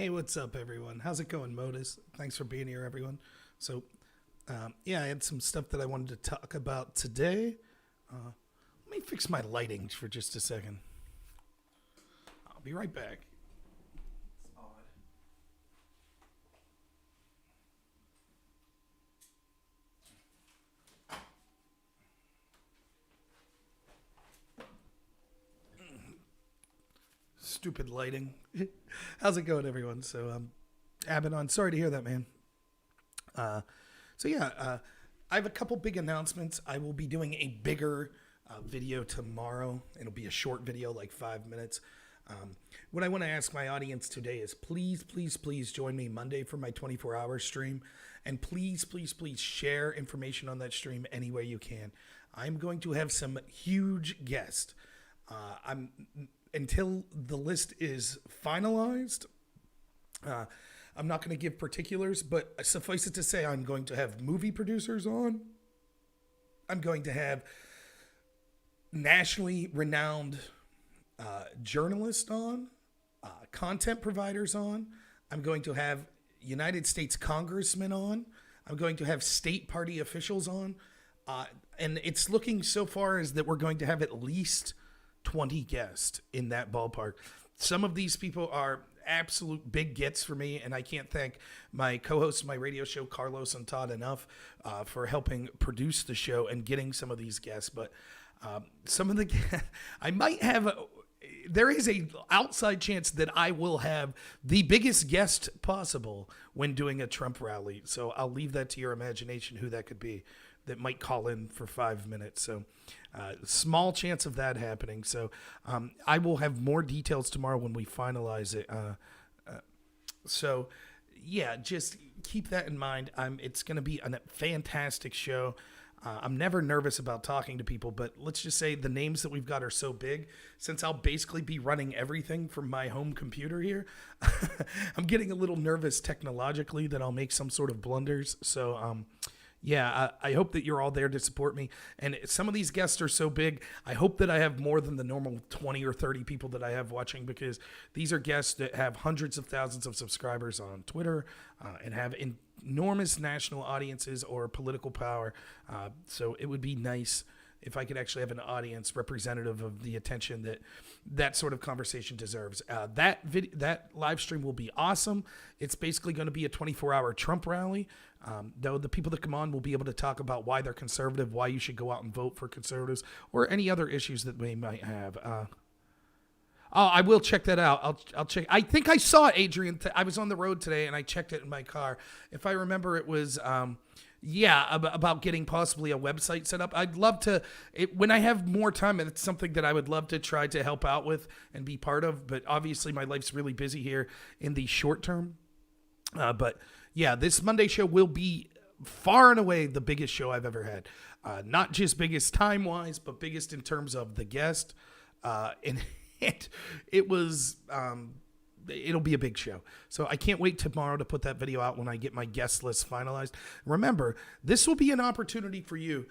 Hey, what's up, everyone? How's it going, Modus? Thanks for being here, everyone. So, I had some stuff that I wanted to talk about today. Let me fix my lighting for just a second. I'll be right back. It's odd. Stupid lighting. How's it going, everyone? So, Abaddon, sorry to hear that, man. I have a couple big announcements. I will be doing a bigger video tomorrow. It'll be a short video, like 5 minutes. What I want to ask my audience today is please, please, please join me Monday for my 24-hour stream. And please, please, please share information on that stream any way you can. I'm going to have some huge guests. Until the list is finalized, I'm not going to give particulars, but suffice it to say, I'm going to have movie producers on. I'm going to have nationally renowned journalists on, content providers on. I'm going to have United States congressmen on. I'm going to have state party officials on. And it's looking so far as that we're going to have at least 20 guests in that ballpark. Some of these people are absolute big gets for me, and I can't thank my co-hosts of my radio show, Carlos and Todd, enough for helping produce the show and getting some of these guests. But some of the I might have there is a outside chance that I will have the biggest guest possible when doing a Trump rally. So I'll leave that to your imagination who that could be that might call in for 5 minutes. So small chance of that happening. So I will have more details tomorrow when we finalize it. So yeah, just keep that in mind. It's going to be a fantastic show. I'm never nervous about talking to people, but let's just say the names that we've got are so big, since I'll basically be running everything from my home computer here, I'm getting a little nervous technologically that I'll make some sort of blunders. So, I hope that you're all there to support me. And some of these guests are so big, I hope that I have more than the normal 20 or 30 people that I have watching, because these are guests that have hundreds of thousands of subscribers on Twitter and have enormous national audiences or political power. So it would be nice if I could actually have an audience representative of the attention that sort of conversation deserves. That live stream will be awesome. It's basically going to be a 24-hour Trump rally. Though the people that come on will be able to talk about why they're conservative, why you should go out and vote for conservatives, or any other issues that they might have. I will check that out. I'll check. I think I saw it, Adrian. I was on the road today and I checked it in my car. If I remember, it was about getting possibly a website set up. I'd love to, when I have more time, and it's something that I would love to try to help out with and be part of. But obviously, my life's really busy here in the short term. But yeah, this Monday show will be far and away the biggest show I've ever had. Not just biggest time-wise, but biggest in terms of the guest. And it was, it'll be a big show. So I can't wait tomorrow to put that video out when I get my guest list finalized. Remember, this will be an opportunity for you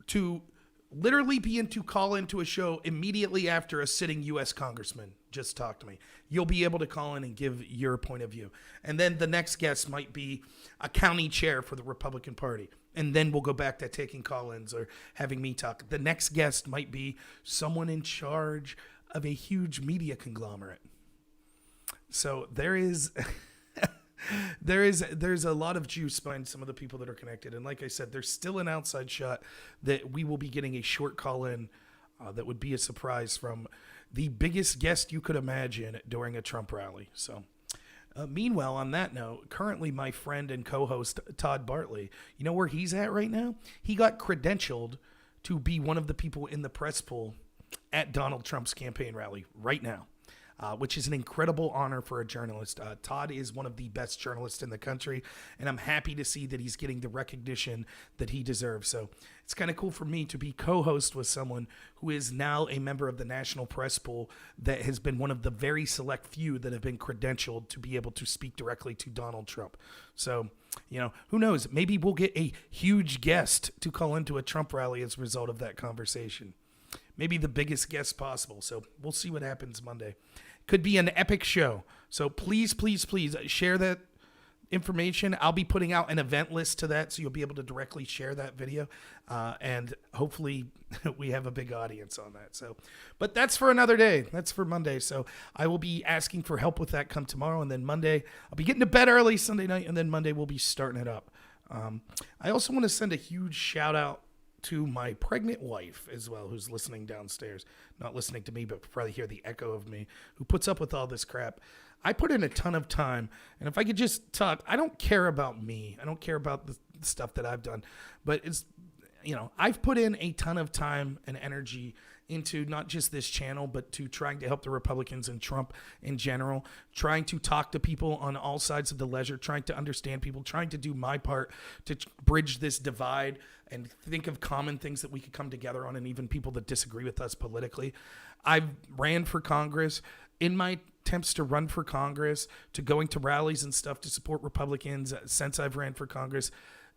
to literally call into a show immediately after a sitting U.S. congressman just talked to me. You'll be able to call in and give your point of view. And then the next guest might be a county chair for the Republican Party. And then we'll go back to taking call-ins or having me talk. The next guest might be someone in charge of a huge media conglomerate. So there's a lot of juice behind some of the people that are connected. And like I said, there's still an outside shot that we will be getting a short call in that would be a surprise from the biggest guest you could imagine during a Trump rally. So meanwhile, on that note, currently my friend and co-host Todd Bartlett, you know where he's at right now? He got credentialed to be one of the people in the press pool at Donald Trump's campaign rally right now. Which is an incredible honor for a journalist. Todd is one of the best journalists in the country, and I'm happy to see that he's getting the recognition that he deserves. So it's kind of cool for me to be co-host with someone who is now a member of the national press pool that has been one of the very select few that have been credentialed to be able to speak directly to Donald Trump. So, who knows? Maybe we'll get a huge guest to call into a Trump rally as a result of that conversation. maybe the biggest guest possible. So we'll see what happens Monday. Could be an epic show. So please, please, please share that information. I'll be putting out an event list to that, so you'll be able to directly share that video, and hopefully we have a big audience on that. So, but that's for another day. That's for Monday. So I will be asking for help with that come tomorrow, and then Monday I'll be getting to bed early Sunday night, and then Monday we'll be starting it up. I also want to send a huge shout out to my pregnant wife as well, who's listening downstairs, not listening to me, but probably hear the echo of me, who puts up with all this crap. I put in a ton of time, and if I could just talk, I don't care about me. I don't care about the stuff that I've done, but it's, I've put in a ton of time and energy into not just this channel, but to trying to help the Republicans and Trump in general, trying to talk to people on all sides of the ledger, trying to understand people, trying to do my part to bridge this divide and think of common things that we could come together on, and even people that disagree with us politically. I've ran for Congress. In my attempts to run for Congress, to going to rallies and stuff to support Republicans since I've ran for Congress,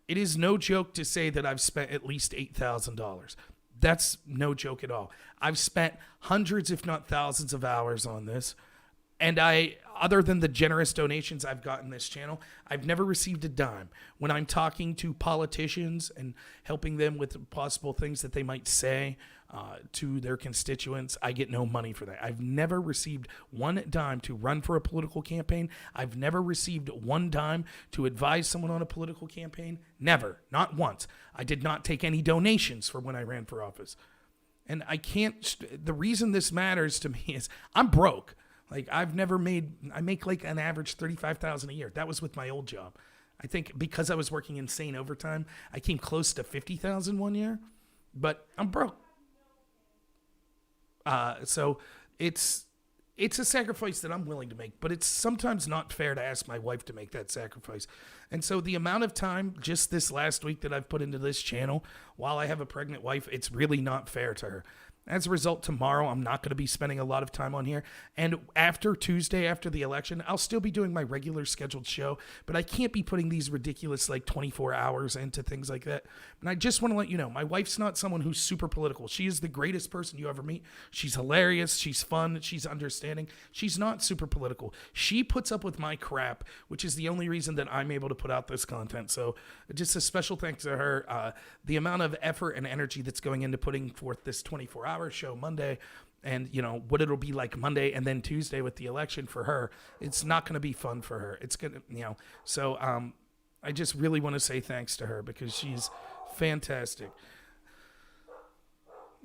it is no joke to say that I've spent at least $8,000. That's no joke at all. I've spent hundreds, if not thousands of hours on this. And other than the generous donations I've gotten this channel, I've never received a dime. When I'm talking to politicians and helping them with possible things that they might say to their constituents, I get no money for that. I've never received one dime to run for a political campaign. I've never received one dime to advise someone on a political campaign. Never. Not once. I did not take any donations for when I ran for office. And the reason this matters to me is I'm broke. Like, I make like an average $35,000 a year. That was with my old job. I think because I was working insane overtime, I came close to $50,000 one year, but I'm broke. So it's a sacrifice that I'm willing to make, but it's sometimes not fair to ask my wife to make that sacrifice. And so the amount of time just this last week that I've put into this channel while I have a pregnant wife, it's really not fair to her. As a result, tomorrow, I'm not going to be spending a lot of time on here. And after Tuesday, after the election, I'll still be doing my regular scheduled show, but I can't be putting these ridiculous, 24 hours into things like that. And I just want to let you know, my wife's not someone who's super political. She is the greatest person you ever meet. She's hilarious. She's fun. She's understanding. She's not super political. She puts up with my crap, which is the only reason that I'm able to put out this content. So just a special thanks to her. The amount of effort and energy that's going into putting forth this 24-hour show Monday, and what it'll be like Monday and then Tuesday with the election for her, it's not going to be fun for her. It's gonna, so I just really want to say thanks to her because she's fantastic.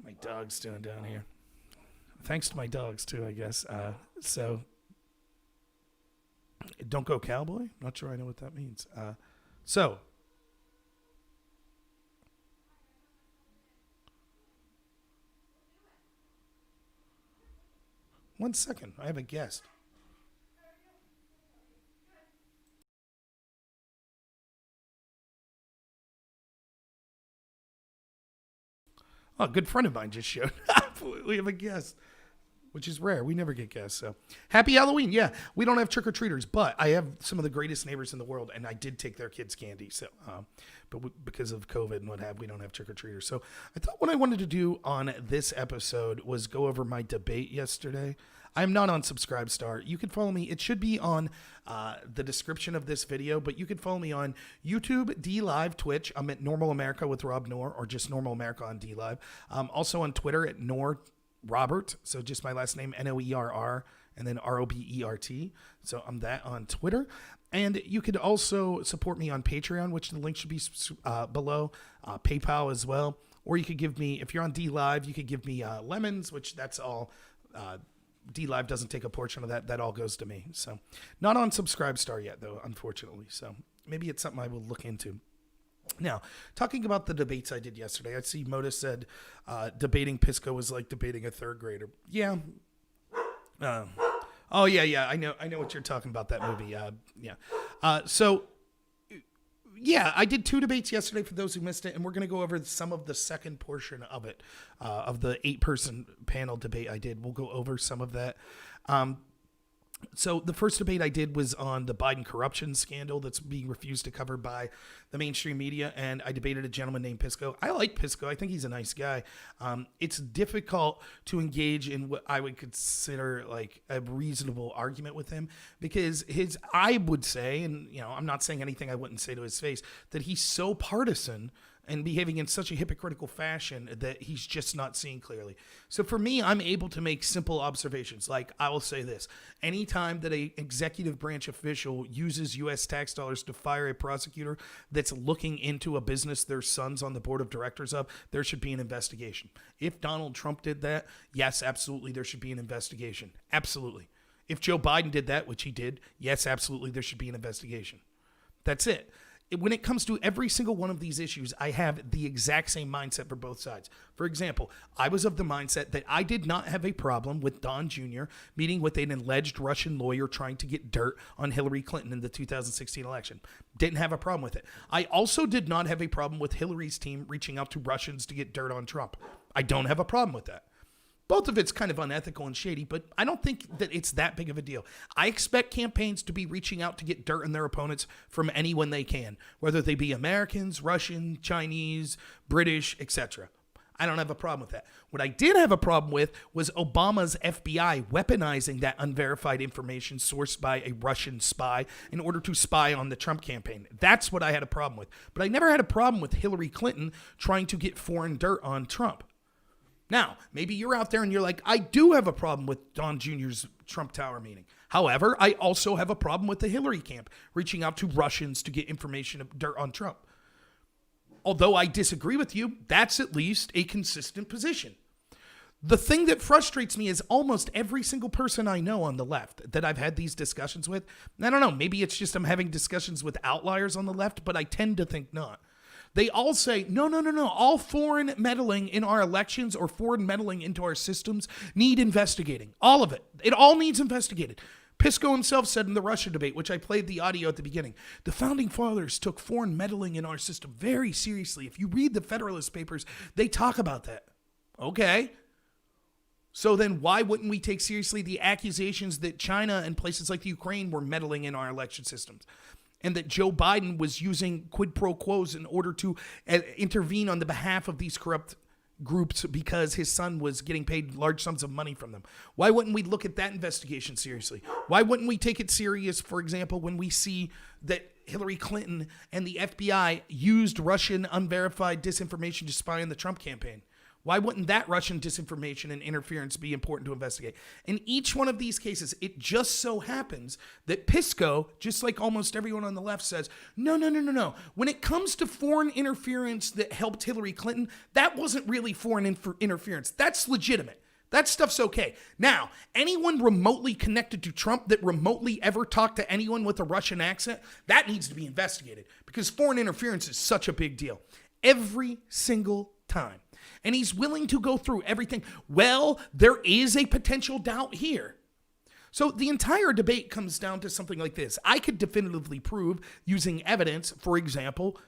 My dog's doing down here. Thanks to my dogs too, I guess. So don't go cowboy. Not sure I know what that means. So one second, I have a guest. Oh, a good friend of mine just showed up. We have a guest, which is rare. We never get guests. So happy Halloween. Yeah, we don't have trick-or-treaters, but I have some of the greatest neighbors in the world, and I did take their kids' candy. So, because of COVID and we don't have trick-or-treaters. So I thought what I wanted to do on this episode was go over my debate yesterday. I'm not on Subscribestar. You can follow me. It should be on the description of this video, but you can follow me on YouTube, DLive, Twitch. I'm at Normal America with Rob Noor, or just Normal America on DLive. Also on Twitter at Noor Robert. So just my last name, Noerr, and then Robert. So I'm that on Twitter. And you could also support me on Patreon, which the link should be below. PayPal as well. Or you could give me, if you're on DLive, you could give me lemons, which that's all. DLive doesn't take a portion of that. That all goes to me. So not on Subscribestar yet, though, unfortunately. So maybe it's something I will look into. Now, talking about the debates I did yesterday, I see Moda said debating Pisco was like debating a third grader. Yeah. Oh, yeah. I know what you're talking about, that movie. So, I did 2 debates yesterday for those who missed it, and we're going to go over some of the second portion of it, of the 8-person panel debate I did. We'll go over some of that. So the first debate I did was on the Biden corruption scandal that's being refused to cover by the mainstream media, and I debated a gentleman named Pisco. I like Pisco. I think he's a nice guy. It's difficult to engage in what I would consider like a reasonable argument with him because I would say, and I'm not saying anything I wouldn't say to his face, that he's so partisan and behaving in such a hypocritical fashion that he's just not seeing clearly. So for me, I'm able to make simple observations. Like, I will say this. Anytime that an executive branch official uses U.S. tax dollars to fire a prosecutor that's looking into a business their son's on the board of directors of, there should be an investigation. If Donald Trump did that, yes, absolutely, there should be an investigation. Absolutely. If Joe Biden did that, which he did, yes, absolutely, there should be an investigation. That's it. When it comes to every single one of these issues, I have the exact same mindset for both sides. For example, I was of the mindset that I did not have a problem with Don Jr. meeting with an alleged Russian lawyer trying to get dirt on Hillary Clinton in the 2016 election. Didn't have a problem with it. I also did not have a problem with Hillary's team reaching out to Russians to get dirt on Trump. I don't have a problem with that. Both of it's kind of unethical and shady, but I don't think that it's that big of a deal. I expect campaigns to be reaching out to get dirt on their opponents from anyone they can, whether they be Americans, Russian, Chinese, British, etc. I don't have a problem with that. What I did have a problem with was Obama's FBI weaponizing that unverified information sourced by a Russian spy in order to spy on the Trump campaign. That's what I had a problem with. But I never had a problem with Hillary Clinton trying to get foreign dirt on Trump. Now, maybe you're out there and you're like, I do have a problem with Don Jr.'s Trump Tower meeting. However, I also have a problem with the Hillary camp reaching out to Russians to get information of dirt on Trump. Although I disagree with you, that's at least a consistent position. The thing that frustrates me is almost every single person I know on the left that I've had these discussions with, I don't know, maybe it's just I'm having discussions with outliers on the left, but I tend to think not. They all say, no. All foreign meddling in our elections or foreign meddling into our systems need investigating. All of it. It all needs investigated. Pisco himself said in the Russia debate, which I played the audio at the beginning, the founding fathers took foreign meddling in our system very seriously. If you read the Federalist Papers, they talk about that. Okay. So then why wouldn't we take seriously the accusations that China and places like the Ukraine were meddling in our election systems? And that Joe Biden was using quid pro quos in order to intervene on the behalf of these corrupt groups because his son was getting paid large sums of money from them. Why wouldn't we look at that investigation seriously? Why wouldn't we take it serious, for example, when we see that Hillary Clinton and the FBI used Russian unverified disinformation to spy on the Trump campaign? Why wouldn't that Russian disinformation and interference be important to investigate? In each one of these cases, it just so happens that Pisco, just like almost everyone on the left, says, no. When it comes to foreign interference that helped Hillary Clinton, that wasn't really foreign interference. That's legitimate. That stuff's okay. Now, anyone remotely connected to Trump that remotely ever talked to anyone with a Russian accent, that needs to be investigated because foreign interference is such a big deal. Every single time. And he's willing to go through everything. Well, there is a potential doubt here. So the entire debate comes down to something like this. I could definitively prove using evidence, for example,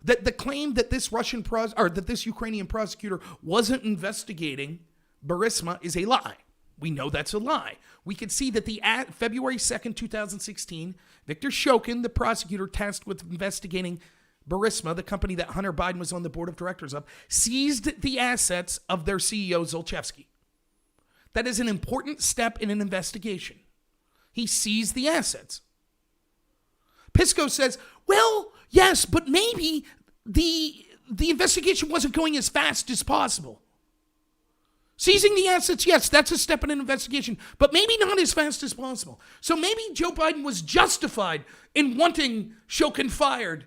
that the claim that this this Ukrainian prosecutor wasn't investigating Burisma is a lie. We know that's a lie. We could see that February 2nd, 2016, Viktor Shokin, the prosecutor tasked with investigating Burisma, the company that Hunter Biden was on the board of directors of, seized the assets of their CEO, Zlochevsky. That is an important step in an investigation. He seized the assets. Pisco says, well, yes, but maybe the investigation wasn't going as fast as possible. Seizing the assets, yes, that's a step in an investigation, but maybe not as fast as possible. So maybe Joe Biden was justified in wanting Shokin fired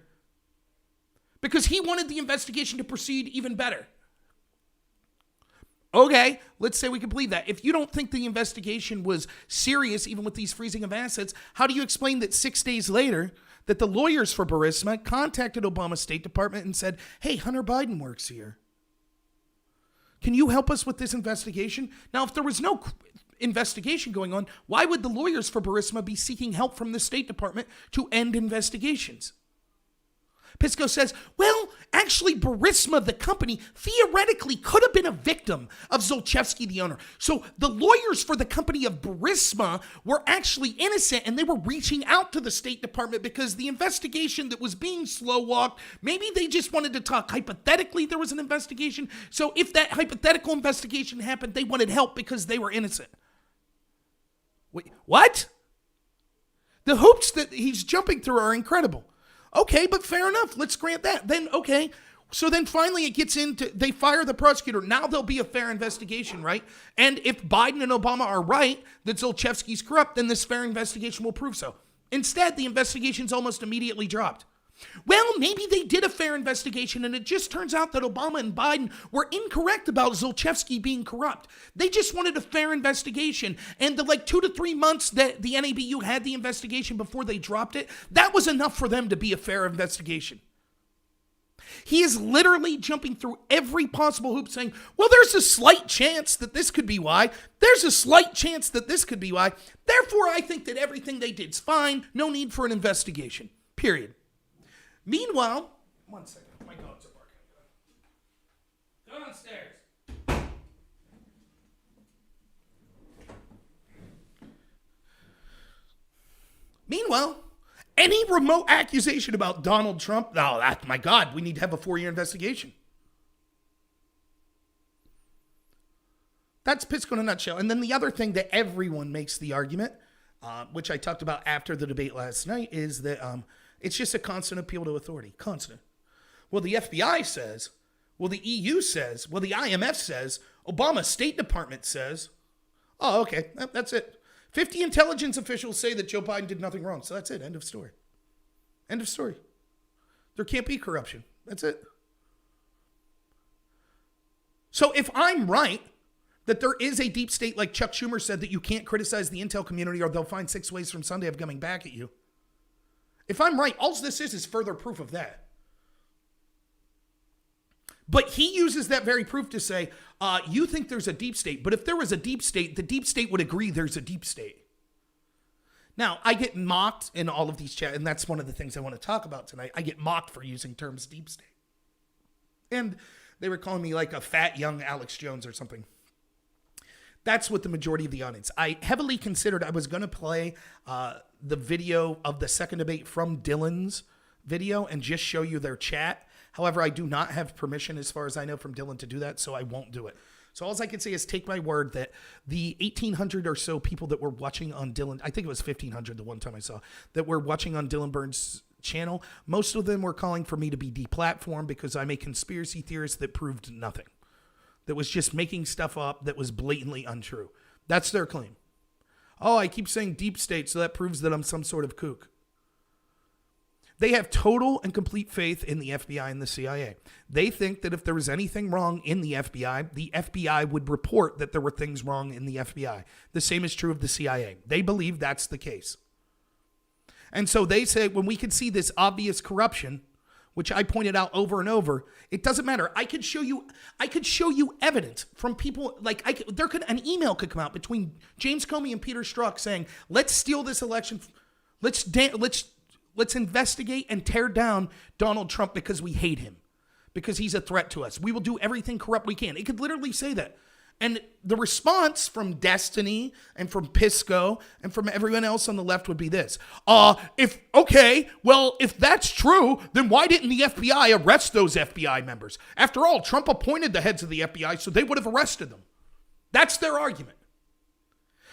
because he wanted the investigation to proceed even better. Okay, let's say we can believe that. If you don't think the investigation was serious, even with these freezing of assets, how do you explain that 6 days later, that the lawyers for Burisma contacted Obama's State Department and said, hey, Hunter Biden works here. Can you help us with this investigation? Now, if there was no investigation going on, why would the lawyers for Burisma be seeking help from the State Department to end investigations? Pisco says, well, actually, Burisma, the company, theoretically could have been a victim of Zlochevsky, the owner. So the lawyers for the company of Burisma were actually innocent, and they were reaching out to the State Department because the investigation that was being slow-walked, maybe they just wanted to talk hypothetically there was an investigation. So if that hypothetical investigation happened, they wanted help because they were innocent. Wait, what? The hoops that he's jumping through are incredible. Okay, but fair enough. Let's grant that. Then, okay. So then finally it gets into, they fire the prosecutor. Now there'll be a fair investigation, right? And if Biden and Obama are right that Zlochevsky's corrupt, then this fair investigation will prove so. Instead, the investigation's almost immediately dropped. Well, maybe they did a fair investigation, and it just turns out that Obama and Biden were incorrect about Zlochevsky being corrupt. They just wanted a fair investigation, and the 2 to 3 months that the NABU had the investigation before they dropped it, that was enough for them to be a fair investigation. He is literally jumping through every possible hoop saying, well, there's a slight chance that this could be why. There's a slight chance that this could be why. Therefore, I think that everything they did is fine. No need for an investigation. Period. Meanwhile, one second, my dogs are barking. Go downstairs. Meanwhile, any remote accusation about Donald Trump, my God, we need to have a 4-year investigation. That's Pisco in a nutshell. And then the other thing that everyone makes the argument, which I talked about after the debate last night, is that it's just a constant appeal to authority. Constant. Well, the FBI says, well, the EU says, well, the IMF says, Obama's State Department says. Oh, okay, that's it. 50 intelligence officials say that Joe Biden did nothing wrong. So that's it. End of story. End of story. There can't be corruption. That's it. So if I'm right that there is a deep state, like Chuck Schumer said, that you can't criticize the intel community or they'll find 6 ways from Sunday of coming back at you. If I'm right, all this is further proof of that. But he uses that very proof to say, you think there's a deep state, but if there was a deep state, the deep state would agree there's a deep state. Now, I get mocked in all of these chats, and that's one of the things I want to talk about tonight. I get mocked for using terms deep state. And they were calling me like a fat young Alex Jones or something. That's what the majority of the audience. I heavily considered I was going to play the video of the second debate from Dylan's video and just show you their chat. However, I do not have permission, as far as I know, from Dylan to do that, so I won't do it. So all I can say is take my word that the 1,800 or so people that were watching on Dylan, I think it was 1,500 the one time I saw, that were watching on Dylan Burns' channel, most of them were calling for me to be deplatformed because I'm a conspiracy theorist that proved nothing. That was just making stuff up that was blatantly untrue. That's their claim. Oh, I keep saying deep state, so that proves that I'm some sort of kook. They have total and complete faith in the FBI and the CIA. They think that if there was anything wrong in the FBI would report that there were things wrong in the FBI. The same is true of the CIA. They believe that's the case. And so they say when we can see this obvious corruption, which I pointed out over and over, it doesn't matter. I could show you evidence from people an email could come out between James Comey and Peter Strzok saying, let's steal this election. Let's investigate and tear down Donald Trump because we hate him, because he's a threat to us. We will do everything corrupt we can. It could literally say that. And the response from Destiny and from Pisco and from everyone else on the left would be this. If that's true, then why didn't the FBI arrest those FBI members? After all, Trump appointed the heads of the FBI, so they would have arrested them. That's their argument.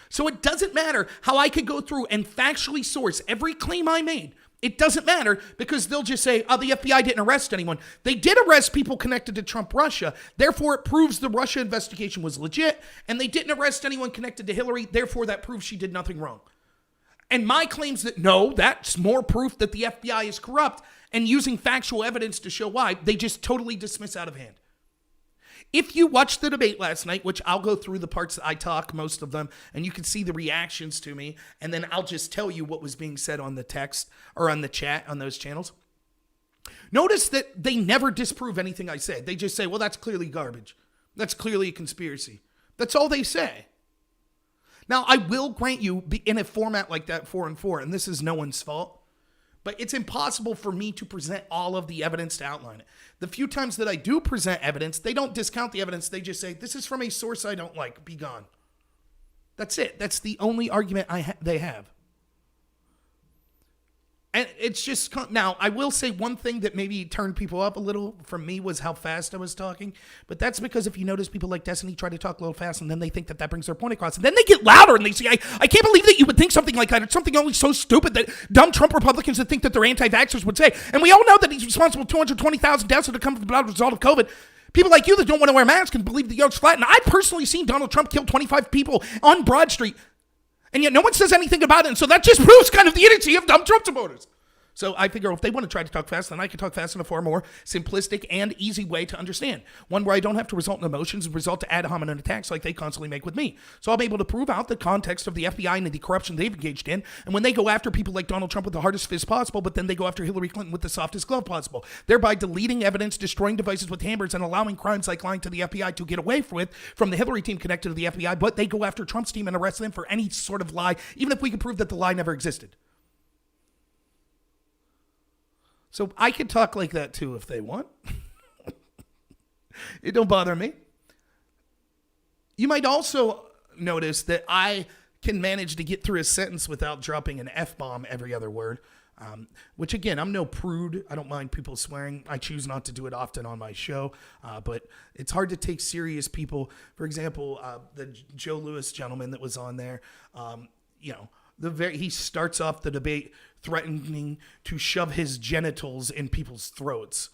So it doesn't matter how I could go through and factually source every claim I made. It doesn't matter because they'll just say, the FBI didn't arrest anyone. They did arrest people connected to Trump Russia. Therefore, it proves the Russia investigation was legit. And they didn't arrest anyone connected to Hillary. Therefore, that proves she did nothing wrong. And my claims that, no, that's more proof that the FBI is corrupt, and using factual evidence to show why, they just totally dismiss out of hand. If you watched the debate last night, which I'll go through the parts that I talk, most of them, and you can see the reactions to me, and then I'll just tell you what was being said on the text or on the chat on those channels. Notice that they never disprove anything I say. They just say, well, that's clearly garbage. That's clearly a conspiracy. That's all they say. Now, I will grant you, in a format like that, 4 and 4, and this is no one's fault, But it's impossible for me to present all of the evidence to outline it. The few times that I do present evidence, they don't discount the evidence. They just say, this is from a source I don't like. Be gone. That's it. That's the only argument they have. And it's just, now, I will say one thing that maybe turned people up a little from me was how fast I was talking. But that's because if you notice, people like Destiny try to talk a little fast, and then they think that brings their point across. And then they get louder, and they say, I can't believe that you would think something like that. It's something only so stupid that dumb Trump Republicans that think that they're anti-vaxxers would say. And we all know that he's responsible for 220,000 deaths that have come from the result of COVID. People like you that don't want to wear masks and believe the earth's flat. And I've personally seen Donald Trump kill 25 people on Broad Street. And yet no one says anything about it. And so that just proves kind of the idiocy of dumb Trump supporters. So I figure if they want to try to talk fast, then I can talk fast in a far more simplistic and easy way to understand. One where I don't have to result in emotions and result to ad hominem attacks like they constantly make with me. So I'll be able to prove out the context of the FBI and the corruption they've engaged in. And when they go after people like Donald Trump with the hardest fist possible, but then they go after Hillary Clinton with the softest glove possible, thereby deleting evidence, destroying devices with hammers, and allowing crimes like lying to the FBI to get away with from the Hillary team connected to the FBI. But they go after Trump's team and arrest them for any sort of lie, even if we can prove that the lie never existed. So I could talk like that too if they want. It don't bother me. You might also notice that I can manage to get through a sentence without dropping an F-bomb every other word, which again, I'm no prude. I don't mind people swearing. I choose not to do it often on my show, but it's hard to take serious people. For example, the Joe Lewis gentleman that was on there, he starts off the debate threatening to shove his genitals in people's throats.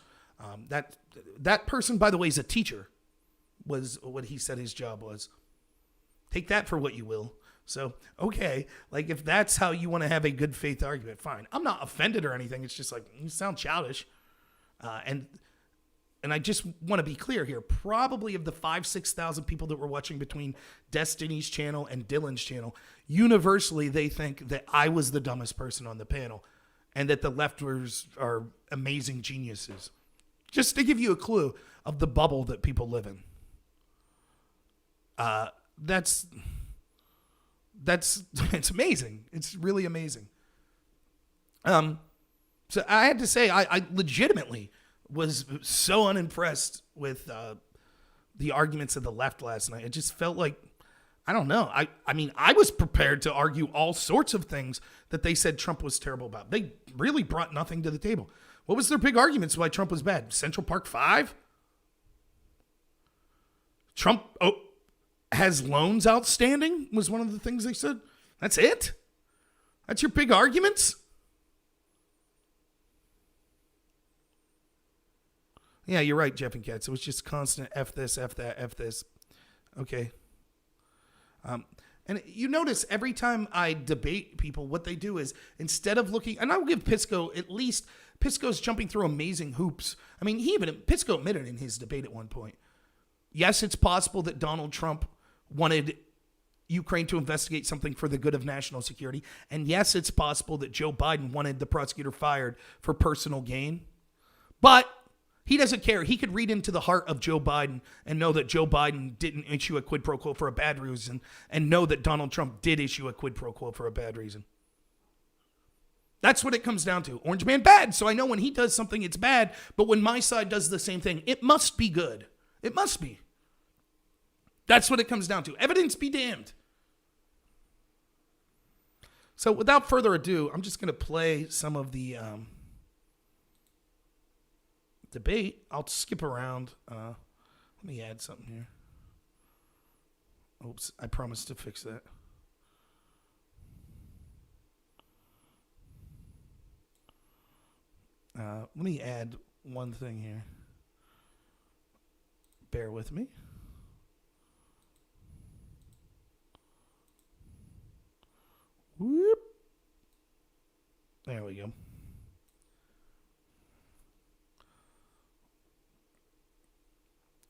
That person, by the way, is a teacher, was what he said his job was. Take that for what you will. So, okay, like if that's how you want to have a good faith argument, fine. I'm not offended or anything. It's just like, you sound childish. And I just want to be clear here. Probably of the 6,000 people that were watching between Destiny's channel and Dylan's channel, universally they think that I was the dumbest person on the panel and that the lefters are amazing geniuses. Just to give you a clue of the bubble that people live in. It's amazing. It's really amazing. So I had to say, I legitimately was so unimpressed with the arguments of the left last night. It just felt like, I don't know. I mean, I was prepared to argue all sorts of things that they said Trump was terrible about. They really brought nothing to the table. What was their big arguments why Trump was bad? Central Park 5? Trump has loans outstanding was one of the things they said. That's it? That's your big arguments? Yeah, you're right, Jeff and Katz. It was just constant F this, F that, F this. Okay. And you notice every time I debate people, what they do is instead of looking, and I'll give Pisco at least, Pisco's jumping through amazing hoops. I mean, Pisco admitted in his debate at one point, yes, it's possible that Donald Trump wanted Ukraine to investigate something for the good of national security. And yes, it's possible that Joe Biden wanted the prosecutor fired for personal gain. But he doesn't care. He could read into the heart of Joe Biden and know that Joe Biden didn't issue a quid pro quo for a bad reason and know that Donald Trump did issue a quid pro quo for a bad reason. That's what it comes down to. Orange man bad. So I know when he does something, it's bad. But when my side does the same thing, it must be good. It must be. That's what it comes down to. Evidence be damned. So without further ado, I'm just going to play some of the debate. I'll skip around. Let me add something here. Oops, I promised to fix that. Let me add one thing here. Bear with me. Whoop. There we go.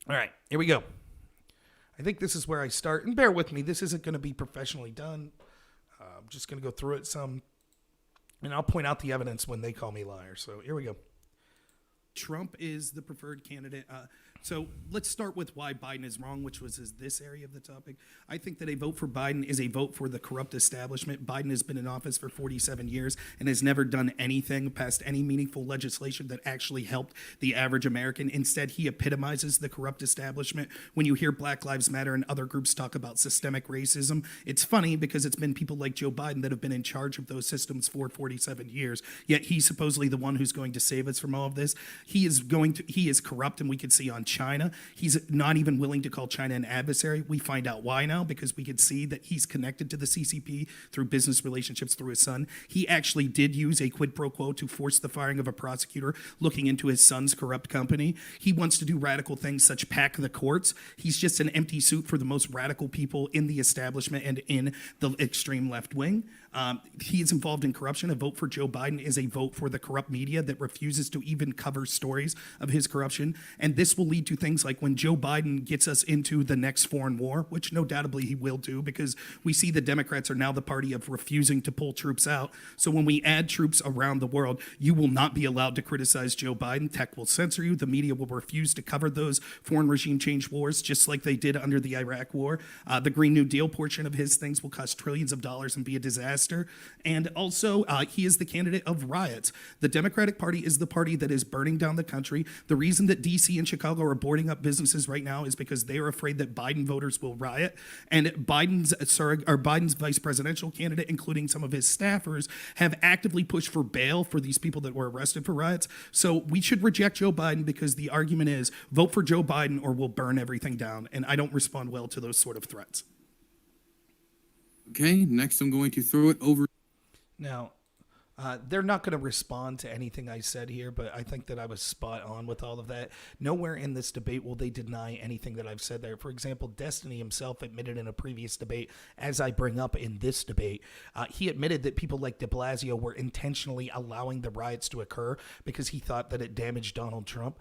All right, here we go. I think this is where I start. And bear with me, this isn't going to be professionally done. I'm just going to go through it some. And I'll point out the evidence when they call me liar. So here we go. Trump is the preferred candidate. So let's start with why Biden is wrong, which was this area of the topic. I think that a vote for Biden is a vote for the corrupt establishment. Biden has been in office for 47 years and has never done anything, passed any meaningful legislation that actually helped the average American. Instead, he epitomizes the corrupt establishment. When you hear Black Lives Matter and other groups talk about systemic racism, it's funny because it's been people like Joe Biden that have been in charge of those systems for 47 years, yet he's supposedly the one who's going to save us from all of this. He is corrupt, and we could see on China. He's not even willing to call China an adversary. We find out why now, because we could see that he's connected to the CCP through business relationships through his son. He actually did use a quid pro quo to force the firing of a prosecutor looking into his son's corrupt company. He wants to do radical things such pack the courts. He's just an empty suit for the most radical people in the establishment and in the extreme left wing. He is involved in corruption. A vote for Joe Biden is a vote for the corrupt media that refuses to even cover stories of his corruption. And this will lead to things like when Joe Biden gets us into the next foreign war, which no doubtably he will do, because we see the Democrats are now the party of refusing to pull troops out. So when we add troops around the world, you will not be allowed to criticize Joe Biden. Tech will censor you. The media will refuse to cover those foreign regime change wars, just like they did under the Iraq war. The Green New Deal portion of his things will cost trillions of dollars and be a disaster. And also, he is the candidate of riots. The Democratic Party is the party that is burning down the country. The reason that D.C. and Chicago are boarding up businesses right now is because they are afraid that Biden voters will riot. And Biden's vice presidential candidate, including some of his staffers, have actively pushed for bail for these people that were arrested for riots. So we should reject Joe Biden because the argument is vote for Joe Biden or we'll burn everything down. And I don't respond well to those sort of threats. Okay, next I'm going to throw it over. Now, they're not going to respond to anything I said here, but I think that I was spot on with all of that. Nowhere in this debate will they deny anything that I've said there. For example, Destiny himself admitted in a previous debate, as I bring up in this debate, he admitted that people like de Blasio were intentionally allowing the riots to occur because he thought that it damaged Donald Trump.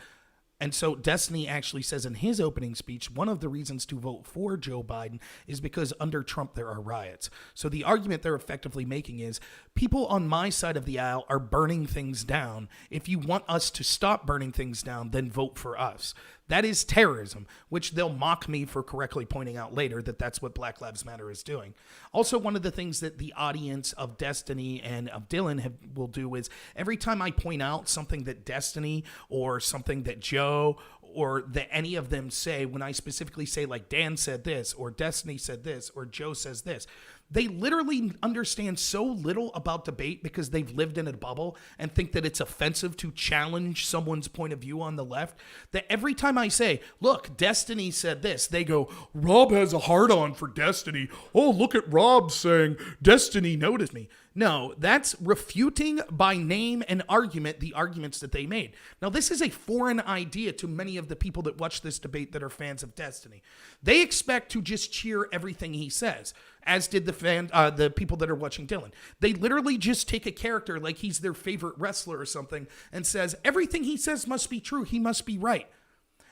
And so Destiny actually says in his opening speech, one of the reasons to vote for Joe Biden is because under Trump there are riots. So the argument they're effectively making is people on my side of the aisle are burning things down. If you want us to stop burning things down, then vote for us. That is terrorism, which they'll mock me for correctly pointing out later that that's what Black Lives Matter is doing. Also, one of the things that the audience of Destiny and of Dylan will do is every time I point out something that Destiny or something that Joe or that any of them say, when I specifically say like Dan said this or Destiny said this or Joe says this, they literally understand so little about debate because they've lived in a bubble and think that it's offensive to challenge someone's point of view on the left, that every time I say, look, Destiny said this, they go, Rob has a hard-on for Destiny. Oh, look at Rob saying Destiny noticed me. No, that's refuting by name and argument the arguments that they made. Now, this is a foreign idea to many of the people that watch this debate that are fans of Destiny. They expect to just cheer everything he says, as did the people that are watching Dylan. They literally just take a character like he's their favorite wrestler or something and says, everything he says must be true. He must be right.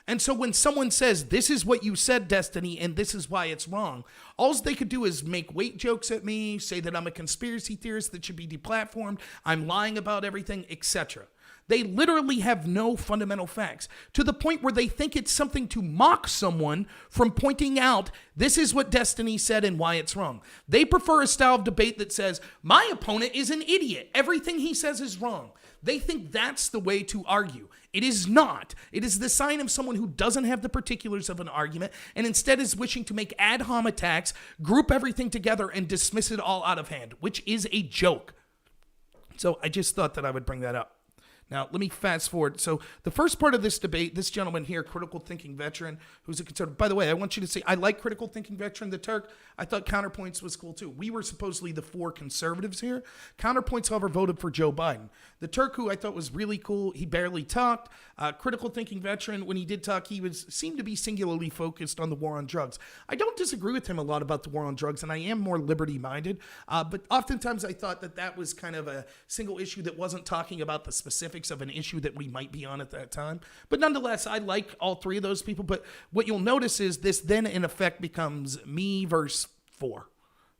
And so when someone says, this is what you said, Destiny, and this is why it's wrong, all they could do is make weight jokes at me, say that I'm a conspiracy theorist that should be deplatformed, I'm lying about everything, etc. They literally have no fundamental facts, to the point where they think it's something to mock someone from pointing out this is what Destiny said and why it's wrong. They prefer a style of debate that says, my opponent is an idiot. Everything he says is wrong. They think that's the way to argue. It is not. It is the sign of someone who doesn't have the particulars of an argument and instead is wishing to make ad hom attacks, group everything together, and dismiss it all out of hand, which is a joke. So I just thought that I would bring that up. Now, let me fast forward. So the first part of this debate, this gentleman here, critical thinking veteran, who's a conservative. By the way, I want you to see, I like critical thinking veteran, the Turk. I thought Counterpoints was cool too. We were supposedly the four conservatives here. Counterpoints, however, voted for Joe Biden. The Turk, who I thought was really cool, he barely talked. Critical thinking veteran, when he did talk, he seemed to be singularly focused on the war on drugs. I don't disagree with him a lot about the war on drugs, and I am more liberty-minded. But oftentimes I thought that was kind of a single issue that wasn't talking about the specifics of an issue that we might be on at that time. But nonetheless, I like all three of those people. But what you'll notice is this then in effect becomes me versus four.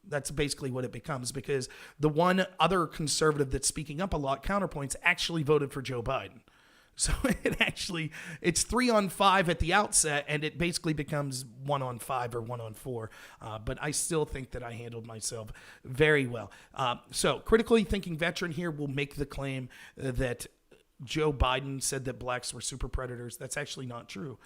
That's basically what it becomes, because the one other conservative that's speaking up a lot, Counterpoints, actually voted for Joe Biden. So it's 3-on-5 at the outset, and it basically becomes 1-on-5 or 1-on-4. But I still think that I handled myself very well. So critically thinking veteran here will make the claim that Joe Biden said that blacks were super predators. That's actually not true.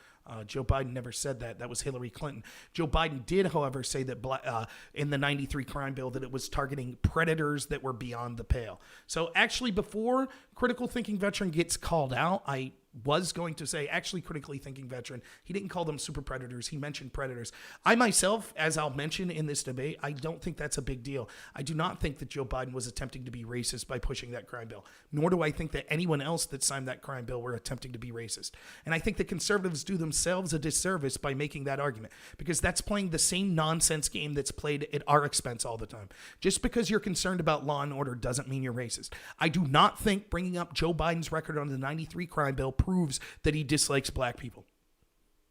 Joe Biden never said that. That was Hillary Clinton. Joe Biden did, however, say that in the 93 crime bill that it was targeting predators that were beyond the pale. So actually, before critical thinking veteran gets called out, I was going to say, actually, critically thinking veteran, he didn't call them super predators. He mentioned predators. I myself, as I'll mention in this debate, I don't think that's a big deal. I do not think that Joe Biden was attempting to be racist by pushing that crime bill, nor do I think that anyone else that signed that crime bill were attempting to be racist. And I think the conservatives do themselves a disservice by making that argument, because that's playing the same nonsense game that's played at our expense all the time. Just because you're concerned about law and order doesn't mean you're racist. I do not think bringing up Joe Biden's record on the 93 crime bill proves that he dislikes black people.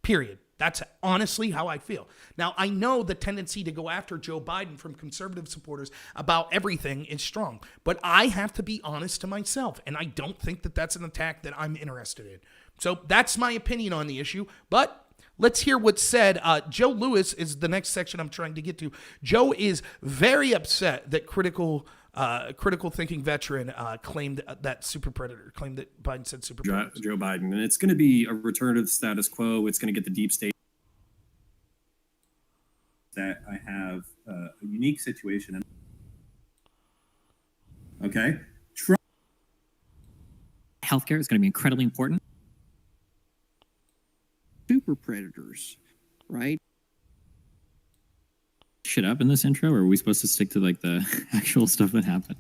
Period. That's honestly how I feel. Now, I know the tendency to go after Joe Biden from conservative supporters about everything is strong, but I have to be honest to myself, and I don't think that that's an attack that I'm interested in. So that's my opinion on the issue, but let's hear what's said. Joe Lewis is the next section I'm trying to get to. Joe is very upset that critical thinking veteran claimed that super predator, claimed that Biden said super predator. Joe Biden. And it's going to be a return to the status quo. It's going to get the deep state. That I have a unique situation. Okay. Healthcare is going to be incredibly important. Super predators, right? Shit up in this intro, or are we supposed to stick to like the actual stuff that happened?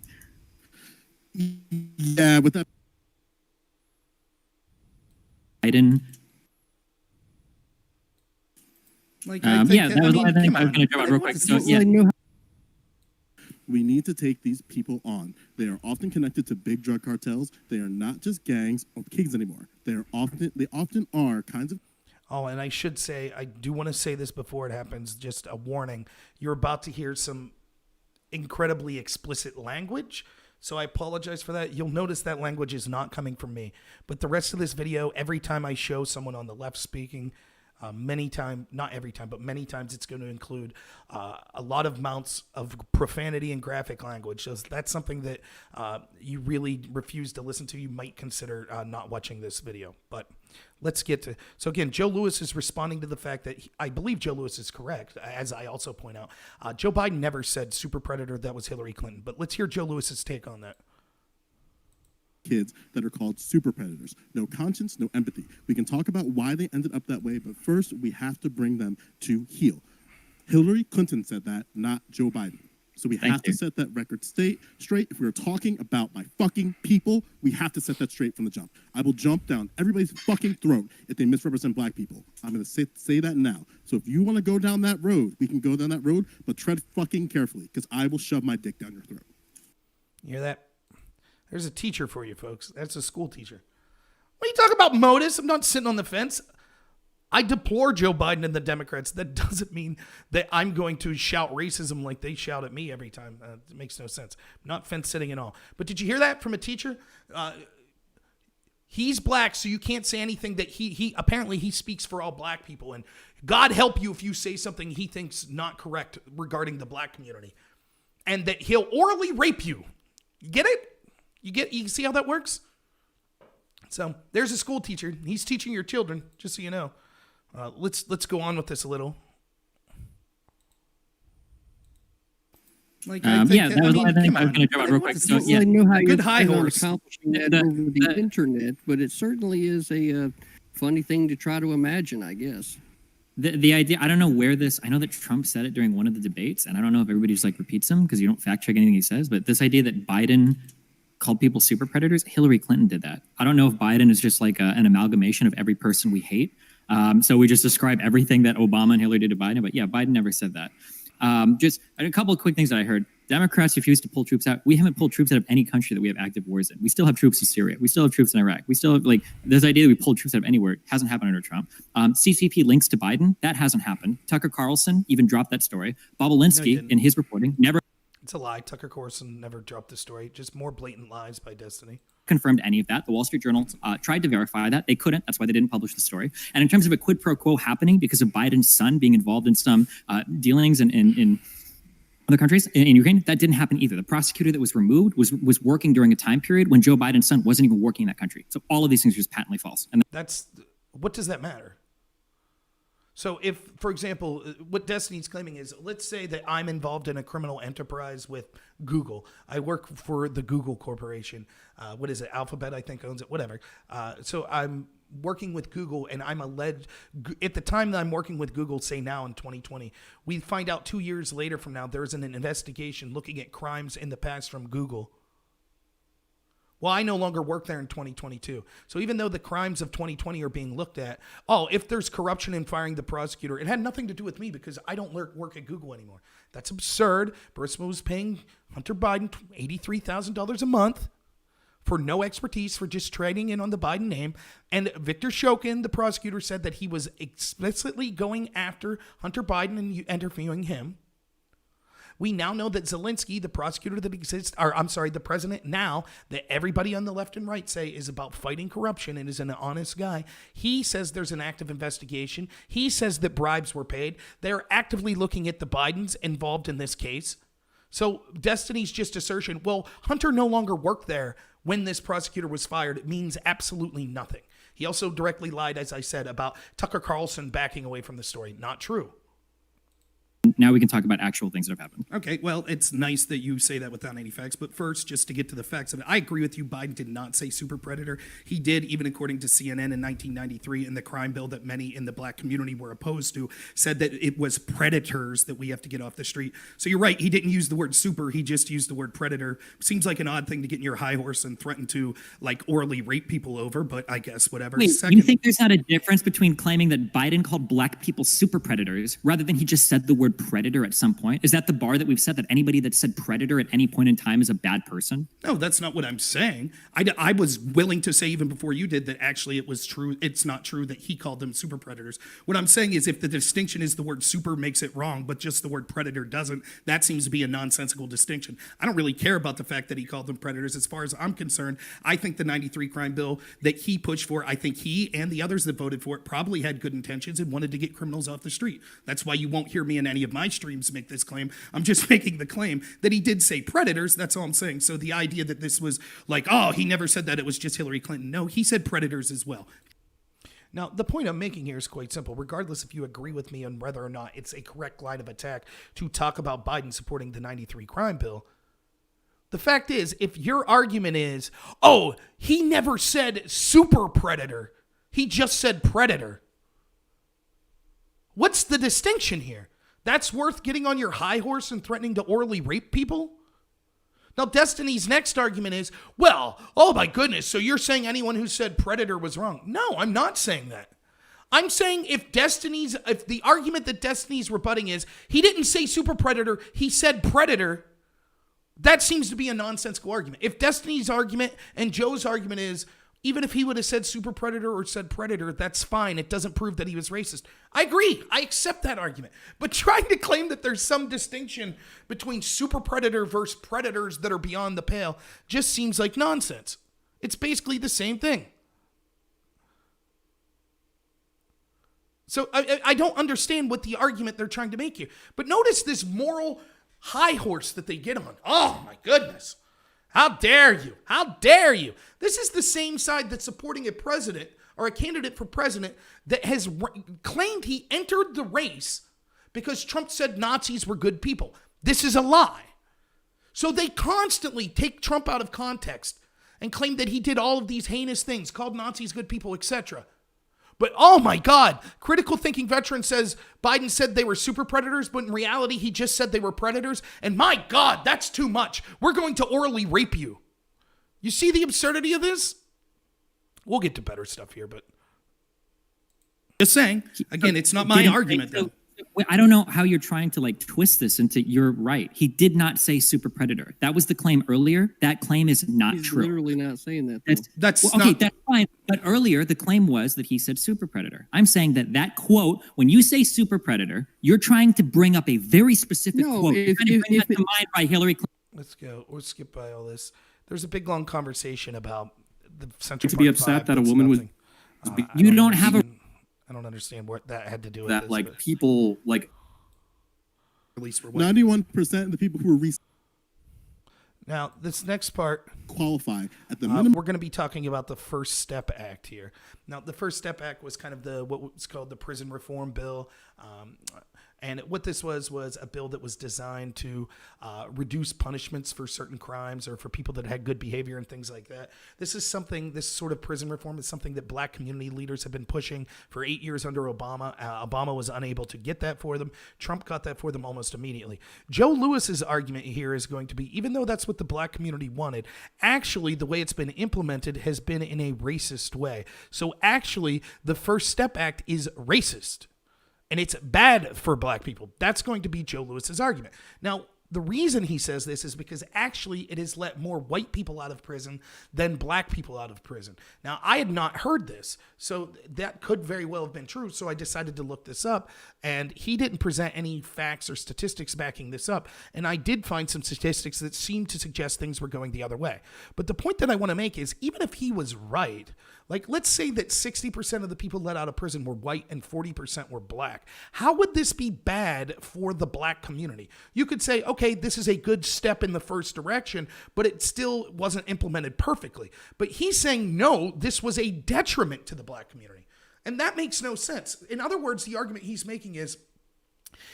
Yeah, with that. Biden. Like, That was I think I was going to jump out real quick. So, yeah. We need to take these people on. They are often connected to big drug cartels. They are not just gangs or kings anymore. They often are kinds of. Oh, and I should say, I do want to say this before it happens, just a warning. You're about to hear some incredibly explicit language, so I apologize for that. You'll notice that language is not coming from me. But the rest of this video, every time I show someone on the left speaking, many times it's going to include a lot of amounts of profanity and graphic language. So that's something that you really refuse to listen to. You might consider not watching this video. But let's get to. So again, Joe Lewis is responding to the fact that I believe Joe Lewis is correct, as I also point out. Joe Biden never said super predator. That was Hillary Clinton. But let's hear Joe Lewis's take on that. Kids that are called super predators. No conscience, no empathy. We can talk about why they ended up that way, but first we have to bring them to heel. Hillary Clinton said that, not Joe Biden. So we have to set that record straight. If we're talking about my fucking people, we have to set that straight from the jump. I will jump down everybody's fucking throat if they misrepresent black people. I'm going to say that now. So if you want to go down that road, we can go down that road, but tread fucking carefully, because I will shove my dick down your throat. You hear that? There's a teacher for you, folks. That's a school teacher. What are you talking about, Modus? I'm not sitting on the fence. I deplore Joe Biden and the Democrats. That doesn't mean that I'm going to shout racism like they shout at me every time. It makes no sense. I'm not fence sitting at all. But did you hear that from a teacher? He's black, so you can't say anything that he apparently he speaks for all black people. And God help you if you say something he thinks not correct regarding the black community. And that he'll orally rape you. You get it? You see how that works? So there's a school teacher. He's teaching your children, just so you know. Let's go on with this a little. Like, that was I think I was going to jump out real quick. So, I know how good high horse. Accomplishing that over the internet, but it certainly is a funny thing to try to imagine, I guess. The idea, I don't know where this, I know that Trump said it during one of the debates, and I don't know if everybody just like repeats them because you don't fact check anything he says, but this idea that Biden called people super predators, Hillary Clinton did that. I don't know if Biden is just like an amalgamation of every person we hate. So we just describe everything that Obama and Hillary did to Biden, but yeah, Biden never said that. Just a couple of quick things that I heard. Democrats refuse to pull troops out. We haven't pulled troops out of any country that we have active wars in. We still have troops in Syria. We still have troops in Iraq. We still have, like, this idea that we pulled troops out of anywhere hasn't happened under Trump. CCP links to Biden, that hasn't happened. Tucker Carlson even dropped that story. Bobulinski, in his reporting, never. It's a lie. Tucker Carlson never dropped the story. Just more blatant lies by Destiny. confirmed any of that. The Wall Street Journal tried to verify that. They couldn't. That's why they didn't publish the story. And in terms of a quid pro quo happening because of Biden's son being involved in some dealings in other countries, in Ukraine, that didn't happen either. The prosecutor that was removed was working during a time period when Joe Biden's son wasn't even working in that country. So all of these things are just patently false. And what does that matter? So if, for example, what Destiny's claiming is, let's say that I'm involved in a criminal enterprise with Google. I work for the Google Corporation. What is it? Alphabet, I think, owns it, whatever. So I'm working with Google, and I'm alleged, at the time that I'm working with Google, say now in 2020, we find out 2 years later from now, there's an investigation looking at crimes in the past from Google. Well, I no longer work there in 2022. So even though the crimes of 2020 are being looked at, if there's corruption in firing the prosecutor, it had nothing to do with me because I don't work at Google anymore. That's absurd. Burisma was paying Hunter Biden $83,000 a month for no expertise, for just trading in on the Biden name. And Victor Shokin, the prosecutor, said that he was explicitly going after Hunter Biden and interviewing him. We now know that Zelensky, the prosecutor that exists, the president now, that everybody on the left and right say is about fighting corruption and is an honest guy. He says there's an active investigation. He says that bribes were paid. They're actively looking at the Bidens involved in this case. So Destiny's just assertion, well, Hunter no longer worked there when this prosecutor was fired, it means absolutely nothing. He also directly lied, as I said, about Tucker Carlson backing away from the story. Not true. now we can talk about actual things that have happened. Okay, well, it's nice that you say that without any facts, but first, just to get to the facts of it, I agree with you. Biden did not say super predator. He did, even according to CNN in 1993, in the crime bill that many in the black community were opposed to, said that it was predators that we have to get off the street. So you're right, he didn't use the word super, he just used the word predator. Seems like an odd thing to get in your high horse and threaten to, like, orally rape people over, but I guess whatever. Wait, you think there's not a difference between claiming that Biden called black people super predators rather than he just said the word predator at some point? Is that the bar that we've set, that anybody that said predator at any point in time is a bad person? No, that's not what I'm saying. I was willing to say even before you did that actually it was true. It's not true that he called them super predators. What I'm saying is if the distinction is the word super makes it wrong, but just the word predator doesn't, that seems to be a nonsensical distinction. I don't really care about the fact that he called them predators. As far as I'm concerned, I think the 93 crime bill that he pushed for, I think he and the others that voted for it probably had good intentions and wanted to get criminals off the street. That's why you won't hear me in any of my streams make this claim. I'm just making the claim that he did say predators. That's all I'm saying. So the idea that this was like, oh, he never said that, it was just Hillary Clinton. No, he said predators as well. Now, the point I'm making here is quite simple. Regardless if you agree with me on whether or not it's a correct line of attack to talk about Biden supporting the 93 crime bill, the fact is, if your argument is, oh, he never said super predator, he just said predator, what's the distinction here? That's worth getting on your high horse and threatening to orally rape people? Now, Destiny's next argument is, well, oh my goodness, so you're saying anyone who said predator was wrong. No, I'm not saying that. I'm saying if the argument that Destiny's rebutting is, he didn't say super predator, he said predator, that seems to be a nonsensical argument. If Destiny's argument and Joe's argument is, even if he would have said super predator or said predator, that's fine. It doesn't prove that he was racist. I agree. I accept that argument. But trying to claim that there's some distinction between super predator versus predators that are beyond the pale just seems like nonsense. It's basically the same thing. So I don't understand what the argument they're trying to make here. But notice this moral high horse that they get on. Oh, my goodness. How dare you? How dare you? This is the same side that's supporting a president or a candidate for president that has claimed he entered the race because Trump said Nazis were good people. This is a lie. So they constantly take Trump out of context and claim that he did all of these heinous things, called Nazis good people, etc. But oh my God, critical thinking veteran says Biden said they were super predators, but in reality, he just said they were predators. And my God, that's too much. We're going to orally rape you. You see the absurdity of this? We'll get to better stuff here, but just saying, again, it's not my argument though. I don't know how you're trying to twist this into you're right. He did not say super predator. That was the claim earlier. That claim is not He's true. literally not saying that. That's okay, not, that's fine. But earlier, the claim was that he said super predator. I'm saying that quote, when you say super predator, you're trying to bring up a very specific quote. You're trying to bring that to mind by Hillary Clinton. let's go. We'll skip by all this. There's a big long conversation about the Central To be Park upset vibe that a means woman was nothing. You don't have a I don't understand what that had to do with that this, like but people like at least we're white. 91% of the people who were Now, this next part, qualify at the minimum. we're going to be talking about the First Step Act here. Now, the First Step Act was kind of what was called the Prison Reform Bill. And what this was a bill that was designed to reduce punishments for certain crimes or for people that had good behavior and things like that. This sort of prison reform is something that black community leaders have been pushing for 8 years under Obama. Obama was unable to get that for them. Trump got that for them almost immediately. Joe Lewis's argument here is going to be, even though that's what the black community wanted, actually the way it's been implemented has been in a racist way. So actually, the First Step Act is racist. And it's bad for black people. That's going to be Joe Lewis's argument. Now, the reason he says this is because actually it has let more white people out of prison than black people out of prison. Now, I had not heard this, so that could very well have been true. So I decided to look this up, and he didn't present any facts or statistics backing this up. And I did find some statistics that seemed to suggest things were going the other way. But the point that I want to make is, even if he was right, like, let's say that 60% of the people let out of prison were white and 40% were black. How would this be bad for the black community? You could say, okay, this is a good step in the first direction, but it still wasn't implemented perfectly. But he's saying, no, this was a detriment to the black community. And that makes no sense. In other words, the argument he's making is,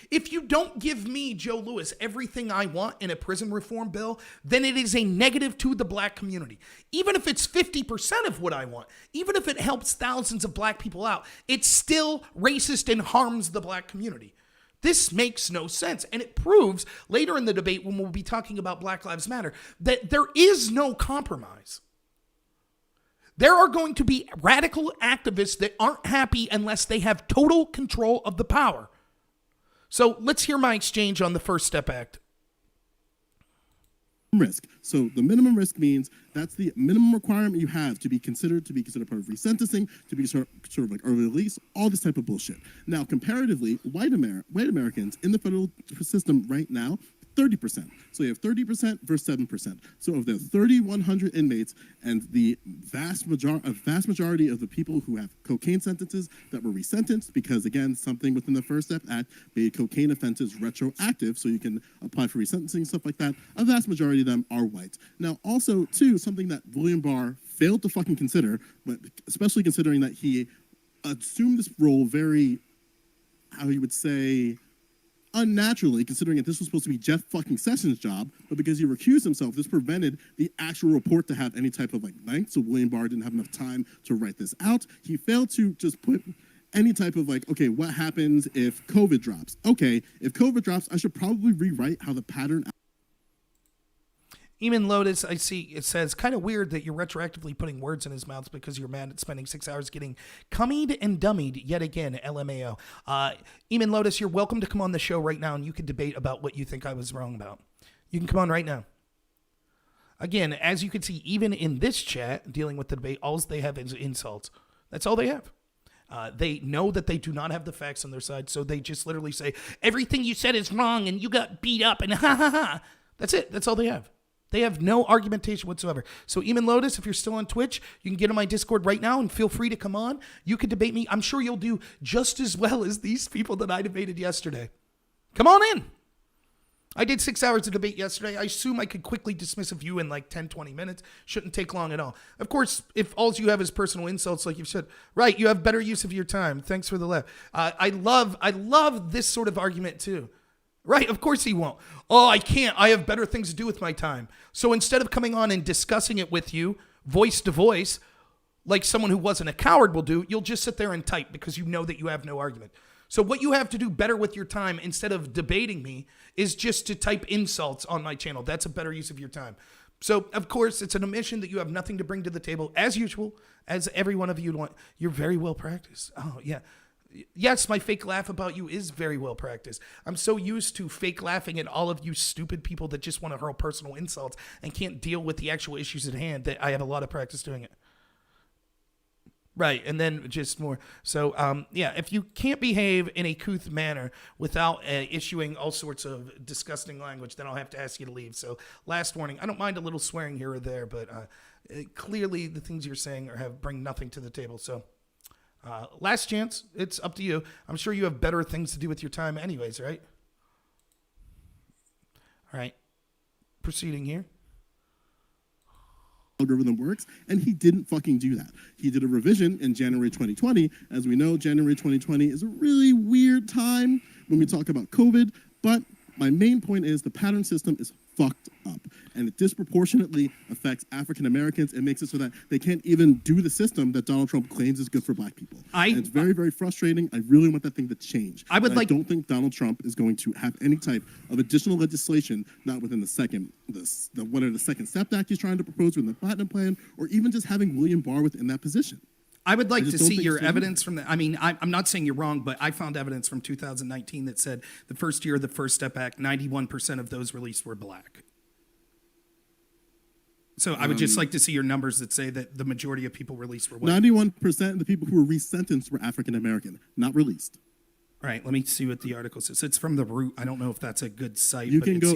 if you don't give me, Joe Lewis, everything I want in a prison reform bill, then it is a negative to the black community. Even if it's 50% of what I want, even if it helps thousands of black people out, it's still racist and harms the black community. This makes no sense. And it proves later in the debate, when we'll be talking about Black Lives Matter, that there is no compromise. There are going to be radical activists that aren't happy unless they have total control of the power. So let's hear my exchange on the First Step Act. Risk. So the minimum risk means that's the minimum requirement you have to be considered part of resentencing, to be sort of like early release, all this type of bullshit. Now, comparatively, white Americans in the federal system right now, 30%. So you have 30% versus 7%. So of the 3,100 inmates and the vast majority of the people who have cocaine sentences that were resentenced, because again, something within the First Step Act made cocaine offenses retroactive, so you can apply for resentencing, stuff like that. A vast majority of them are white. Now, also, too, something that William Barr failed to fucking consider, but especially considering that he assumed this role very, how you would say, unnaturally, considering that this was supposed to be Jeff fucking Sessions' job, but because he recused himself, this prevented the actual report to have any type of like length, so William Barr didn't have enough time to write this out. He failed to just put any type of like, okay, what happens if COVID drops? Okay, if COVID drops, I should probably rewrite how the pattern. Eamon Lotus, I see it says, kind of weird that you're retroactively putting words in his mouth because you're mad at spending 6 hours getting cummied and dummied yet again, LMAO. Eamon Lotus, you're welcome to come on the show right now and you can debate about what you think I was wrong about. You can come on right now. Again, as you can see, even in this chat, dealing with the debate, all they have is insults. That's all they have. They know that they do not have the facts on their side, so they just literally say, everything you said is wrong and you got beat up and ha ha ha. That's it. That's all they have. They have no argumentation whatsoever. So Eamon Lotus, if you're still on Twitch, you can get on my Discord right now and feel free to come on. You can debate me. I'm sure you'll do just as well as these people that I debated yesterday. Come on in. I did 6 hours of debate yesterday. I assume I could quickly dismiss a view in like 10, 20 minutes. Shouldn't take long at all. Of course, if all you have is personal insults, like you've said, right, you have better use of your time. Thanks for the laugh. I love this sort of argument too. Right, of course he won't. Oh, I can't. I have better things to do with my time. So instead of coming on and discussing it with you, voice to voice, like someone who wasn't a coward will do, you'll just sit there and type because you know that you have no argument. So what you have to do better with your time instead of debating me is just to type insults on my channel. That's a better use of your time. So, of course, it's an admission that you have nothing to bring to the table, as usual, as every one of you want. You're very well practiced. Oh, yeah. Yes, my fake laugh about you is very well practiced. I'm so used to fake laughing at all of you stupid people that just want to hurl personal insults and can't deal with the actual issues at hand that I have a lot of practice doing it. Right, and then just more. So, yeah, if you can't behave in a couth manner without issuing all sorts of disgusting language, then I'll have to ask you to leave. So, last warning. I don't mind a little swearing here or there, but clearly the things you're saying bring nothing to the table. So, last chance. It's up to you. I'm sure you have better things to do with your time anyways, right? All right. Proceeding here. Algorithm works, and he didn't fucking do that. He did a revision in January 2020. As we know, January 2020 is a really weird time when we talk about COVID, but my main point is the pattern system is fucked up, and it disproportionately affects African Americans. It makes it so that they can't even do the system that Donald Trump claims is good for black people. And it's very, very frustrating. I really want that thing to change. I don't think Donald Trump is going to have any type of additional legislation, not within the second step act he's trying to propose within the Platinum Plan, or even just having William Barr within that position. I would like to see your evidence from that. I mean, I'm not saying you're wrong, but I found evidence from 2019 that said the first year of the First Step Act, 91% of those released were black. So I would just like to see your numbers that say that the majority of people released were white. 91% of the people who were resentenced were African American, not released. All right, let me see what the article says. It's from The Root. I don't know if that's a good site. You can go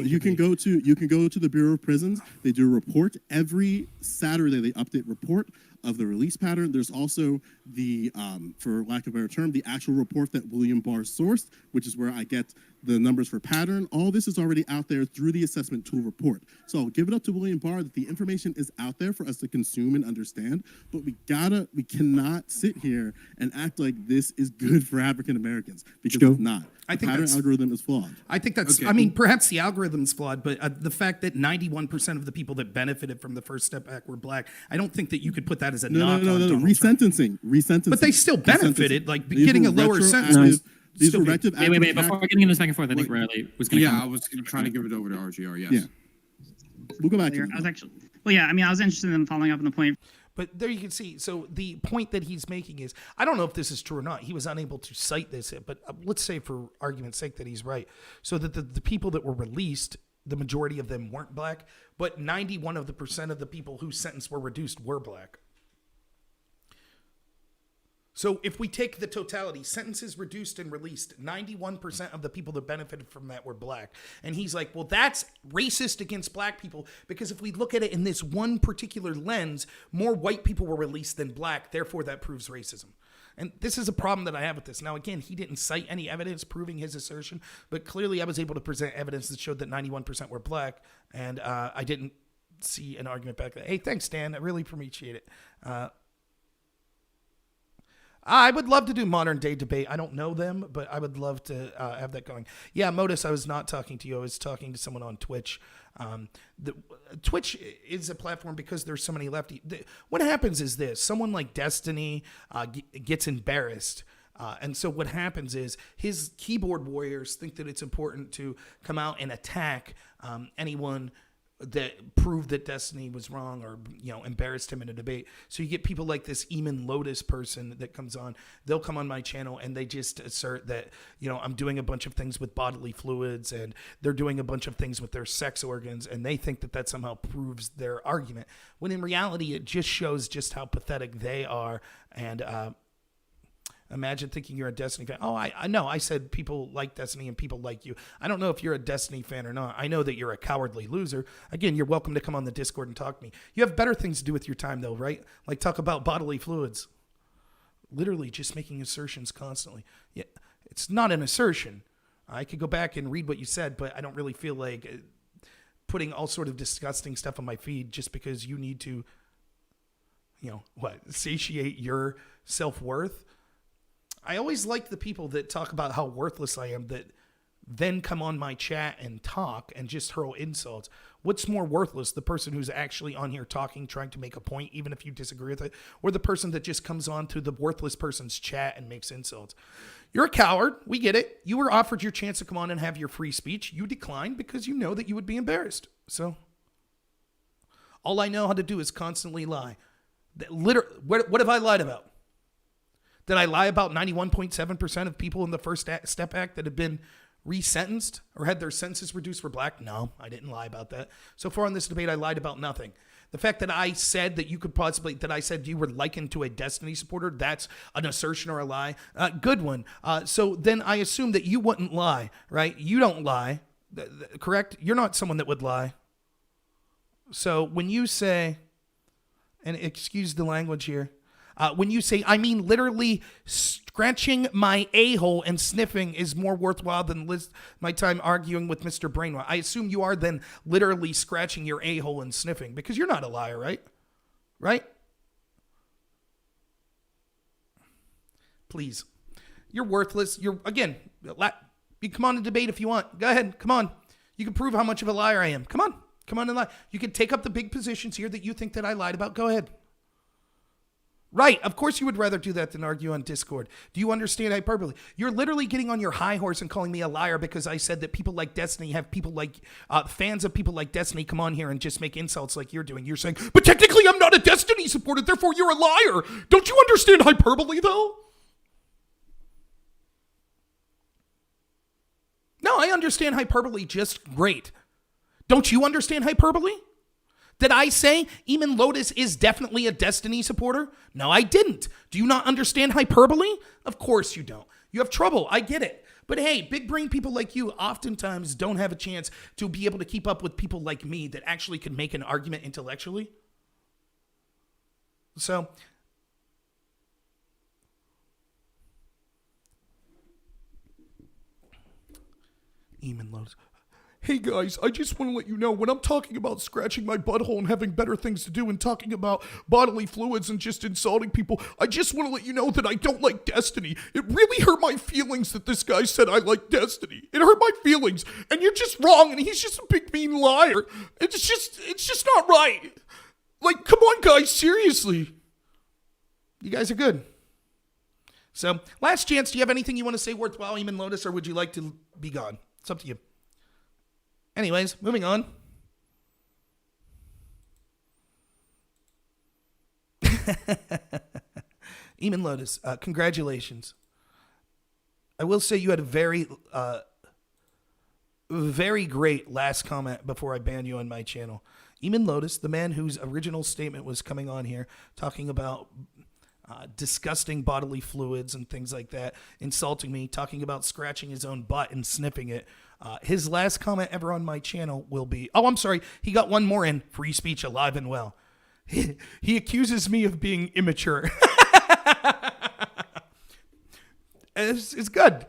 to the Bureau of Prisons. They do a report every Saturday. They update report of the release pattern. There's also the, for lack of a better term, the actual report that William Barr sourced, which is where I get the numbers for pattern. All this is already out there through the assessment tool report. So I'll give it up to William Barr that the information is out there for us to consume and understand, but we cannot sit here and act like this is good for African Americans, because it's not. The pattern algorithm is flawed. I think that's, okay. I mean, perhaps the algorithm's flawed, but the fact that 91% of the people that benefited from the First Step Act were black, I don't think that you could put that as a knock on Donald Trump. Resentencing. But they still benefited, like getting a lower sentence. These were retroactive. Wait. Before getting into this back and forth, I think Riley was going to. Yeah, I was trying to give it over to RGR. Yes. Yeah. We'll go back to I was interested in following up on the point. But there you can see. So the point that he's making is, I don't know if this is true or not. He was unable to cite this, but let's say for argument's sake that he's right. So that the people that were released, the majority of them weren't black, but 91% of the people whose sentence were reduced were black. So if we take the totality, sentences reduced and released, 91% of the people that benefited from that were black. And he's like, well, that's racist against black people, because if we look at it in this one particular lens, more white people were released than black. Therefore, that proves racism. And this is a problem that I have with this. Now, again, he didn't cite any evidence proving his assertion, but clearly I was able to present evidence that showed that 91% were black, and I didn't see an argument back there. Hey, thanks, Dan. I really appreciate it. I would love to do modern day debate. I don't know them, but I would love to have that going. Yeah, Modus, I was not talking to you. I was talking to someone on Twitch. Twitch is a platform because there's so many lefty. What happens is this. Someone like Destiny gets embarrassed. And so what happens is his keyboard warriors think that it's important to come out and attack anyone that proved that Destiny was wrong or, embarrassed him in a debate. So you get people like this Eamon Lotus person that comes on. They'll come on my channel and they just assert that, I'm doing a bunch of things with bodily fluids and they're doing a bunch of things with their sex organs, and they think that that somehow proves their argument. When in reality, it just shows just how pathetic they are. And imagine thinking you're a Destiny fan. Oh, I know. I said people like Destiny and people like you. I don't know if you're a Destiny fan or not. I know that you're a cowardly loser. Again, you're welcome to come on the Discord and talk to me. You have better things to do with your time, though, right? Like talk about bodily fluids. Literally just making assertions constantly. Yeah, it's not an assertion. I could go back and read what you said, but I don't really feel like putting all sort of disgusting stuff on my feed just because you need to, satiate your self-worth. I always like the people that talk about how worthless I am that then come on my chat and talk and just hurl insults. What's more worthless, the person who's actually on here talking, trying to make a point, even if you disagree with it, or the person that just comes on to the worthless person's chat and makes insults? You're a coward. We get it. You were offered your chance to come on and have your free speech. You declined because you know that you would be embarrassed. So all I know how to do is constantly lie. What have I lied about? Did I lie about 91.7% of people in the First Step Act that have been resentenced or had their sentences reduced for black? No, I didn't lie about that. So far on this debate, I lied about nothing. The fact that I said that you could possibly, that I said you were likened to a Destiny supporter, that's an assertion or a lie. Good one. So then I assume that you wouldn't lie, right? You don't lie, correct? You're not someone that would lie. So when you say, and excuse the language here, when you say, I mean literally scratching my a-hole and sniffing is more worthwhile than my time arguing with Mr. Brainwash. I assume you are then literally scratching your a-hole and sniffing, because you're not a liar, right? Right? Please. You're worthless. You come on and debate if you want. Go ahead. Come on. You can prove how much of a liar I am. Come on. Come on and lie. You can take up the big positions here that you think that I lied about. Go ahead. Right. Of course you would rather do that than argue on Discord. Do you understand hyperbole? You're literally getting on your high horse and calling me a liar because I said that people like Destiny have people like, fans of people like Destiny come on here and just make insults like you're doing. You're saying, but technically I'm not a Destiny supporter, therefore you're a liar. Don't you understand hyperbole though? No, I understand hyperbole just great. Don't you understand hyperbole? Did I say Eamon Lotus is definitely a Destiny supporter? No, I didn't. Do you not understand hyperbole? Of course you don't. You have trouble. I get it. But hey, big brain people like you oftentimes don't have a chance to be able to keep up with people like me that actually can make an argument intellectually. So, Eamon Lotus. Hey guys, I just want to let you know, when I'm talking about scratching my butthole and having better things to do and talking about bodily fluids and just insulting people, I just want to let you know that I don't like Destiny. It really hurt my feelings that this guy said I like Destiny. It hurt my feelings, and you're just wrong, and he's just a big mean liar. It's just not right. Like, come on guys, seriously. You guys are good. So, last chance, do you have anything you want to say worthwhile, Eamon Lotus, or would you like to be gone? It's up to you. Anyways, moving on. Eamon Lotus, congratulations. I will say you had a very great last comment before I ban you on my channel. Eamon Lotus, the man whose original statement was coming on here, talking about disgusting bodily fluids and things like that, insulting me, talking about scratching his own butt and sniffing it. His last comment ever on my channel will be, oh, I'm sorry, he got one more in, free speech alive and well. He accuses me of being immature. It's good.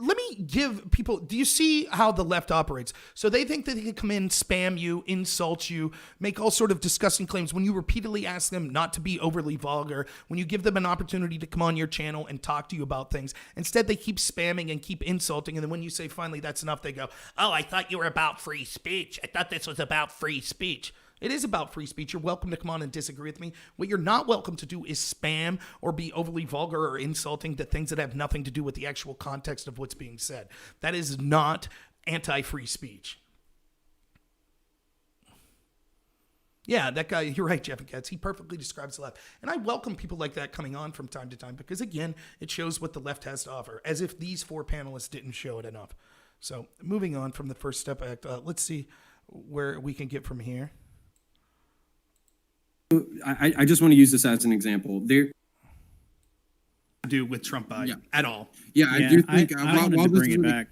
Let me give people, do you see how the left operates? So they think that they can come in, spam you, insult you, make all sort of disgusting claims when you repeatedly ask them not to be overly vulgar, when you give them an opportunity to come on your channel and talk to you about things. Instead, they keep spamming and keep insulting, and then when you say finally that's enough, they go, oh, I thought you were about free speech. I thought this was about free speech. It is about free speech. You're welcome to come on and disagree with me. What you're not welcome to do is spam or be overly vulgar or insulting to things that have nothing to do with the actual context of what's being said. That is not anti-free speech. Yeah, that guy, you're right, Jeff and Katz. He perfectly describes the left. And I welcome people like that coming on from time to time because, again, it shows what the left has to offer, as if these four panelists didn't show it enough. So moving on from the First Step Act, let's see where we can get from here. I just want to use this as an example. Do with Trump at all. Yeah, I do think I wanted to bring it back.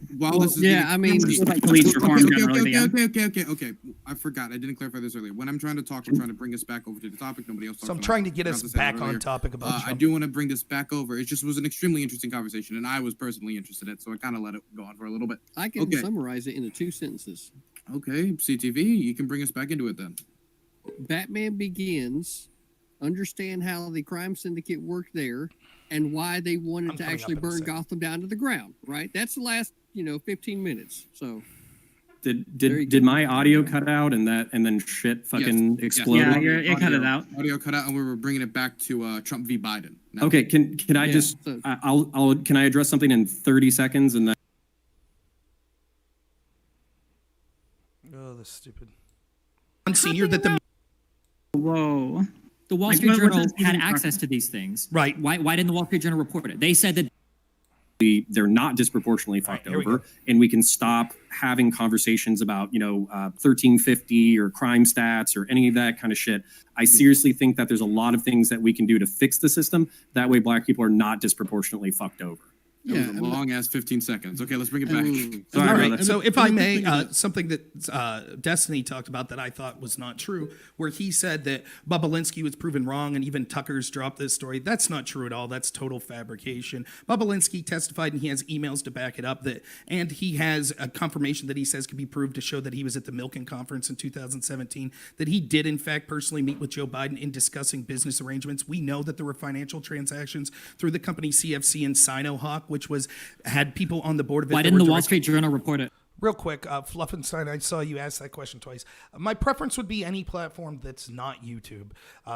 Police reform generally, Okay. I forgot. I didn't clarify this earlier. When I'm trying to talk, I'm trying to bring us back over to the topic. Nobody else. So I'm trying to get us back on topic about Trump. I do want to bring this back over. It just was an extremely interesting conversation, and I was personally interested in it, so I kind of let it go on for a little bit. I can summarize it into 2 sentences. Okay, CTV, you can bring us back into it then. Batman Begins, understand how the crime syndicate worked there and why they wanted to actually burn Gotham down to the ground, right? That's the last, 15 minutes. So did my audio cut out and then shit fucking exploded? Yeah, it cut it out. Audio cut out, and we were bringing it back to Trump v. Biden. Now, okay, can I just can I address something in 30 seconds and then? Oh, that's stupid. Senior that the Whoa. The Wall Street Journal had access to these things. Right. Why didn't the Wall Street Journal report it? They said that they're not disproportionately fucked here we over, go. and we can stop having conversations about 1350 or crime stats or any of that kind of shit. I seriously think that there's a lot of things that we can do to fix the system. That way black people are not disproportionately fucked over. That was a long ass 15 seconds. Okay, let's bring it back. Sorry, All right. brother. So if I may, something that Destiny talked about that I thought was not true, where he said that Bobulinski was proven wrong and even Tucker's dropped this story. That's not true at all. That's total fabrication. Bobulinski testified and he has emails to back it up and he has a confirmation that he says can be proved to show that he was at the Milken conference in 2017, that he did in fact personally meet with Joe Biden in discussing business arrangements. We know that there were financial transactions through the company CFC and Sinohawk, which had people on the board of it. Why didn't the Wall Street Journal report it? Real quick, Fluffenstein, I saw you ask that question twice. My preference would be any platform that's not YouTube.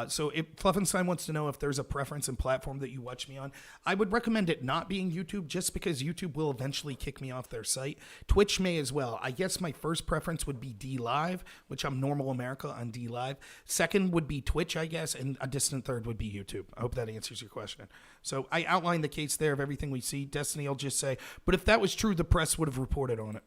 So if Fluffenstein wants to know if there's a preference in platform that you watch me on, I would recommend it not being YouTube just because YouTube will eventually kick me off their site. Twitch may as well. I guess my first preference would be DLive, which I'm Normal America on DLive. Second would be Twitch, I guess, and a distant third would be YouTube. I hope that answers your question. So I outlined the case there of everything we see. Destiny will just say, but if that was true, the press would have reported on it.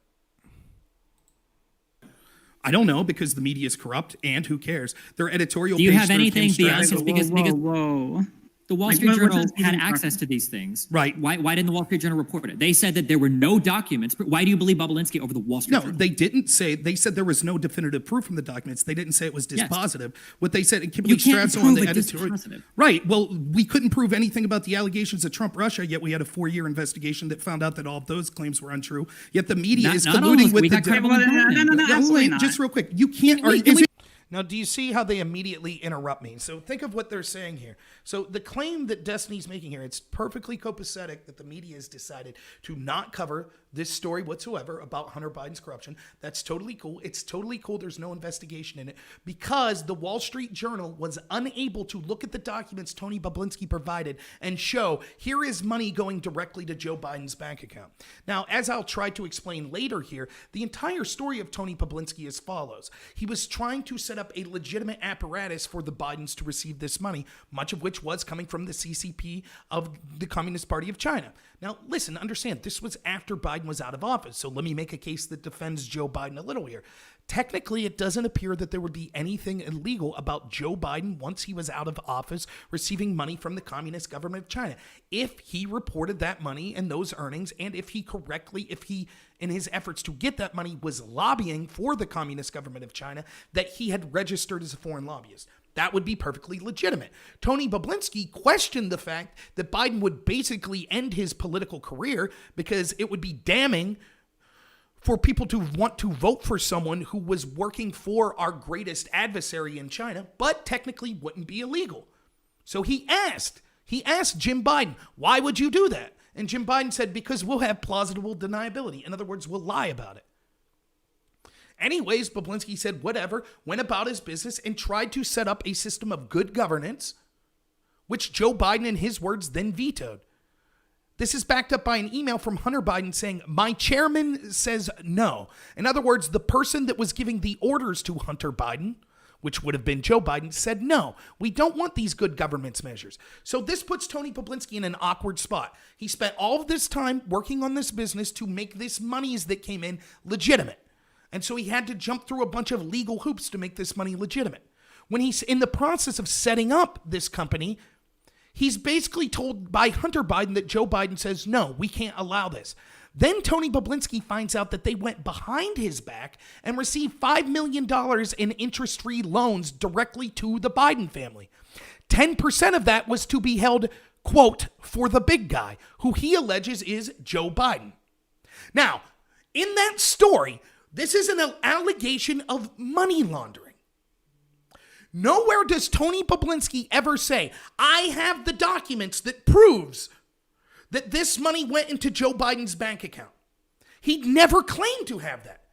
I don't know because the media is corrupt and who cares? Their editorial. Do you page have through anything Kim beyond Stratus- because Whoa. the Wall Like, Street what was Journal this had even access to these things? Right. Why didn't the Wall Street Journal report it? They said that there were no documents. But why do you believe Bobulinski over the Wall Street No, Journal? they didn't say. They said there was no definitive proof from the documents. They didn't say it was Yes. dispositive. What they said, and Kimberly You can't Strassel on prove the it editorial. dispositive. Right. Well, we couldn't prove anything about the allegations of Trump Russia, yet we had a 4-year investigation that found out that all of those claims were untrue. Yet the media is Not all colluding of- with we the. got credible information. No, No, absolutely wait, not. just real quick. You can't. Wait, Now, do you see how they immediately interrupt me? So think of what they're saying here. So the claim that Destiny's making here, it's perfectly copacetic that the media has decided to not cover this story whatsoever about Hunter Biden's corruption. That's totally cool. It's totally cool. There's no investigation in it because the Wall Street Journal was unable to look at the documents Tony Bobulinski provided and show here is money going directly to Joe Biden's bank account. Now, as I'll try to explain later here, the entire story of Tony Bobulinski is as follows. He was trying to set up a legitimate apparatus for the Bidens to receive this money, much of which was coming from the CCP of the Communist Party of China. Now, listen, understand, this was after Biden was out of office, so let me make a case that defends Joe Biden a little here. Technically, it doesn't appear that there would be anything illegal about Joe Biden, once he was out of office, receiving money from the Communist government of China. If he reported that money and those earnings, and if he, in his efforts to get that money, was lobbying for the Communist government of China, that he had registered as a foreign lobbyist. That would be perfectly legitimate. Tony Bobulinski questioned the fact that Biden would basically end his political career because it would be damning for people to want to vote for someone who was working for our greatest adversary in China, but technically wouldn't be illegal. So he asked Jim Biden, why would you do that? And Jim Biden said, because we'll have plausible deniability. In other words, we'll lie about it. Anyways, Bobulinski said whatever, went about his business and tried to set up a system of good governance, which Joe Biden, in his words, then vetoed. This is backed up by an email from Hunter Biden saying, my chairman says no. In other words, the person that was giving the orders to Hunter Biden, which would have been Joe Biden, said no, we don't want these good governance measures. So this puts Tony Bobulinski in an awkward spot. He spent all of this time working on this business to make this monies that came in legitimate. And so he had to jump through a bunch of legal hoops to make this money legitimate. When he's in the process of setting up this company, he's basically told by Hunter Biden that Joe Biden says, no, we can't allow this. Then Tony Bobulinski finds out that they went behind his back and received $5 million in interest-free loans directly to the Biden family. 10% of that was to be held, quote, for the big guy, who he alleges is Joe Biden. Now, in that story, this is an allegation of money laundering. Nowhere does Tony Bobulinski ever say, I have the documents that proves that this money went into Joe Biden's bank account. He never claimed to have that.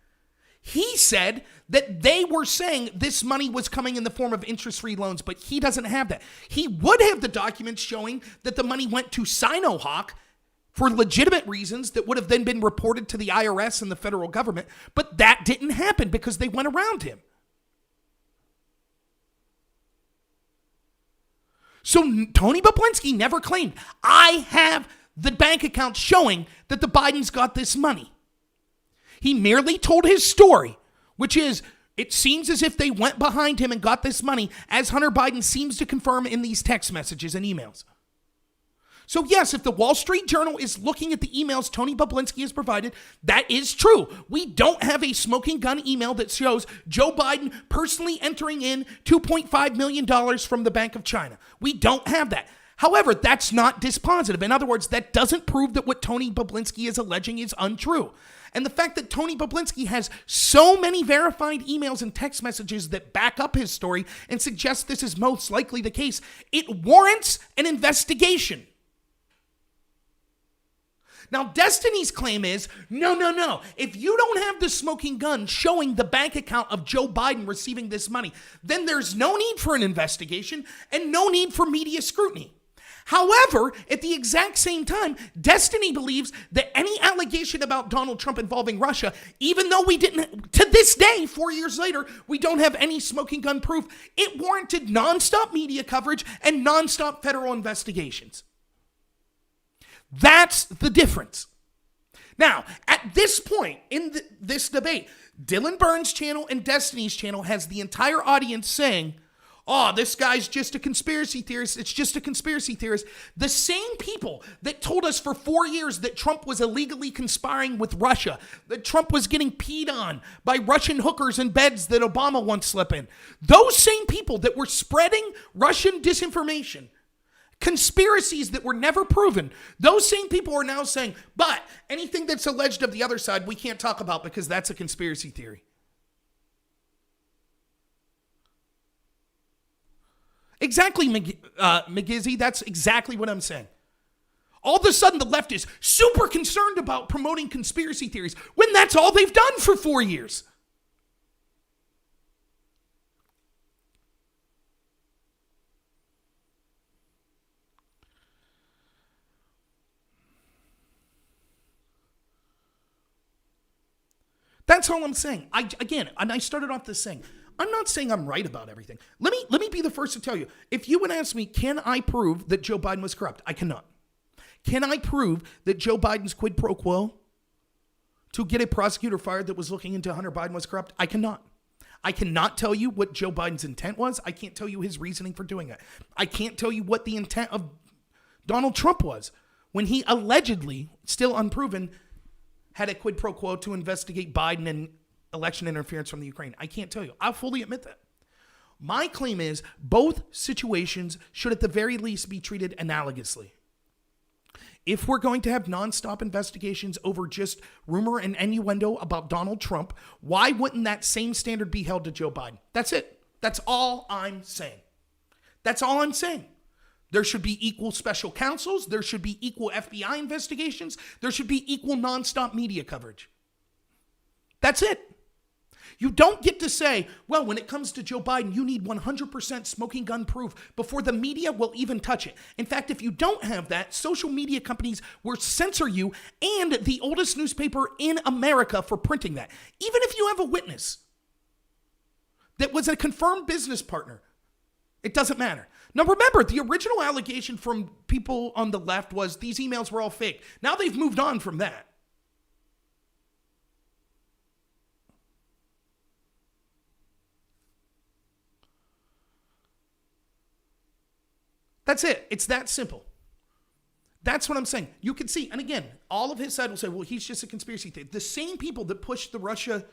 He said that they were saying this money was coming in the form of interest-free loans, but he doesn't have that. He would have the documents showing that the money went to Sinohawk for legitimate reasons that would have then been reported to the IRS and the federal government, but that didn't happen because they went around him. So Tony Bobulinski never claimed, I have the bank account showing that the Bidens got this money. He merely told his story, which is, it seems as if they went behind him and got this money, as Hunter Biden seems to confirm in these text messages and emails. So yes, if the Wall Street Journal is looking at the emails Tony Bobulinski has provided, that is true. We don't have a smoking gun email that shows Joe Biden personally entering in $2.5 million from the Bank of China. We don't have that. However, that's not dispositive. In other words, that doesn't prove that what Tony Bobulinski is alleging is untrue. And the fact that Tony Bobulinski has so many verified emails and text messages that back up his story and suggest this is most likely the case, it warrants an investigation. Now, Destiny's claim is, no. If you don't have the smoking gun showing the bank account of Joe Biden receiving this money, then there's no need for an investigation and no need for media scrutiny. However, at the exact same time, Destiny believes that any allegation about Donald Trump involving Russia, even though we didn't, to this day, 4 years later, we don't have any smoking gun proof, it warranted nonstop media coverage and nonstop federal investigations. That's the difference. Now, at this point in this debate, Dylan Burns' channel and Destiny's channel has the entire audience saying, oh, this guy's just a conspiracy theorist. It's just a conspiracy theorist. The same people that told us for 4 years that Trump was illegally conspiring with Russia, that Trump was getting peed on by Russian hookers in beds that Obama once slept in, those same people that were spreading Russian disinformation, conspiracies that were never proven, those same people are now saying, but anything that's alleged of the other side, we can't talk about because that's a conspiracy theory. Exactly, McGizzy. That's exactly what I'm saying. All of a sudden, the left is super concerned about promoting conspiracy theories when that's all they've done for 4 years. That's all I'm saying. I started off this saying, I'm not saying I'm right about everything. Let me be the first to tell you. If you would ask me, can I prove that Joe Biden was corrupt? I cannot. Can I prove that Joe Biden's quid pro quo to get a prosecutor fired that was looking into Hunter Biden was corrupt? I cannot. I cannot tell you what Joe Biden's intent was. I can't tell you his reasoning for doing it. I can't tell you what the intent of Donald Trump was when he allegedly, still unproven, had a quid pro quo to investigate Biden and election interference from the Ukraine. I can't tell you. I'll fully admit that. My claim is both situations should at the very least be treated analogously. If we're going to have nonstop investigations over just rumor and innuendo about Donald Trump, why wouldn't that same standard be held to Joe Biden? That's it. That's all I'm saying. That's all I'm saying. There should be equal special counsels. There should be equal FBI investigations. There should be equal nonstop media coverage. That's it. You don't get to say, well, when it comes to Joe Biden, you need 100% smoking gun proof before the media will even touch it. In fact, if you don't have that, social media companies will censor you and the oldest newspaper in America for printing that. Even if you have a witness that was a confirmed business partner, it doesn't matter. Now, remember, the original allegation from people on the left was these emails were all fake. Now they've moved on from that. That's it. It's that simple. That's what I'm saying. You can see, and again, all of his side will say, well, he's just a conspiracy theorist. The same people that pushed the Russia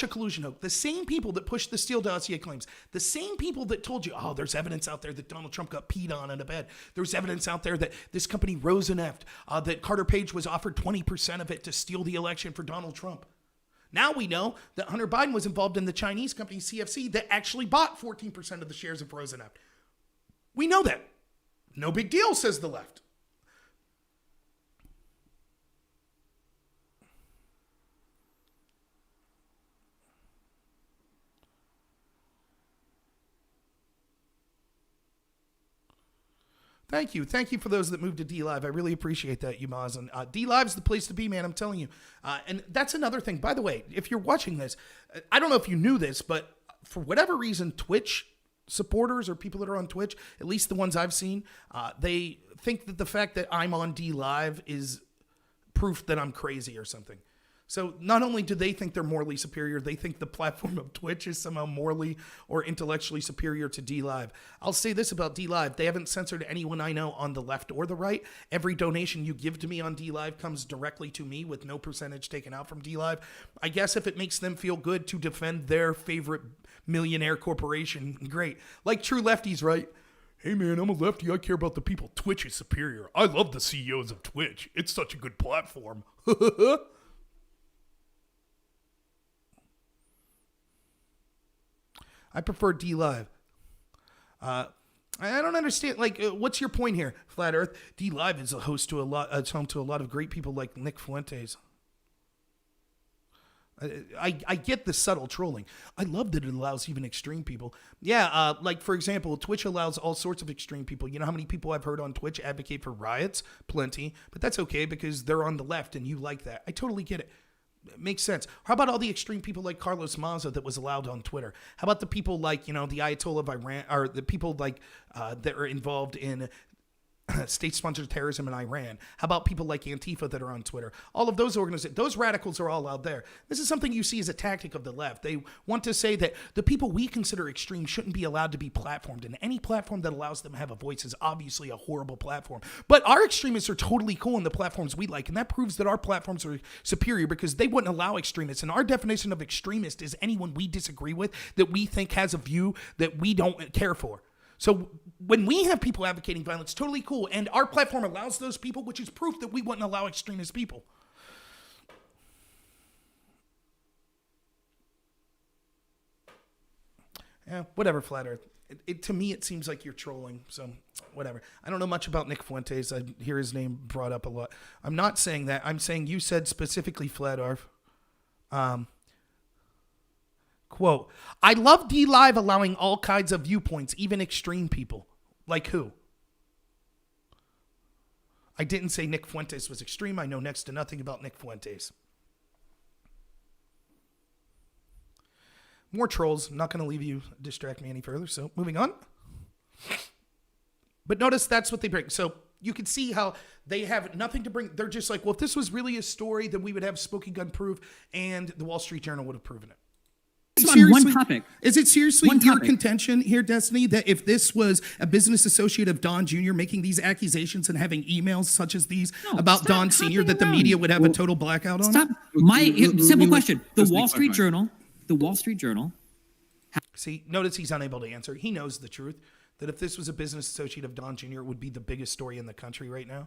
collusion hoax, the same people that pushed the Steele dossier claims, the same people that told you, oh, there's evidence out there that Donald Trump got peed on in a bed. There's evidence out there that this company Roseneft, that Carter Page was offered 20% of it to steal the election for Donald Trump. Now we know that Hunter Biden was involved in the Chinese company CFC that actually bought 14% of the shares of Roseneft. We know that. No big deal, says the left. Thank you. Thank you for those that moved to DLive. I really appreciate that, you Maz. And DLive's the place to be, man. I'm telling you. And that's another thing. By the way, if you're watching this, I don't know if you knew this, but for whatever reason, Twitch supporters or people that are on Twitch, at least the ones I've seen, they think that the fact that I'm on DLive is proof that I'm crazy or something. So not only do they think they're morally superior, they think the platform of Twitch is somehow morally or intellectually superior to DLive. I'll say this about DLive. They haven't censored anyone I know on the left or the right. Every donation you give to me on DLive comes directly to me with no percentage taken out from DLive. I guess if it makes them feel good to defend their favorite millionaire corporation, great. Like true lefties, right? Hey man, I'm a lefty. I care about the people. Twitch is superior. I love the CEOs of Twitch. It's such a good platform. I prefer DLive. I don't understand. Like, what's your point here, Flat Earth? DLive is a host to it's home to a lot of great people like Nick Fuentes. I get the subtle trolling. I love that it allows even extreme people. Yeah, like for example, Twitch allows all sorts of extreme people. You know how many people I've heard on Twitch advocate for riots? Plenty. But that's okay because they're on the left and you like that. I totally get it. It makes sense. How about all the extreme people like Carlos Maza that was allowed on Twitter? How about the people like, the Ayatollah of Iran, or the people like that are involved in state-sponsored terrorism in Iran? How about people like Antifa that are on Twitter? All of those organizations, those radicals are all out there. This is something you see as a tactic of the left. They want to say that the people we consider extreme shouldn't be allowed to be platformed, and any platform that allows them to have a voice is obviously a horrible platform. But our extremists are totally cool in the platforms we like, and that proves that our platforms are superior because they wouldn't allow extremists. And our definition of extremist is anyone we disagree with that we think has a view that we don't care for. So when we have people advocating violence, totally cool. And our platform allows those people, which is proof that we wouldn't allow extremist people. Yeah, whatever, Flat Earth. To me, it seems like you're trolling. So whatever. I don't know much about Nick Fuentes. I hear his name brought up a lot. I'm not saying that. I'm saying you said specifically Flat Earth. Quote, I love DLive allowing all kinds of viewpoints, even extreme people. Like who? I didn't say Nick Fuentes was extreme. I know next to nothing about Nick Fuentes. More trolls. I'm not going to leave you distract me any further. So moving on. But notice that's what they bring. So you can see how they have nothing to bring. They're just like, well, if this was really a story, then we would have Smoking Gun proof and the Wall Street Journal would have proven it. On one topic. Is it seriously One your topic. contention here, Destiny, that if this was a business associate of Don Jr. making these accusations and having emails such as these about stop Don Sr., that the hopping media around. would have a total blackout on Stop. it? My simple me question: the just Wall be Street clarified. Journal, See, notice he's unable to answer. He knows the truth, that if this was a business associate of Don Jr., it would be the biggest story in the country right now.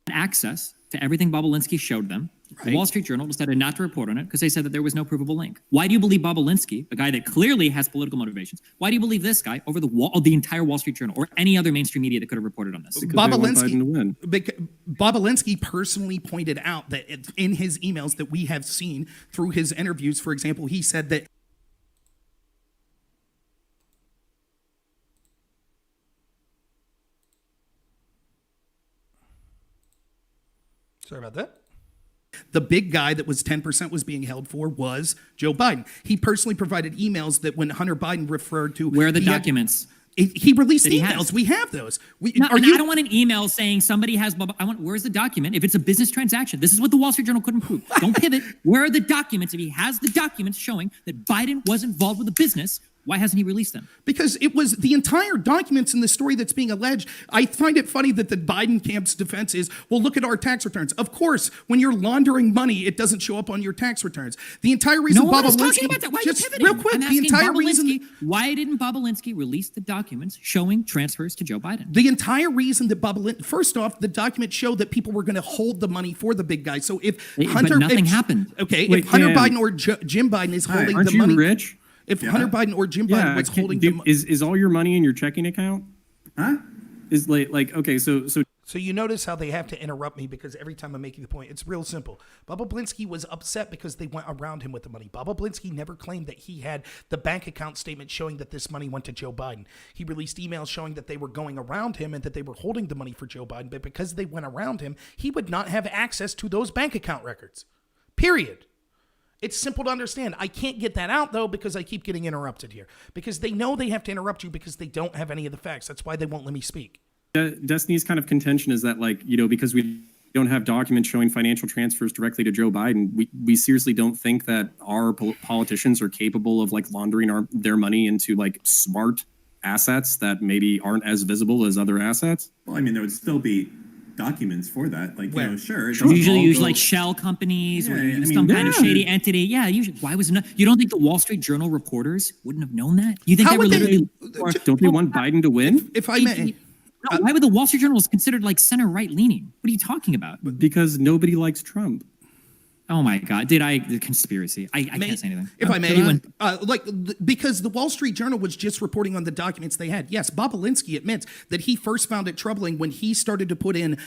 access to everything Bobulinski showed them. Right. The Wall Street Journal decided not to report on it because they said that there was no provable link. Why do you believe Bobulinski, a guy that clearly has political motivations, why do you believe this guy over the entire Wall Street Journal or any other mainstream media that could have reported on this? Because they want Biden to win. Bobulinski personally pointed out that in his emails that we have seen through his interviews, for example, he said that sorry about that. The big guy that was 10% was being held for was Joe Biden. He personally provided emails that when Hunter Biden referred to... Where are the he had- documents? he released that he emails. has? We have those. No, I don't want an email saying somebody has. Where's the document? If it's a business transaction, this is what the Wall Street Journal couldn't prove. Don't pivot. Where are the documents? If he has the documents showing that Biden was involved with the business, why hasn't he released them? Because it was the entire documents in the story that's being alleged. I find it funny that the Biden camp's defense is, well, look at our tax returns. Of course, when you're laundering money, it doesn't show up on your tax returns. The entire reason No one is Bobulinski, talking about that. Why are you just pivoting? real quick, I'm the asking entire Bobulinski, reason, why didn't Bobulinski release the documents showing transfers to Joe Biden? the entire reason that Bobulinski, first off, the documents show that people were going to hold the money for the big guy. So if But Hunter, nothing if- happened. Okay, Wait, if Hunter Cam. Biden or Jim Biden is Hi, holding aren't the you money, rich? if Hunter Biden or Jim Biden was holding the money. Is all your money in your checking account? Huh? Is like okay, so So you notice how they have to interrupt me because every time I'm making the point, it's real simple. Bobulinski was upset because they went around him with the money. Bobulinski never claimed that he had the bank account statement showing that this money went to Joe Biden. He released emails showing that they were going around him and that they were holding the money for Joe Biden, but because they went around him, he would not have access to those bank account records. Period. It's simple to understand. I can't get that out, though, because I keep getting interrupted here. Because they know they have to interrupt you because they don't have any of the facts. That's why they won't let me speak. Destiny's kind of contention is that, like, you know, because we don't have documents showing financial transfers directly to Joe Biden, we seriously don't think that our politicians are capable of, like, laundering their money into, like, smart assets that maybe aren't as visible as other assets. Well, I mean, there would still be documents for that. Like, Where? you know, sure. it Usually doesn't all use go- like shell companies or Yeah, I mean, some kind of yeah. shady entity. Yeah, usually. Why was it not? You don't think the Wall Street Journal reporters wouldn't have known that? You think How they were would they- literally? Don't they want Biden to win? If I may. No, why would the Wall Street Journal is considered like center right leaning? What are you talking about? Because nobody likes Trump. Oh my God! The conspiracy? I can't say anything. If I may, Everyone- because the Wall Street Journal was just reporting on the documents they had. Yes, Bobulinski admits that he first found it troubling when he started to put in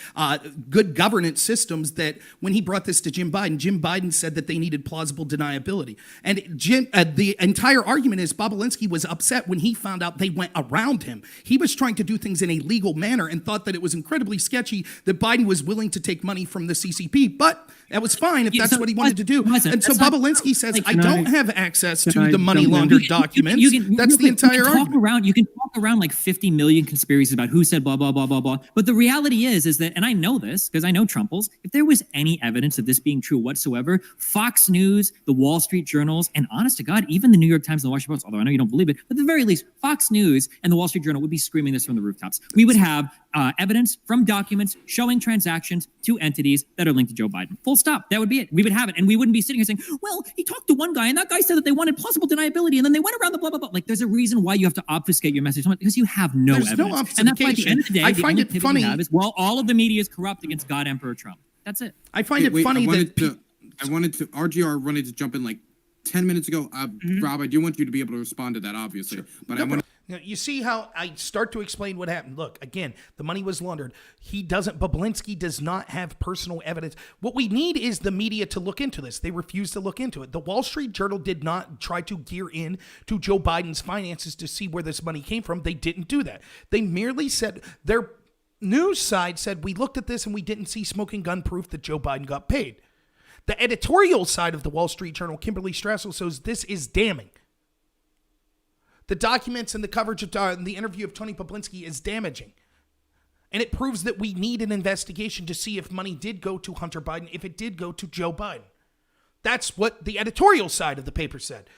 good governance systems that when he brought this to Jim Biden said that they needed plausible deniability. And the entire argument is Bobulinski was upset when he found out they went around him. He was trying to do things in a legal manner and thought that it was incredibly sketchy that Biden was willing to take money from the CCP, but that was fine if that's so what he wanted to do. wasn't. And so That's not Bobulinski true. says, Like, I can don't I- have access can to I the money jump in? laundered documents. That's the entire argument. You can talk around like 50 million conspiracies about who said blah, blah, blah, blah, blah. But the reality is that, and I know this because I know Trumples, if there was any evidence of this being true whatsoever, Fox News, the Wall Street Journals, and honest to God, even the New York Times and the Washington Post, although I know you don't believe it, but at the very least, Fox News and the Wall Street Journal would be screaming this from the rooftops. We would have evidence from documents showing transactions to entities that are linked to Joe Biden. Full stop. That would be it. We would have it. And we wouldn't be sitting here saying, well, he talked to one guy and that guy said that they wanted plausible deniability and then they went around the blah, blah, blah. Like, there's a reason why you have to obfuscate your message because you have no There's no evidence. And that's why at the end of the day, I the find only it pivot funny- you have is, well, all of the media is corrupt against God Emperor Trump. That's it. I find it funny that I wanted to RGR wanted to jump in like 10 minutes ago. Rob, I do want you to be able to respond to that, obviously. But I want Now, you see how I start to explain what happened. Look, again, the money was laundered. Bobulinski does not have personal evidence. What we need is the media to look into this. They refuse to look into it. The Wall Street Journal did not try to gear in to Joe Biden's finances to see where this money came from. They didn't do that. They merely said their news side said, we looked at this and we didn't see smoking gun proof that Joe Biden got paid. The editorial side of the Wall Street Journal, Kimberly Strassel, says this is damning. The documents and the coverage of the interview of Tony Bobulinski is damaging. And it proves that we need an investigation to see if money did go to Hunter Biden, if it did go to Joe Biden. That's what the editorial side of the paper said.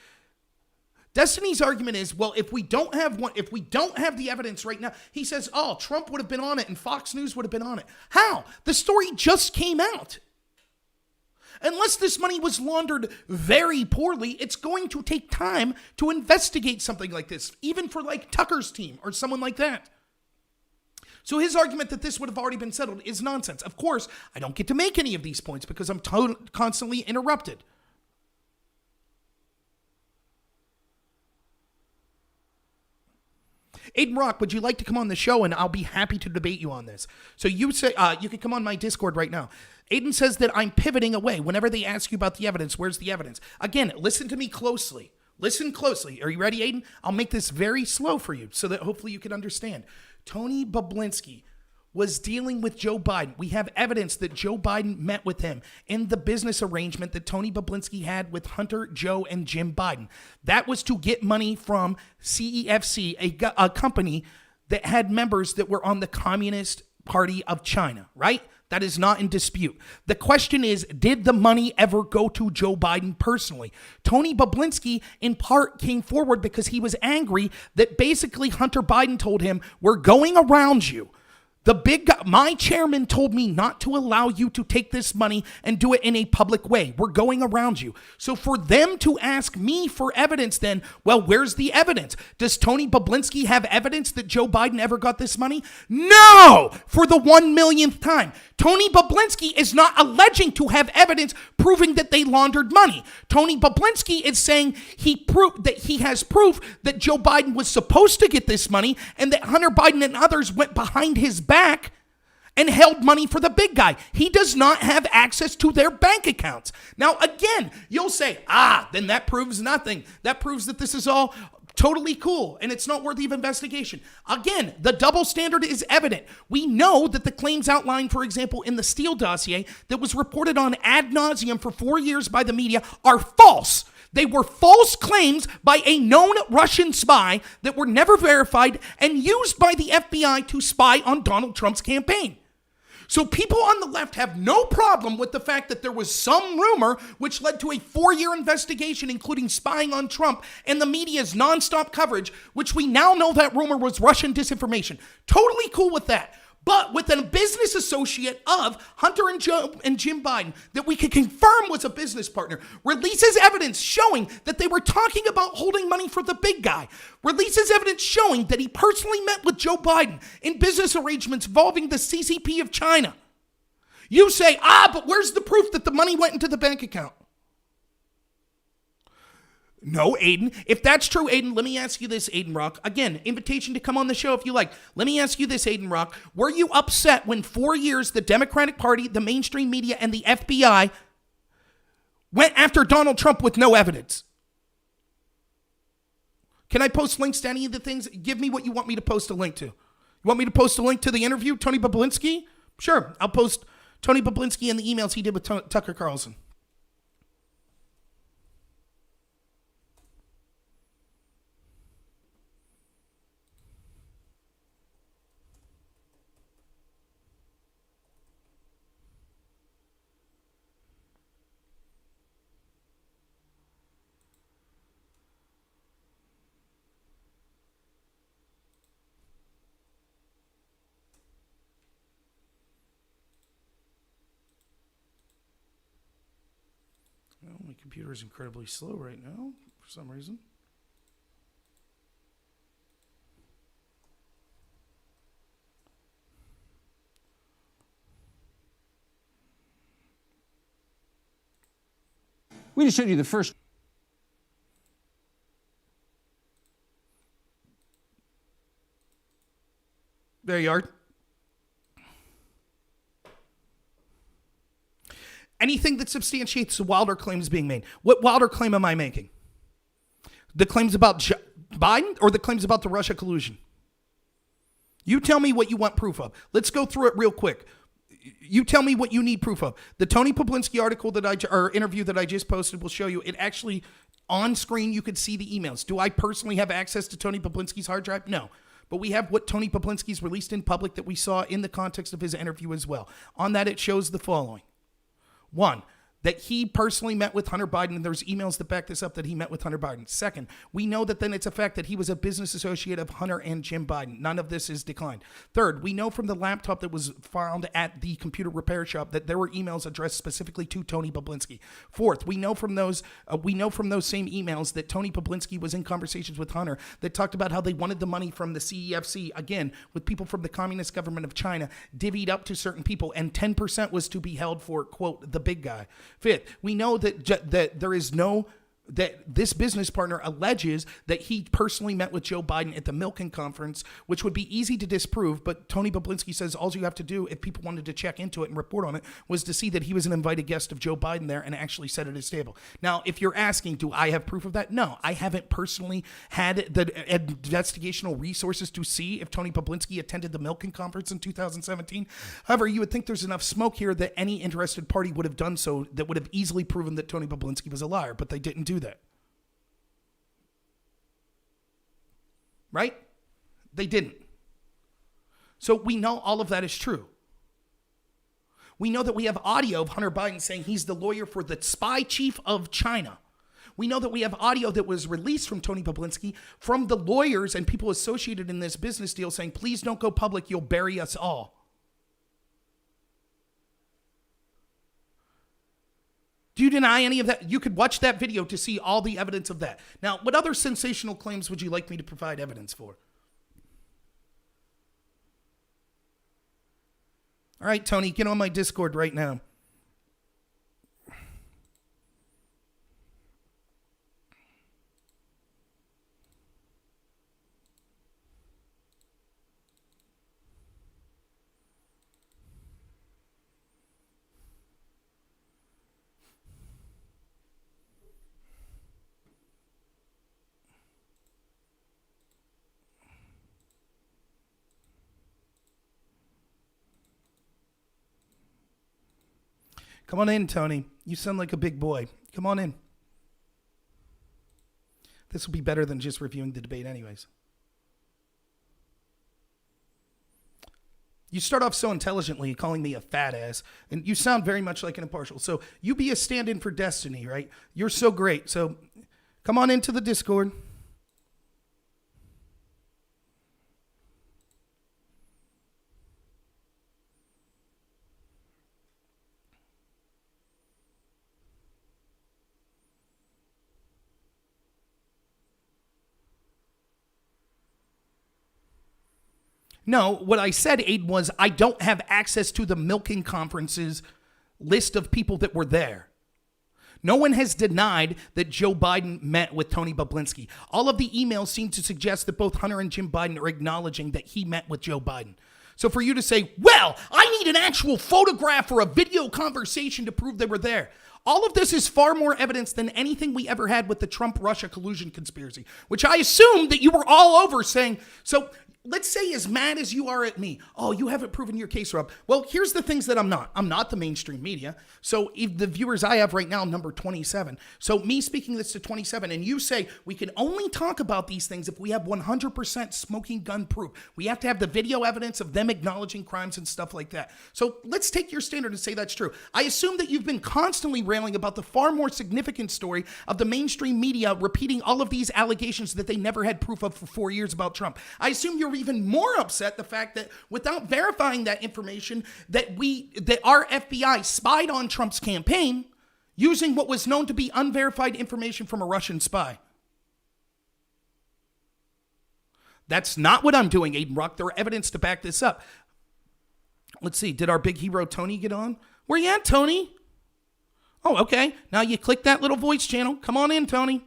Destiny's argument is, well, if we don't have the evidence right now, he says, oh, Trump would have been on it and Fox News would have been on it. How? The story just came out. Unless this money was laundered very poorly, it's going to take time to investigate something like this, even for like Tucker's team or someone like that. So his argument that this would have already been settled is nonsense. Of course, I don't get to make any of these points because I'm constantly interrupted. Aiden Rock, would you like to come on the show and I'll be happy to debate you on this? So you say you can come on my Discord right now. Aiden says that I'm pivoting away. Whenever they ask you about the evidence, where's the evidence? Again, listen to me closely. Listen closely. Are you ready, Aiden? I'll make this very slow for you so that hopefully you can understand. Tony Bobulinski was dealing with Joe Biden. We have evidence that Joe Biden met with him in the business arrangement that Tony Bobulinski had with Hunter, Joe, and Jim Biden. That was to get money from CEFC, a company that had members that were on the Communist Party of China, right? That is not in dispute. The question is, did the money ever go to Joe Biden personally? Tony Bobulinski, in part, came forward because he was angry that basically Hunter Biden told him, we're going around you. The big guy, my chairman told me not to allow you to take this money and do it in a public way. We're going around you. So for them to ask me for evidence then, well, where's the evidence? Does Tony Bobulinski have evidence that Joe Biden ever got this money? No! For the 1 millionth time. Tony Bobulinski is not alleging to have evidence proving that they laundered money. Tony Bobulinski is saying he has proof that Joe Biden was supposed to get this money and that Hunter Biden and others went behind his back and held money for the big guy. He does not have access to their bank accounts. Now, again, you'll say, then that proves nothing. That proves that this is all totally cool and it's not worthy of investigation. Again, the double standard is evident. We know that the claims outlined, for example, in the Steele dossier that was reported on ad nauseum for 4 years by the media are false. They were false claims by a known Russian spy that were never verified and used by the FBI to spy on Donald Trump's campaign. So people on the left have no problem with the fact that there was some rumor which led to a 4-year investigation, including spying on Trump and the media's nonstop coverage, which we now know that rumor was Russian disinformation. Totally cool with that. But with a business associate of Hunter and Jim Biden that we could confirm was a business partner, releases evidence showing that they were talking about holding money for the big guy, releases evidence showing that he personally met with Joe Biden in business arrangements involving the CCP of China. You say, but where's the proof that the money went into the bank account? No, Aiden. If that's true, Aiden, let me ask you this, Aiden Rock. Again, invitation to come on the show if you like. Let me ask you this, Aiden Rock. Were you upset when 4 years the Democratic Party, the mainstream media, and the FBI went after Donald Trump with no evidence? Can I post links to any of the things? Give me what you want me to post a link to. You want me to post a link to the interview, Tony Bobulinski? Sure, I'll post Tony Bobulinski and the emails he did with Tucker Carlson. Well, my computer is incredibly slow right now for some reason. We just showed you the first. There you are. Anything that substantiates the Wilder claims being made. What Wilder claim am I making? The claims about Biden or the claims about the Russia collusion? You tell me what you want proof of. Let's go through it real quick. You tell me what you need proof of. The Tony Bobulinski article or interview that I just posted will show you. It actually, on screen, you could see the emails. Do I personally have access to Tony Bobulinski's hard drive? No. But we have what Tony Bobulinski's released in public that we saw in the context of his interview as well. On that, it shows the following. 1, that he personally met with Hunter Biden, and there's emails that back this up that he met with Hunter Biden. 2nd, we know that then it's a fact that he was a business associate of Hunter and Jim Biden. None of this is declined. 3rd, we know from the laptop that was found at the computer repair shop that there were emails addressed specifically to Tony Bobulinski. 4th, we know from those same emails that Tony Bobulinski was in conversations with Hunter that talked about how they wanted the money from the CEFC, again, with people from the communist government of China, divvied up to certain people, and 10% was to be held for, quote, the big guy. 5th, we know that there is no that this business partner alleges that he personally met with Joe Biden at the Milken conference, which would be easy to disprove, but Tony Bobulinski says all you have to do, if people wanted to check into it and report on it, was to see that he was an invited guest of Joe Biden there and actually sat at his table. Now, if you're asking, do I have proof of that? No, I haven't personally had the investigational resources to see if Tony Bobulinski attended the Milken conference in 2017. However, you would think there's enough smoke here that any interested party would have done so that would have easily proven that Tony Bobulinski was a liar, but they didn't do that. Right? They didn't. So we know all of that is true. We know that we have audio of Hunter Biden saying he's the lawyer for the spy chief of China. We know that we have audio that was released from Tony Bobulinski from the lawyers and people associated in this business deal saying, please don't go public, you'll bury us all. Do you deny any of that? You could watch that video to see all the evidence of that. Now, what other sensational claims would you like me to provide evidence for? All right, Tony, get on my Discord right now. Come on in, Tony. You sound like a big boy. Come on in. This will be better than just reviewing the debate anyways. You start off so intelligently calling me a fat ass, and you sound very much like an impartial. So you be a stand-in for Destiny, right? You're so great. So come on into the Discord. No, what I said, Aiden, was I don't have access to the milking conference's list of people that were there. No one has denied that Joe Biden met with Tony Bobulinski. All of the emails seem to suggest that both Hunter and Jim Biden are acknowledging that he met with Joe Biden. So for you to say, well, I need an actual photograph or a video conversation to prove they were there. All of this is far more evidence than anything we ever had with the Trump-Russia collusion conspiracy, which I assumed that you were all over saying, so let's say as mad as you are at me, oh, you haven't proven your case, Rob. Well, here's the things that I'm not. I'm not the mainstream media. So if the viewers I have right now, number 27. So me speaking this to 27, and you say we can only talk about these things if we have 100% smoking gun proof. We have to have the video evidence of them acknowledging crimes and stuff like that. So let's take your standard and say that's true. I assume that you've been constantly railing about the far more significant story of the mainstream media repeating all of these allegations that they never had proof of for 4 years about Trump. I assume you're even more upset the fact that without verifying that information, that our FBI spied on Trump's campaign using what was known to be unverified information from a Russian spy. That's not what I'm doing, Aiden Rock. There are evidence to back this up. Let's see. Did our big hero Tony get on? Where you at, Tony? Oh, okay. Now you click that little voice channel. Come on in, Tony.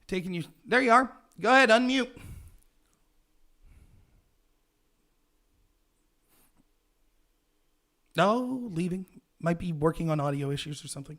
Taking you. There you are. Go ahead, unmute. No, leaving. Might be working on audio issues or something.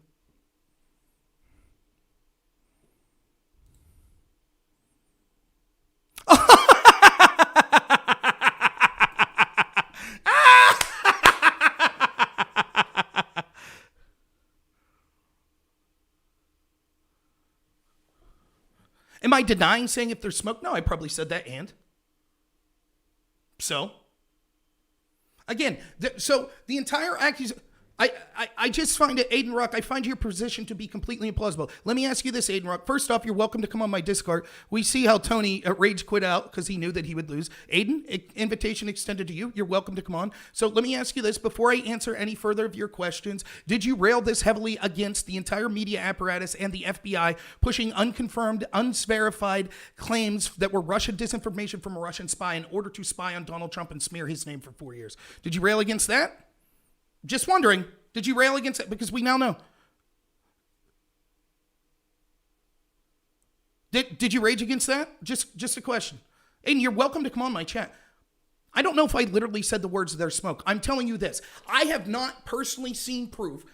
Am I denying saying if there's smoke? No, I probably said that and. So? Again, so the entire accusation, I just find it, Aiden Rock, I find your position to be completely implausible. Let me ask you this, Aiden Rock. First off, you're welcome to come on my Discord. We see how Tony rage quit out because he knew that he would lose. Aiden, invitation extended to you. You're welcome to come on. So let me ask you this. Before I answer any further of your questions, did you rail this heavily against the entire media apparatus and the FBI pushing unconfirmed, unverified claims that were Russian disinformation from a Russian spy in order to spy on Donald Trump and smear his name for 4 years? Did you rail against that? Just wondering, did you rail against it? Because we now know. Did you rage against that? Just a question. Aiden, you're welcome to come on my chat. I don't know if I literally said the words "there's smoke." I'm telling you this. I have not personally seen proof.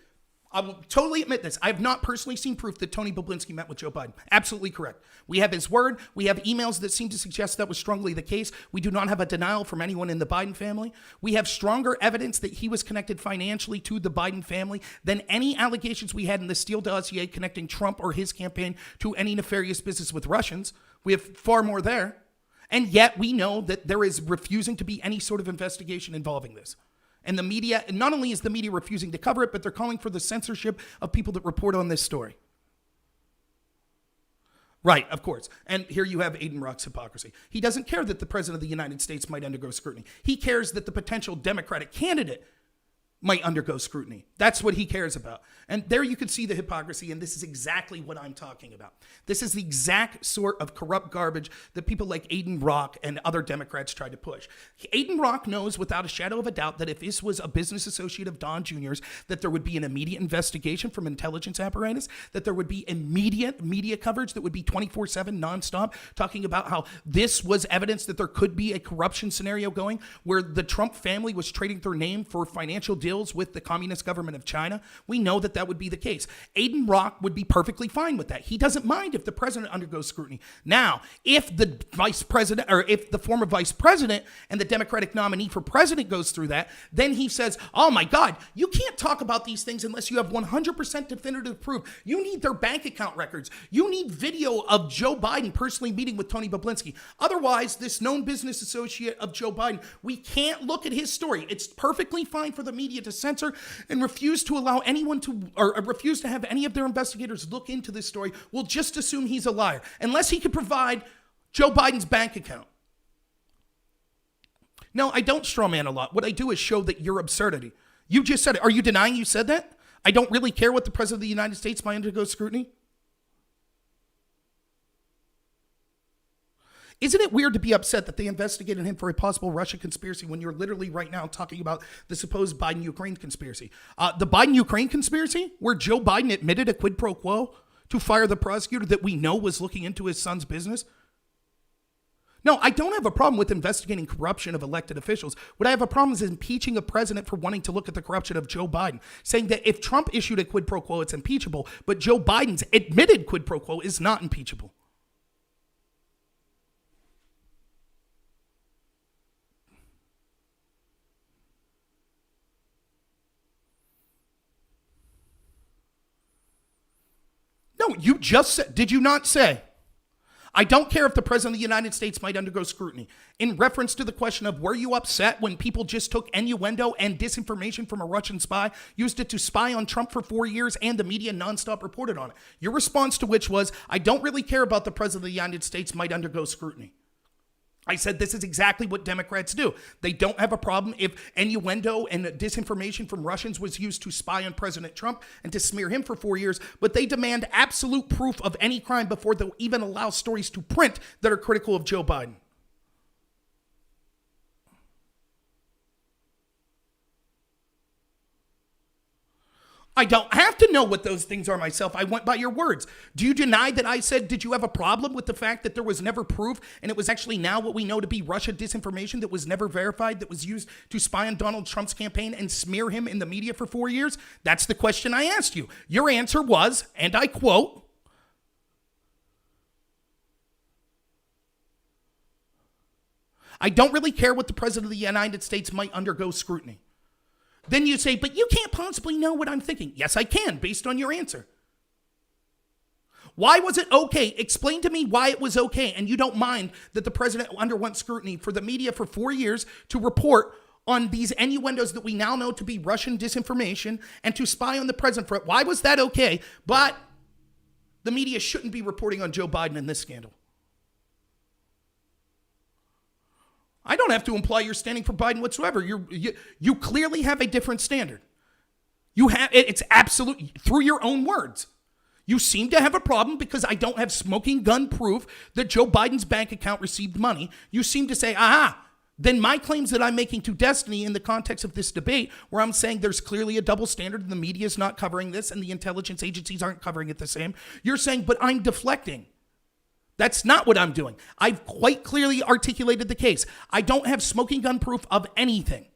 I will totally admit this. I have not personally seen proof that Tony Bobulinski met with Joe Biden. Absolutely correct. We have his word. We have emails that seem to suggest that was strongly the case. We do not have a denial from anyone in the Biden family. We have stronger evidence that he was connected financially to the Biden family than any allegations we had in the Steele dossier connecting Trump or his campaign to any nefarious business with Russians. We have far more there. And yet we know that there is refusing to be any sort of investigation involving this. And the media, not only is the media refusing to cover it, but they're calling for the censorship of people that report on this story. Right, of course. And here you have Aiden Rock's hypocrisy. He doesn't care that the president of the United States might undergo scrutiny. He cares that the potential Democratic candidate might undergo scrutiny. That's what he cares about. And there you can see the hypocrisy, and this is exactly what I'm talking about. This is the exact sort of corrupt garbage that people like Aiden Rock and other Democrats try to push. Aiden Rock knows without a shadow of a doubt that if this was a business associate of Don Jr.'s, that there would be an immediate investigation from intelligence apparatus, that there would be immediate media coverage that would be 24/7 nonstop, talking about how this was evidence that there could be a corruption scenario going where the Trump family was trading their name for financial deals with the communist government of China. We know that that would be the case. Aiden Rock would be perfectly fine with that. He doesn't mind if the president undergoes scrutiny. Now, if the vice president, or if the former vice president and the Democratic nominee for president goes through that, then he says, oh my God, you can't talk about these things unless you have 100% definitive proof. You need their bank account records. You need video of Joe Biden personally meeting with Tony Bobulinski. Otherwise, this known business associate of Joe Biden, we can't look at his story. It's perfectly fine for the media to censor and refuse to allow anyone to, or refuse to have any of their investigators look into this story. We'll just assume he's a liar, unless he could provide Joe Biden's bank account. No, I don't strawman a lot. What I do is show that you're absurdity. You just said it. Are you denying you said that? I don't really care what the president of the United States might undergo scrutiny? Isn't it weird to be upset that they investigated him for a possible Russia conspiracy when you're literally right now talking about the supposed Biden-Ukraine conspiracy? The Biden-Ukraine conspiracy, where Joe Biden admitted a quid pro quo to fire the prosecutor that we know was looking into his son's business? No, I don't have a problem with investigating corruption of elected officials. What I have a problem is impeaching a president for wanting to look at the corruption of Joe Biden, saying that if Trump issued a quid pro quo, it's impeachable, but Joe Biden's admitted quid pro quo is not impeachable. No, you just said, did you not say, I don't care if the president of the United States might undergo scrutiny, in reference to the question of were you upset when people just took innuendo and disinformation from a Russian spy, used it to spy on Trump for 4 years, and the media nonstop reported on it? Your response to which was, I don't really care about the president of the United States might undergo scrutiny. I said this is exactly what Democrats do. They don't have a problem if innuendo and disinformation from Russians was used to spy on President Trump and to smear him for 4 years, but they demand absolute proof of any crime before they'll even allow stories to print that are critical of Joe Biden. I don't have to know what those things are myself. I went by your words. Do you deny that I said, did you have a problem with the fact that there was never proof and it was actually now what we know to be Russia disinformation that was never verified, that was used to spy on Donald Trump's campaign and smear him in the media for 4 years? That's the question I asked you. Your answer was, and I quote, I don't really care what the president of the United States might undergo scrutiny. Then you say, but you can't possibly know what I'm thinking. Yes, I can, based on your answer. Why was it okay? Explain to me why it was okay, and you don't mind that the president underwent scrutiny for the media for 4 years to report on these innuendos that we now know to be Russian disinformation and to spy on the president for it. Why was that okay? But the media shouldn't be reporting on Joe Biden in this scandal. I don't have to imply you're standing for Biden whatsoever. You clearly have a different standard. You have, it's absolute, through your own words. You seem to have a problem because I don't have smoking gun proof that Joe Biden's bank account received money. You seem to say, then my claims that I'm making to Destiny in the context of this debate, where I'm saying there's clearly a double standard and the media is not covering this and the intelligence agencies aren't covering it the same. You're saying, but I'm deflecting. That's not what I'm doing. I've quite clearly articulated the case. I don't have smoking gun proof of anything.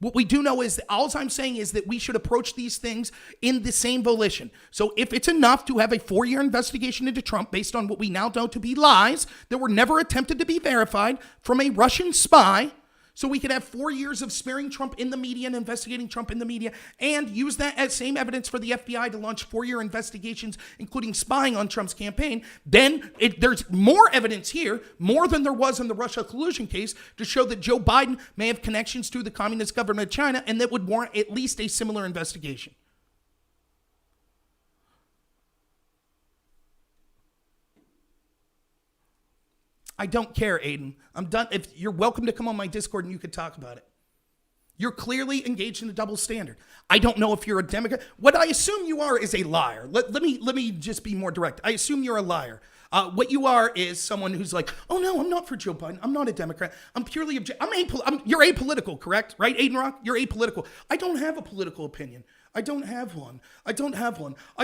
What we do know is that all I'm saying is that we should approach these things in the same volition. So if it's enough to have a 4-year investigation into Trump based on what we now know to be lies that were never attempted to be verified from a Russian spy, so we could have 4 years of smearing Trump in the media and investigating Trump in the media and use that as same evidence for the FBI to launch 4-year investigations, including spying on Trump's campaign, then there's more evidence here, more than there was in the Russia collusion case, to show that Joe Biden may have connections to the communist government of China, and that would warrant at least a similar investigation. I don't care, Aiden. I'm done. If you're welcome to come on my Discord and you could talk about it. You're clearly engaged in a double standard. I don't know if you're a Democrat. What I assume you are is a liar. Let me just be more direct. I assume you're a liar. What you are is someone who's like, oh no, I'm not for Joe Biden. I'm not a Democrat. I'm purely you're apolitical, correct? Right, Aiden Rock? You're apolitical. I don't have a political opinion. I don't have one. I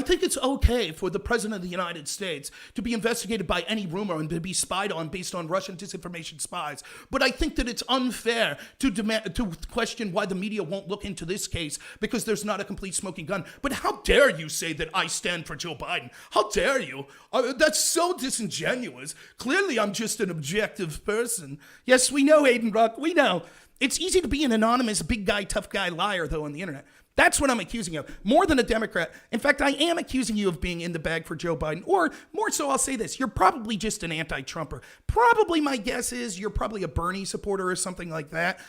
think it's okay for the President of the United States to be investigated by any rumor and to be spied on based on Russian disinformation spies. But I think that it's unfair to question why the media won't look into this case because there's not a complete smoking gun. But how dare you say that I stand for Joe Biden? How dare you? That's so disingenuous. Clearly, I'm just an objective person. Yes, we know, Aiden Rock. We know. It's easy to be an anonymous, big guy, tough guy liar, though, on the internet. That's what I'm accusing you of. More than a Democrat. In fact, I am accusing you of being in the bag for Joe Biden. Or more so, I'll say this. You're probably just an anti-Trumper. Probably my guess is you're probably a Bernie supporter or something like that.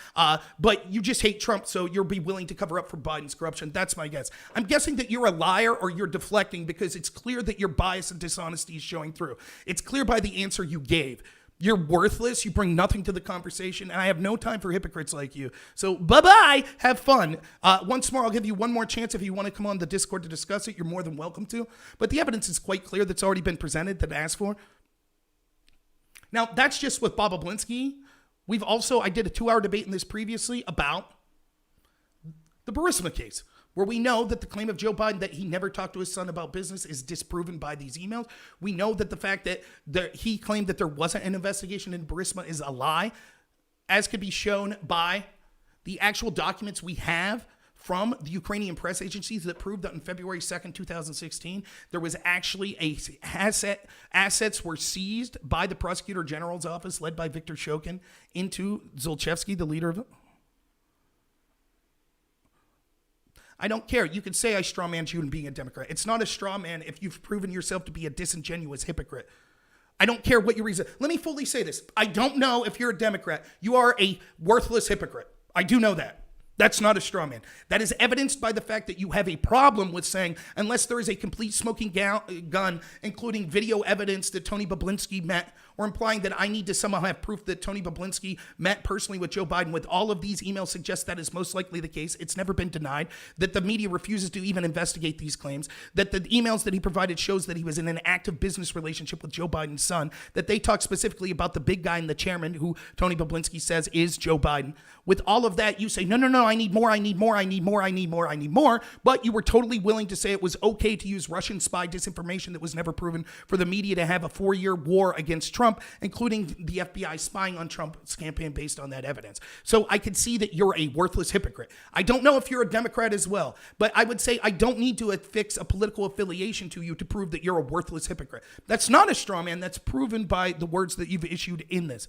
But you just hate Trump, so you'll be willing to cover up for Biden's corruption. That's my guess. I'm guessing that you're a liar or you're deflecting because it's clear that your bias and dishonesty is showing through. It's clear by the answer you gave. You're worthless. You bring nothing to the conversation, and I have no time for hypocrites like you. So bye-bye. Have fun. Once more, I'll give you one more chance. If you want to come on the Discord to discuss it, you're more than welcome to. But the evidence is quite clear that's already been presented that asked for. Now, that's just with Bobulinski. I did a 2-hour debate in this previously about the Burisma case, where we know that the claim of Joe Biden that he never talked to his son about business is disproven by these emails. We know that the fact that he claimed that there wasn't an investigation in Burisma is a lie, as could be shown by the actual documents we have from the Ukrainian press agencies that proved that on February 2nd, 2016, there was actually assets were seized by the prosecutor general's office led by Viktor Shokin into Zlochevsky, the leader of it. I don't care. You can say I strawmanned you in being a Democrat. It's not a straw man if you've proven yourself to be a disingenuous hypocrite. I don't care what your reason. Let me fully say this. I don't know if you're a Democrat. You are a worthless hypocrite. I do know that. That's not a straw man. That is evidenced by the fact that you have a problem with saying, unless there is a complete smoking gun, including video evidence that Tony Bobulinski met, or implying that I need to somehow have proof that Tony Bobulinski met personally with Joe Biden, with all of these emails suggest that is most likely the case. It's never been denied, that the media refuses to even investigate these claims, that the emails that he provided shows that he was in an active business relationship with Joe Biden's son, that they talk specifically about the big guy and the chairman who Tony Bobulinski says is Joe Biden. With all of that, you say, no, I need more, but you were totally willing to say it was okay to use Russian spy disinformation that was never proven for the media to have a 4-year war against Trump, including the FBI spying on Trump's campaign based on that evidence. So I can see that you're a worthless hypocrite. I don't know if you're a Democrat as well, but I would say I don't need to affix a political affiliation to you to prove that you're a worthless hypocrite. That's not a straw man. That's proven by the words that you've issued in this.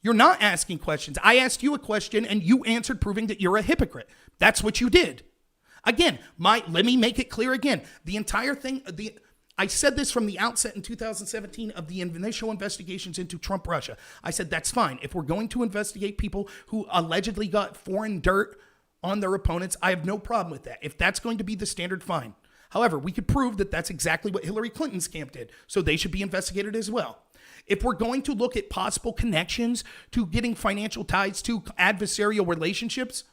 You're not asking questions. I asked you a question and you answered, proving that you're a hypocrite. That's what you did. Again, let me make it clear again. The entire thing, I said this from the outset in 2017 of the initial investigations into Trump Russia. I said, that's fine. If we're going to investigate people who allegedly got foreign dirt on their opponents, I have no problem with that. If that's going to be the standard, fine. However, we could prove that that's exactly what Hillary Clinton's camp did, so they should be investigated as well. If we're going to look at possible connections to getting financial ties to adversarial relationships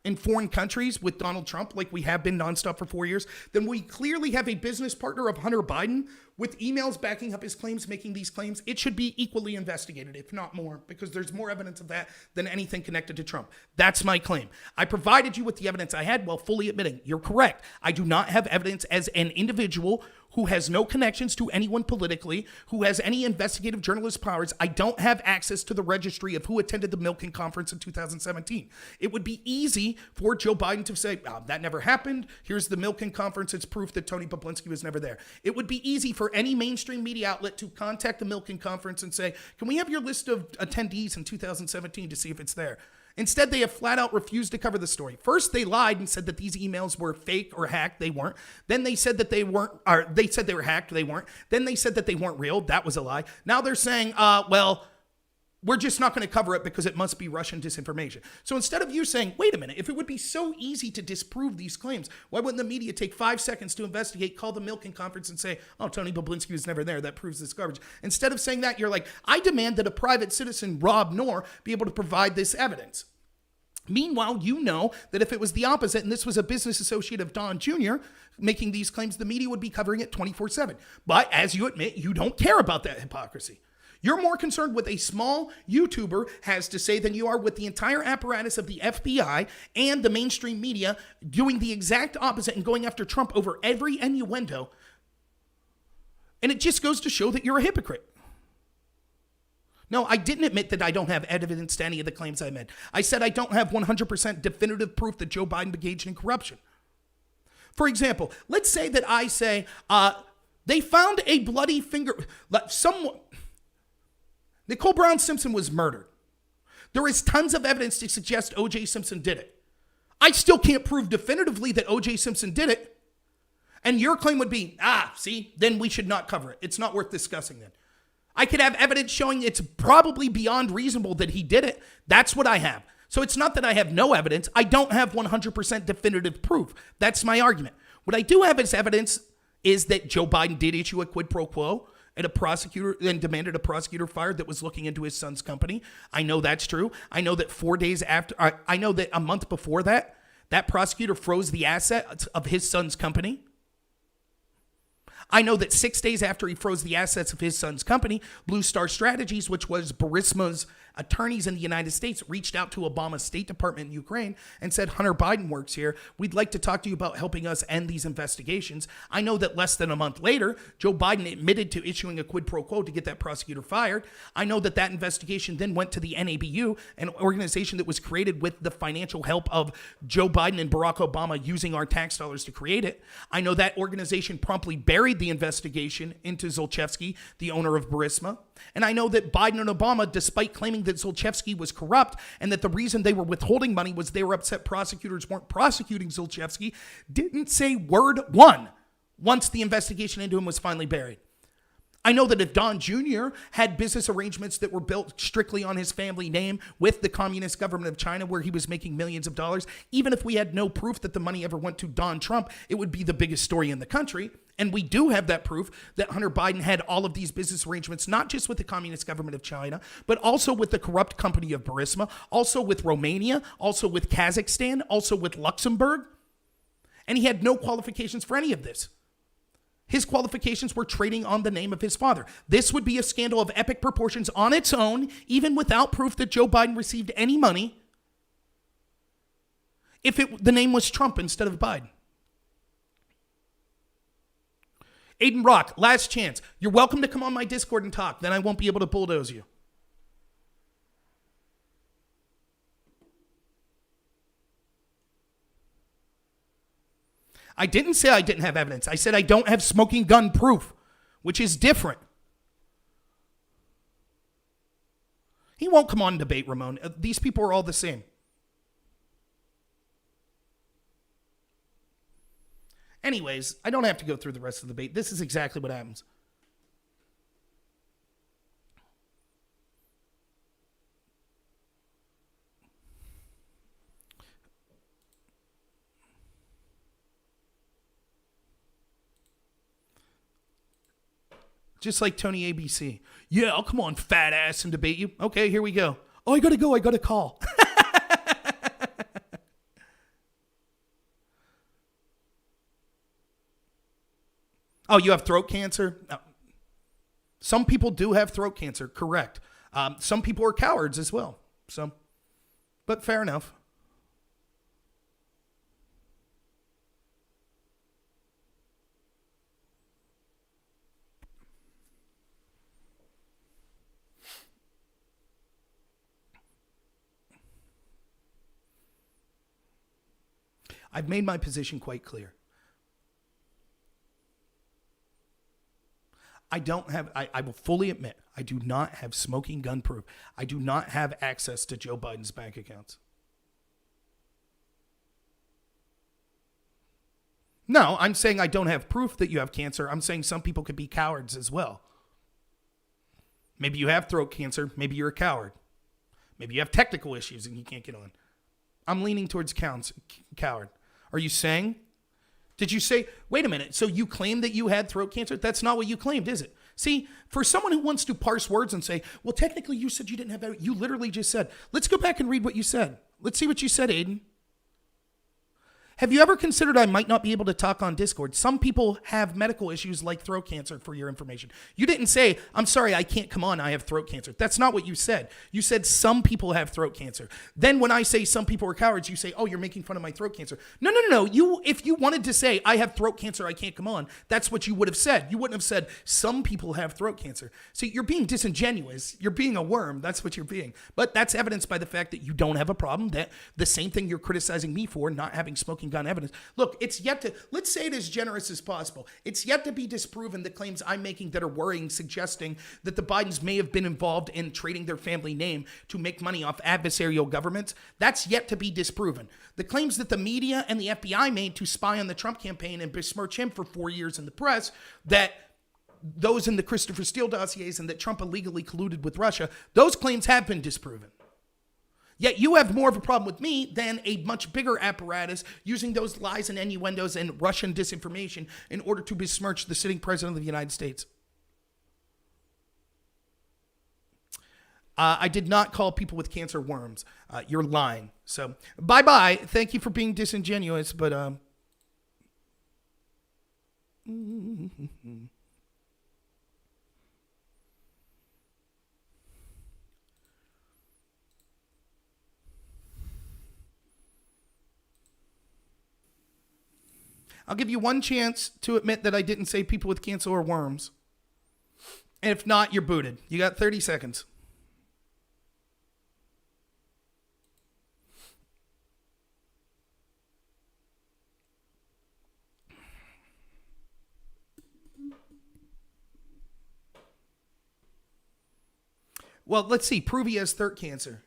in foreign countries with Donald Trump, like we have been nonstop for 4 years, then we clearly have a business partner of Hunter Biden with emails backing up his claims, making these claims. It should be equally investigated, if not more, because there's more evidence of that than anything connected to Trump. That's my claim. I provided you with the evidence I had while fully admitting you're correct. I do not have evidence as an individual who has no connections to anyone politically, who has any investigative journalist powers. I don't have access to the registry of who attended the Milken conference in 2017. It would be easy for Joe Biden to say, that never happened. Here's the Milken conference. It's proof that Tony Bobulinski was never there. It would be easy for any mainstream media outlet to contact the Milken conference and say, can we have your list of attendees in 2017 to see if it's there? Instead, they have flat out refused to cover the story. First, they lied and said that these emails were fake or hacked. They weren't. Then they said that they weren't, or they said they were hacked. They weren't. Then they said that they weren't real. That was a lie. Now they're saying, we're just not going to cover it because it must be Russian disinformation. So instead of you saying, wait a minute, if it would be so easy to disprove these claims, why wouldn't the media take 5 seconds to investigate, call the Milken conference and say, Tony Bobulinski was never there. That proves this garbage. Instead of saying that, you're like, I demand that a private citizen, Rob Knorr, be able to provide this evidence. Meanwhile, you know that if it was the opposite and this was a business associate of Don Jr. making these claims, the media would be covering it 24/7. But as you admit, you don't care about that hypocrisy. You're more concerned with a small YouTuber has to say than you are with the entire apparatus of the FBI and the mainstream media doing the exact opposite and going after Trump over every innuendo. And it just goes to show that you're a hypocrite. No, I didn't admit that I don't have evidence to any of the claims I made. I said I don't have 100% definitive proof that Joe Biden engaged in corruption. For example, let's say that I say, they found a bloody finger. Nicole Brown Simpson was murdered. There is tons of evidence to suggest O.J. Simpson did it. I still can't prove definitively that O.J. Simpson did it. And your claim would be, see, then we should not cover it. It's not worth discussing then. I could have evidence showing it's probably beyond reasonable that he did it. That's what I have. So it's not that I have no evidence. I don't have 100% definitive proof. That's my argument. What I do have as evidence is that Joe Biden did issue a quid pro quo and demanded a prosecutor fired that was looking into his son's company. I know that's true. I know that 4 days after, I know that a month before that, that prosecutor froze the assets of his son's company. I know that 6 days after he froze the assets of his son's company, Blue Star Strategies, which was Burisma's attorneys in the United States, reached out to Obama's State Department in Ukraine and said, Hunter Biden works here. We'd like to talk to you about helping us end these investigations. I know that less than a month later, Joe Biden admitted to issuing a quid pro quo to get that prosecutor fired. I know that that investigation then went to the NABU, an organization that was created with the financial help of Joe Biden and Barack Obama using our tax dollars to create it. I know that organization promptly buried the investigation into Zlochevsky, the owner of Burisma. And I know that Biden and Obama, despite claiming that Zlochevsky was corrupt and that the reason they were withholding money was they were upset prosecutors weren't prosecuting Zlochevsky, didn't say word one once the investigation into him was finally buried. I know that if Don Jr. had business arrangements that were built strictly on his family name with the communist government of China where he was making millions of dollars, even if we had no proof that the money ever went to Don Trump, it would be the biggest story in the country. And we do have that proof that Hunter Biden had all of these business arrangements, not just with the communist government of China, but also with the corrupt company of Burisma, also with Romania, also with Kazakhstan, also with Luxembourg. And he had no qualifications for any of this. His qualifications were trading on the name of his father. This would be a scandal of epic proportions on its own, even without proof that Joe Biden received any money, if the name was Trump instead of Biden. Aiden Rock, last chance. You're welcome to come on my Discord and talk. Then I won't be able to bulldoze you. I didn't say I didn't have evidence. I said I don't have smoking gun proof, which is different. He won't come on and debate, Ramon. These people are all the same. Anyways, I don't have to go through the rest of the debate. This is exactly what happens. Just like Tony ABC. Yeah, I'll come on, fat ass, and debate you. Okay, here we go. Oh, I gotta go. I got a call. Oh, you have throat cancer? No. Some people do have throat cancer, correct. Some people are cowards as well. So, but fair enough. I've made my position quite clear. I will fully admit, I do not have smoking gun proof. I do not have access to Joe Biden's bank accounts. No, I'm saying I don't have proof that you have cancer. I'm saying some people could be cowards as well. Maybe you have throat cancer. Maybe you're a coward. Maybe you have technical issues and you can't get on. I'm leaning towards coward. Are you saying? Did you say, wait a minute, so you claimed that you had throat cancer? That's not what you claimed, is it? See, for someone who wants to parse words and say, well, technically you said you didn't have that, you literally just said, let's go back and read what you said. Let's see what you said, Aiden. Have you ever considered I might not be able to talk on Discord? Some people have medical issues like throat cancer, for your information. You didn't say, I'm sorry, I can't come on, I have throat cancer. That's not what you said. You said some people have throat cancer. Then when I say some people are cowards, you say, oh, you're making fun of my throat cancer. No. If you wanted to say, I have throat cancer, I can't come on, that's what you would have said. You wouldn't have said, some people have throat cancer. See, you're being disingenuous. You're being a worm. That's what you're being. But that's evidenced by the fact that you don't have a problem. That the same thing you're criticizing me for, not having smoking gun evidence. Look, it's yet to, let's say it as generous as possible. It's yet to be disproven the claims I'm making that are worrying, suggesting that the Bidens may have been involved in trading their family name to make money off adversarial governments. That's yet to be disproven. The claims that the media and the FBI made to spy on the Trump campaign and besmirch him for 4 years in the press, that those in the Christopher Steele dossiers and that Trump illegally colluded with Russia, those claims have been disproven. Yet you have more of a problem with me than a much bigger apparatus using those lies and innuendos and Russian disinformation in order to besmirch the sitting president of the United States. I did not call people with cancer worms. You're lying. So bye-bye. Thank you for being disingenuous, but I'll give you one chance to admit that I didn't say people with cancer or worms. And if not, you're booted. You got 30 seconds. Well, let's see. Prove he has throat cancer.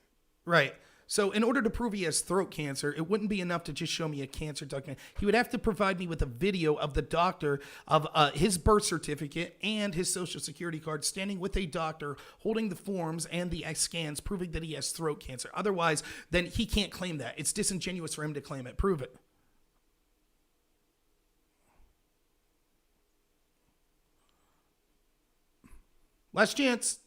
Right. So in order to prove he has throat cancer, it wouldn't be enough to just show me a cancer document. He would have to provide me with a video of the doctor, of his birth certificate and his social security card, standing with a doctor, holding the forms and the scans, proving that he has throat cancer. Otherwise, then he can't claim that. It's disingenuous for him to claim it. Prove it. Last chance.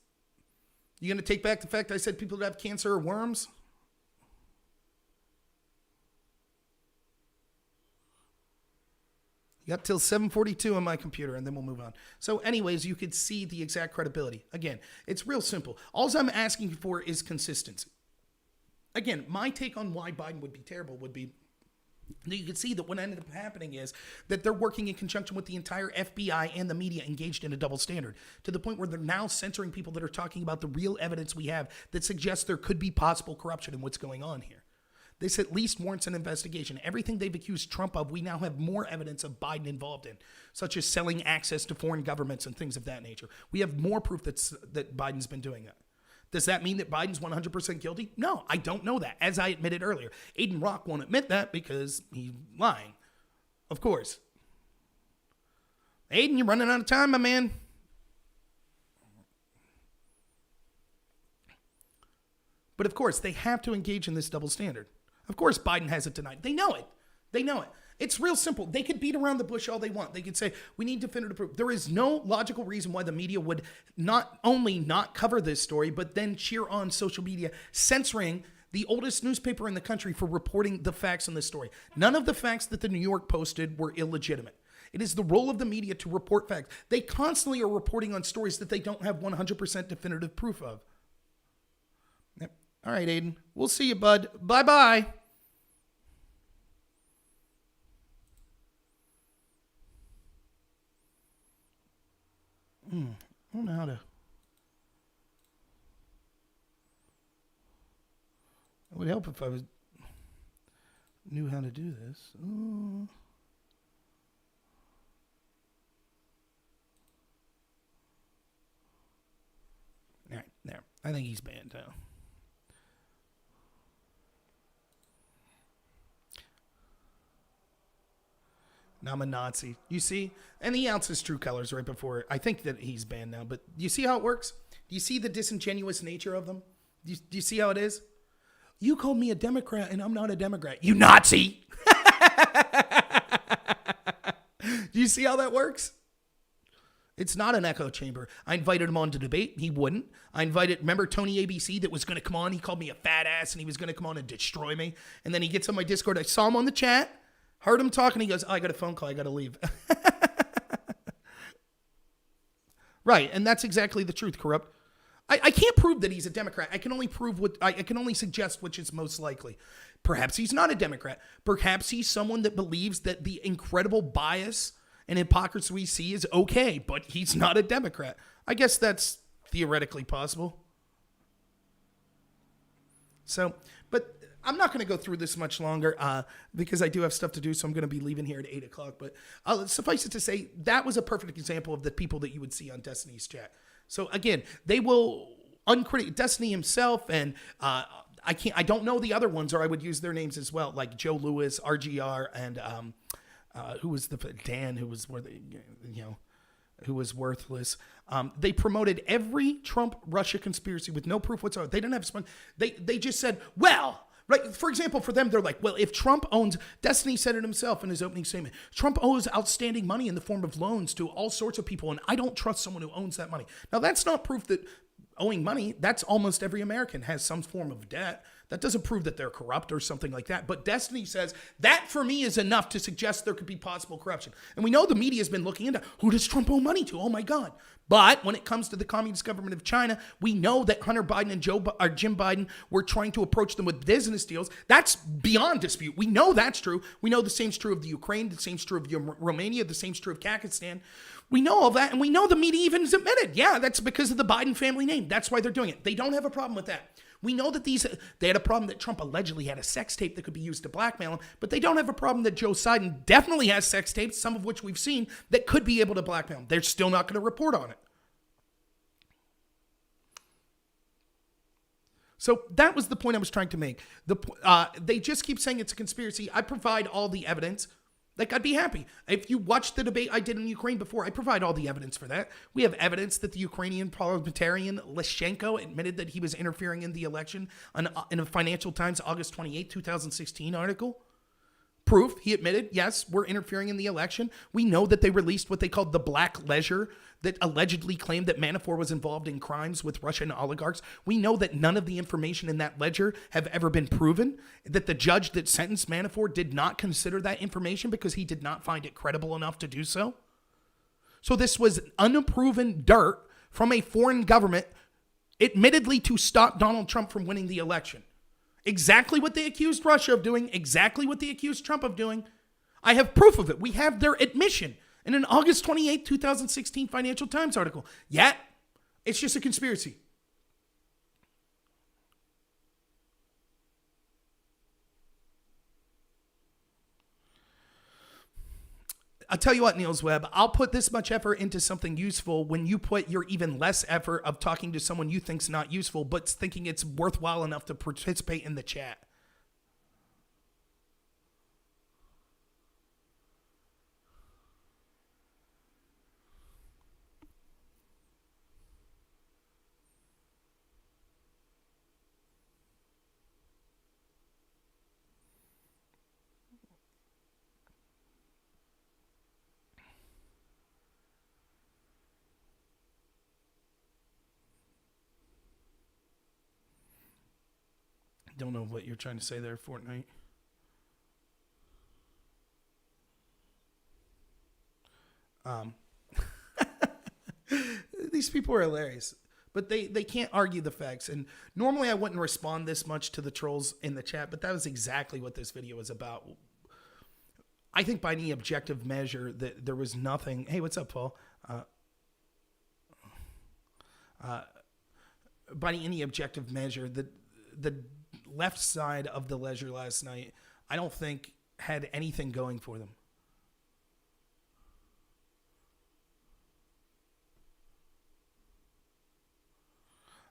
You going to take back the fact I said people that have cancer are worms? You got till 7:42 on my computer, and then we'll move on. So anyways, you could see the exact credibility. Again, it's real simple. All I'm asking for is consistency. Again, my take on why Biden would be terrible would be that you can see that what ended up happening is that they're working in conjunction with the entire FBI and the media engaged in a double standard to the point where they're now censoring people that are talking about the real evidence we have that suggests there could be possible corruption in what's going on here. This at least warrants an investigation. Everything they've accused Trump of, we now have more evidence of Biden involved in, such as selling access to foreign governments and things of that nature. We have more proof that Biden's been doing that. Does that mean that Biden's 100% guilty? No, I don't know that. As I admitted earlier, Aiden Rock won't admit that because he's lying. Of course. Aiden, you're running out of time, my man. But of course, they have to engage in this double standard. Of course, Biden hasn't denied. They know it. They know it. It's real simple. They could beat around the bush all they want. They could say, we need definitive proof. There is no logical reason why the media would not only not cover this story, but then cheer on social media, censoring the oldest newspaper in the country for reporting the facts on this story. None of the facts that the New York posted were illegitimate. It is the role of the media to report facts. They constantly are reporting on stories that they don't have 100% definitive proof of. Yep. All right, Aiden. We'll see you, bud. Bye-bye. I don't know how to. It would help if I knew how to do this. All right, there. I think he's banned now. Now I'm a Nazi. You see? And he announced his true colors right before. I think that he's banned now. But do you see how it works? Do you see the disingenuous nature of them? Do you see how it is? You called me a Democrat, and I'm not a Democrat. You Nazi! Do you see how that works? It's not an echo chamber. I invited him on to debate. He wouldn't. Remember Tony ABC that was going to come on? He called me a fat ass and he was going to come on and destroy me. And then he gets on my Discord. I saw him on the chat, heard him talking. He goes, oh, I got a phone call. I got to leave. Right. And that's exactly the truth, Corrupt. I can't prove that he's a Democrat. I can only suggest which is most likely. Perhaps he's not a Democrat. Perhaps he's someone that believes that the incredible bias and hypocrisy we see is okay, but he's not a Democrat. I guess that's theoretically possible. So, but I'm not going to go through this much longer because I do have stuff to do, so I'm going to be leaving here at 8 o'clock. But suffice it to say, that was a perfect example of the people that you would see on Destiny's chat. So again, they will Destiny himself, and I don't know the other ones, or I would use their names as well, like Joe Lewis, RGR, and who was Dan, who was who was worthless. They promoted every Trump-Russia conspiracy with no proof whatsoever. They didn't have fun. They just said, well, right. For example, for them, they're like, well, if Trump owns, Destiny said it himself in his opening statement, Trump owes outstanding money in the form of loans to all sorts of people, and I don't trust someone who owns that money. Now, that's not proof that owing money, that's almost every American has some form of debt. That doesn't prove that they're corrupt or something like that. But Destiny says that for me is enough to suggest there could be possible corruption. And we know the media has been looking into who does Trump owe money to? Oh my God. But when it comes to the communist government of China, we know that Hunter Biden and Jim Biden were trying to approach them with business deals. That's beyond dispute. We know that's true. We know the same's true of the Ukraine. The same's true of Romania. The same's true of Kazakhstan. We know all that, and we know the media even has admitted, yeah, that's because of the Biden family name. That's why they're doing it. They don't have a problem with that. We know that they had a problem that Trump allegedly had a sex tape that could be used to blackmail him, but they don't have a problem that Joe Biden definitely has sex tapes, some of which we've seen, that could be able to blackmail him. They're still not going to report on it. So that was the point I was trying to make. They just keep saying it's a conspiracy. I provide all the evidence. Like, I'd be happy. If you watched the debate I did in Ukraine before, I provide all the evidence for that. We have evidence that the Ukrainian parliamentarian Lyshenko admitted that he was interfering in the election in a Financial Times August 28, 2016 article. Proof, he admitted, yes, we're interfering in the election. We know that they released what they called the black ledger that allegedly claimed that Manafort was involved in crimes with Russian oligarchs. We know that none of the information in that ledger have ever been proven, that the judge that sentenced Manafort did not consider that information because he did not find it credible enough to do so. So this was unproven dirt from a foreign government, admittedly to stop Donald Trump from winning the election. Exactly what they accused Russia of doing, exactly what they accused Trump of doing. I have proof of it. We have their admission in an August 28, 2016 Financial Times article. Yet, it's just a conspiracy. I'll tell you what, Niels Webb, I'll put this much effort into something useful when you put your even less effort of talking to someone you think's not useful, but thinking it's worthwhile enough to participate in the chat. Don't know what you're trying to say there, Fortnite. These people are hilarious, but they can't argue the facts. And normally I wouldn't respond this much to the trolls in the chat, but that was exactly what this video was about. I think by any objective measure that there was nothing. Hey, what's up, Paul? By any objective measure, the left side of the ledger last night, I don't think had anything going for them.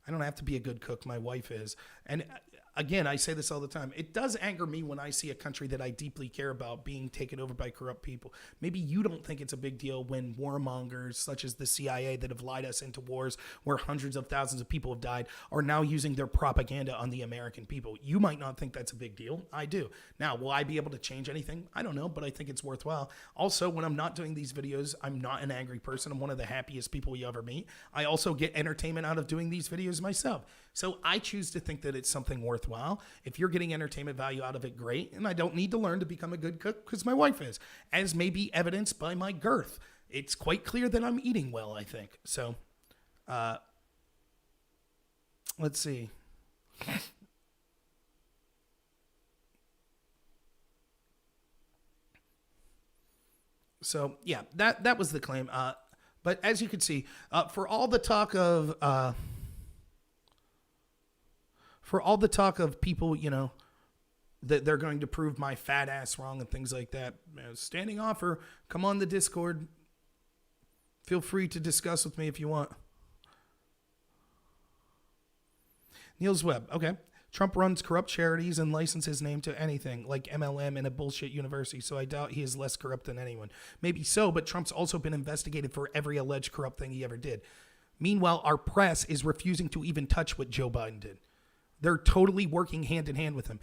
I don't have to be a good cook. My wife is. And again, I say this all the time. It does anger me when I see a country that I deeply care about being taken over by corrupt people. Maybe you don't think it's a big deal when warmongers such as the CIA that have lied us into wars where hundreds of thousands of people have died are now using their propaganda on the American people. You might not think that's a big deal. I do. Now, will I be able to change anything? I don't know, but I think it's worthwhile. Also, when I'm not doing these videos, I'm not an angry person. I'm one of the happiest people you ever meet. I also get entertainment out of doing these videos myself. So I choose to think that it's something worthwhile. If you're getting entertainment value out of it, great. And I don't need to learn to become a good cook because my wife is, as may be evidenced by my girth. It's quite clear that I'm eating well, I think. So, let's see. So, yeah, that was the claim. But as you can see, for all the talk of people, you know, that they're going to prove my fat ass wrong and things like that, you know, standing offer, come on the Discord. Feel free to discuss with me if you want. Niels Webb. Okay. Trump runs corrupt charities and licenses his name to anything like MLM and a bullshit university, so I doubt he is less corrupt than anyone. Maybe so, but Trump's also been investigated for every alleged corrupt thing he ever did. Meanwhile, our press is refusing to even touch what Joe Biden did. They're totally working hand in hand with him.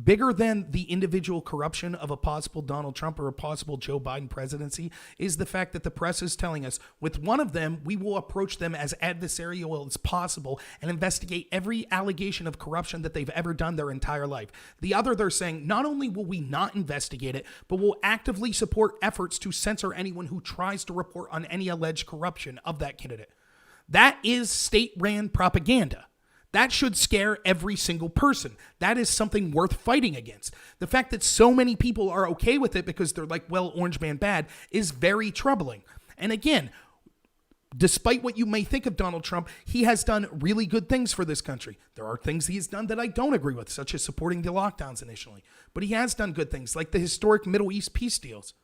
Bigger than the individual corruption of a possible Donald Trump or a possible Joe Biden presidency is the fact that the press is telling us with one of them, we will approach them as adversarial as possible and investigate every allegation of corruption that they've ever done their entire life. The other, they're saying, not only will we not investigate it, but we'll actively support efforts to censor anyone who tries to report on any alleged corruption of that candidate. That is state-ran propaganda. That should scare every single person. That is something worth fighting against. The fact that so many people are okay with it because they're like, well, Orange Man bad, is very troubling. And again, despite what you may think of Donald Trump, he has done really good things for this country. There are things he has done that I don't agree with, such as supporting the lockdowns initially. But he has done good things, like the historic Middle East peace deals.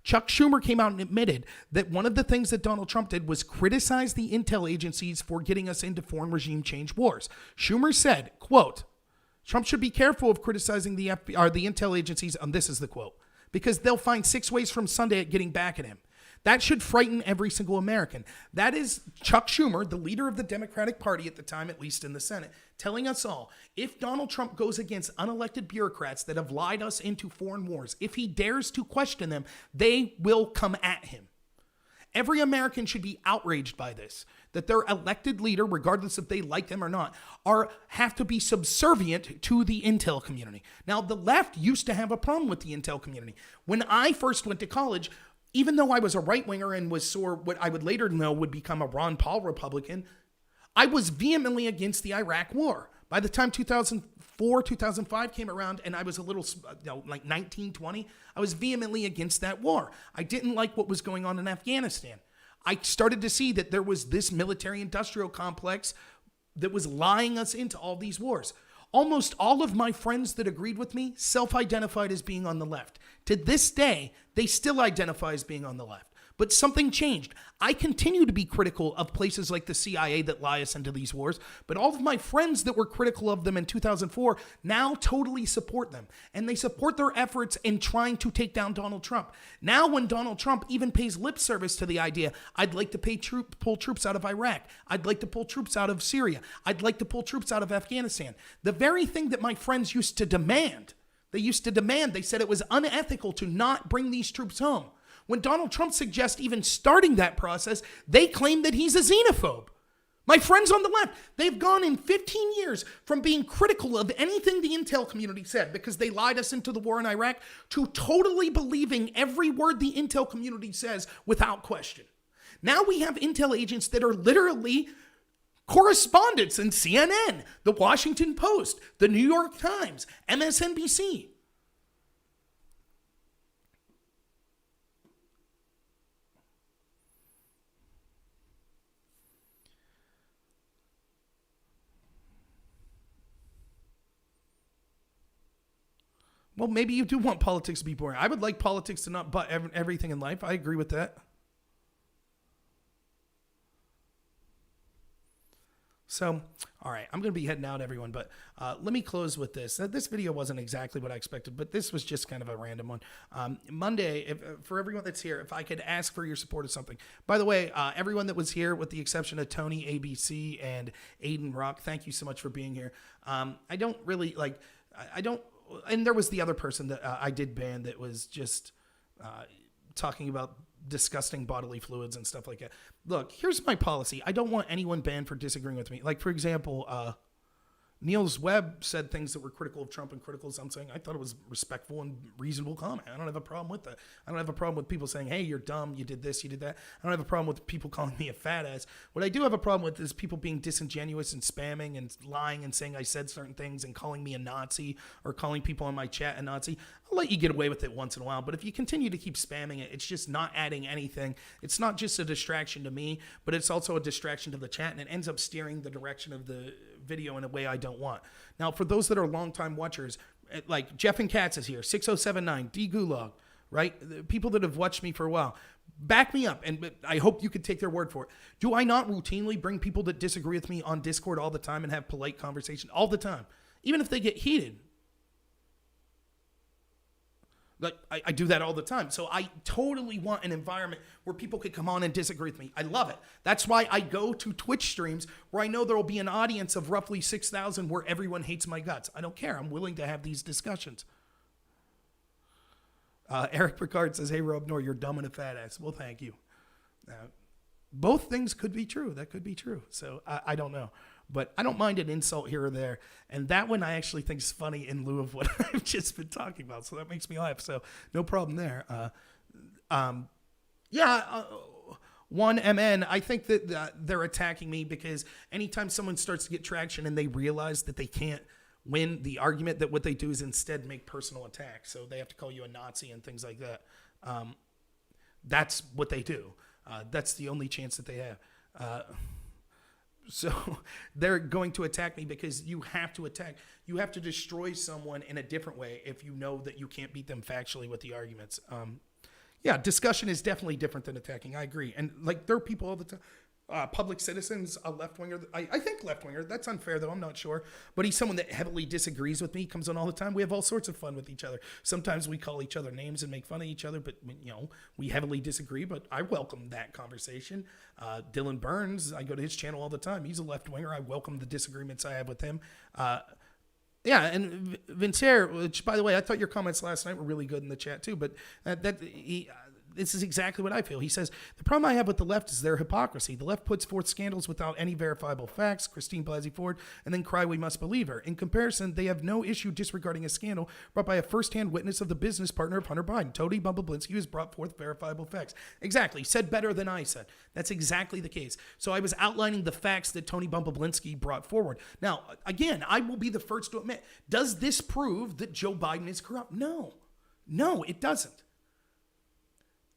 Chuck Schumer came out and admitted that one of the things that Donald Trump did was criticize the intel agencies for getting us into foreign regime change wars. Schumer said, quote, Trump should be careful of criticizing the FBI, or the intel agencies, and this is the quote, because they'll find 6 ways from Sunday at getting back at him. That should frighten every single American. That is Chuck Schumer, the leader of the Democratic Party at the time, at least in the Senate, telling us all, if Donald Trump goes against unelected bureaucrats that have lied us into foreign wars, if he dares to question them, they will come at him. Every American should be outraged by this, that their elected leader, regardless if they like them or not, have to be subservient to the intel community. Now, the left used to have a problem with the intel community. When I first went to college, even though I was a right-winger and was what I would later know would become a Ron Paul Republican, I was vehemently against the Iraq War. By the time 2004, 2005 came around and I was a little, like 19, 20, I was vehemently against that war. I didn't like what was going on in Afghanistan. I started to see that there was this military-industrial complex that was lying us into all these wars. Almost all of my friends that agreed with me self-identified as being on the left. To this day, they still identify as being on the left. But something changed. I continue to be critical of places like the CIA that lie us into these wars, but all of my friends that were critical of them in 2004 now totally support them. And they support their efforts in trying to take down Donald Trump. Now when Donald Trump even pays lip service to the idea, I'd like to pull troops out of Iraq. I'd like to pull troops out of Syria. I'd like to pull troops out of Afghanistan. The very thing that my friends used to demand, they said it was unethical to not bring these troops home. When Donald Trump suggests even starting that process, they claim that he's a xenophobe. My friends on the left, they've gone in 15 years from being critical of anything the intel community said because they lied us into the war in Iraq to totally believing every word the intel community says without question. Now we have intel agents that are literally correspondents in CNN, the Washington Post, the New York Times, MSNBC. Well, maybe you do want politics to be boring. I would like politics to not butt everything in life. I agree with that. So, all right, I'm going to be heading out, everyone, but let me close with this. This video wasn't exactly what I expected, but this was just kind of a random one. Monday, for everyone that's here, if I could ask for your support of something. By the way, everyone that was here, with the exception of Tony, ABC, and Aiden Rock, thank you so much for being here. I don't really, and there was the other person that I did ban that was just talking about disgusting bodily fluids and stuff like that. Look, here's my policy. I don't want anyone banned for disagreeing with me. Like, for example, Niels Webb said things that were critical of Trump and critical of something. I thought it was respectful and reasonable comment. I don't have a problem with that. I don't have a problem with people saying, hey, you're dumb, you did this, you did that. I don't have a problem with people calling me a fat ass. What I do have a problem with is people being disingenuous and spamming and lying and saying I said certain things and calling me a Nazi or calling people in my chat a Nazi. I'll let you get away with it once in a while, but if you continue to keep spamming it, it's just not adding anything. It's not just a distraction to me, but it's also a distraction to the chat, and it ends up steering the direction of the video in a way I don't want. Now, for those that are longtime watchers, like Jeff and Katz is here, 6079, D Gulag, right? The people that have watched me for a while, back me up, and I hope you could take their word for it. Do I not routinely bring people that disagree with me on Discord all the time and have polite conversation all the time, even if they get heated? Like, I do that all the time. So I totally want an environment where people could come on and disagree with me. I love it. That's why I go to Twitch streams where I know there will be an audience of roughly 6,000 where everyone hates my guts. I don't care. I'm willing to have these discussions. Eric Picard says, hey, Rob Nor, you're dumb and a fat ass. Well, thank you. Both things could be true. That could be true. So I don't know. But I don't mind an insult here or there. And that one I actually think is funny in lieu of what I've just been talking about. So that makes me laugh. So no problem there. One MN, I think that they're attacking me because anytime someone starts to get traction and they realize that they can't win the argument, that what they do is instead make personal attacks. So they have to call you a Nazi and things like that. That's what they do. That's the only chance that they have. So they're going to attack me because you have to attack. You have to destroy someone in a different way if you know that you can't beat them factually with the arguments. Discussion is definitely different than attacking. I agree. And like there are people all the time. Public Citizens, a left-winger. I think left-winger. That's unfair, though. I'm not sure. But he's someone that heavily disagrees with me. He comes on all the time. We have all sorts of fun with each other. Sometimes we call each other names and make fun of each other, but, we heavily disagree. But I welcome that conversation. Dylan Burns, I go to his channel all the time. He's a left-winger. I welcome the disagreements I have with him. And Vincere, which, by the way, I thought your comments last night were really good in the chat, too. But this is exactly what I feel. He says, the problem I have with the left is their hypocrisy. The left puts forth scandals without any verifiable facts, Christine Blasey Ford, and then cry we must believe her. In comparison, they have no issue disregarding a scandal brought by a first-hand witness of the business partner of Hunter Biden, Tony Bobulinski, who has brought forth verifiable facts. Exactly. Said better than I said. That's exactly the case. So I was outlining the facts that Tony Bobulinski brought forward. Now, again, I will be the first to admit, does this prove that Joe Biden is corrupt? No. No, it doesn't.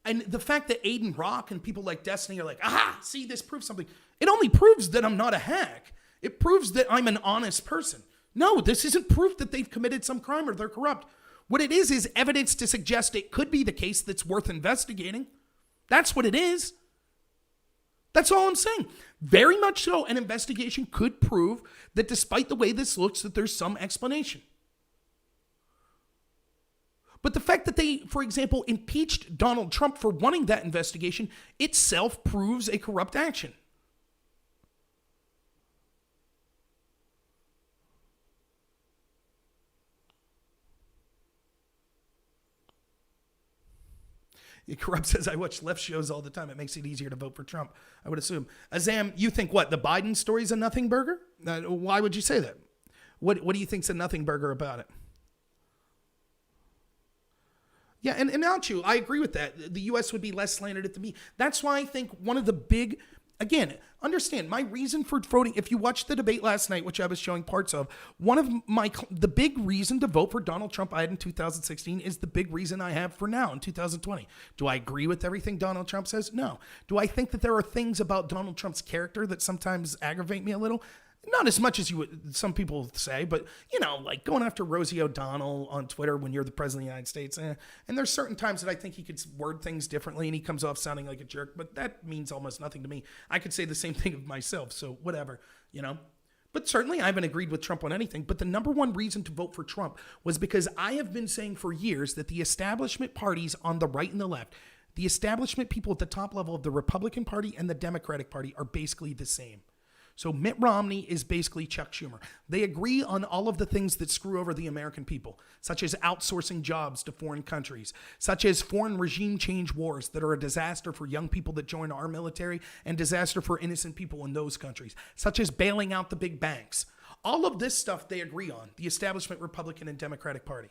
And the fact that Aiden Rock and people like Destiny are like, aha, see, this proves something. It only proves that I'm not a hack. It proves that I'm an honest person. No, this isn't proof that they've committed some crime or they're corrupt. What it is evidence to suggest it could be the case that's worth investigating. That's what it is. That's all I'm saying. Very much so, an investigation could prove that despite the way this looks, that there's some explanation. But the fact that they, for example, impeached Donald Trump for wanting that investigation itself proves a corrupt action. Corrupt says, I watch left shows all the time. It makes it easier to vote for Trump, I would assume. Azam, you think what? The Biden story's a nothing burger? Why would you say that? What do you think's a nothing burger about it? Yeah, and Alchu, I agree with that. The U.S. would be less slanted to me. That's why I think one of the big, again, understand my reason for voting. If you watched the debate last night, which I was showing parts of, the big reason to vote for Donald Trump I had in 2016 is the big reason I have for now in 2020. Do I agree with everything Donald Trump says? No. Do I think that there are things about Donald Trump's character that sometimes aggravate me a little? Not as much as some people say, but, like going after Rosie O'Donnell on Twitter when you're the president of the United States. And there's certain times that I think he could word things differently and he comes off sounding like a jerk, but that means almost nothing to me. I could say the same thing of myself, so whatever. you know? But certainly I haven't agreed with Trump on anything. But the number one reason to vote for Trump was because I have been saying for years that the establishment parties on the right and the left, the establishment people at the top level of the Republican Party and the Democratic Party are basically the same. So Mitt Romney is basically Chuck Schumer. They agree on all of the things that screw over the American people, such as outsourcing jobs to foreign countries, such as foreign regime change wars that are a disaster for young people that join our military and disaster for innocent people in those countries, such as bailing out the big banks. All of this stuff they agree on, the establishment Republican and Democratic Party.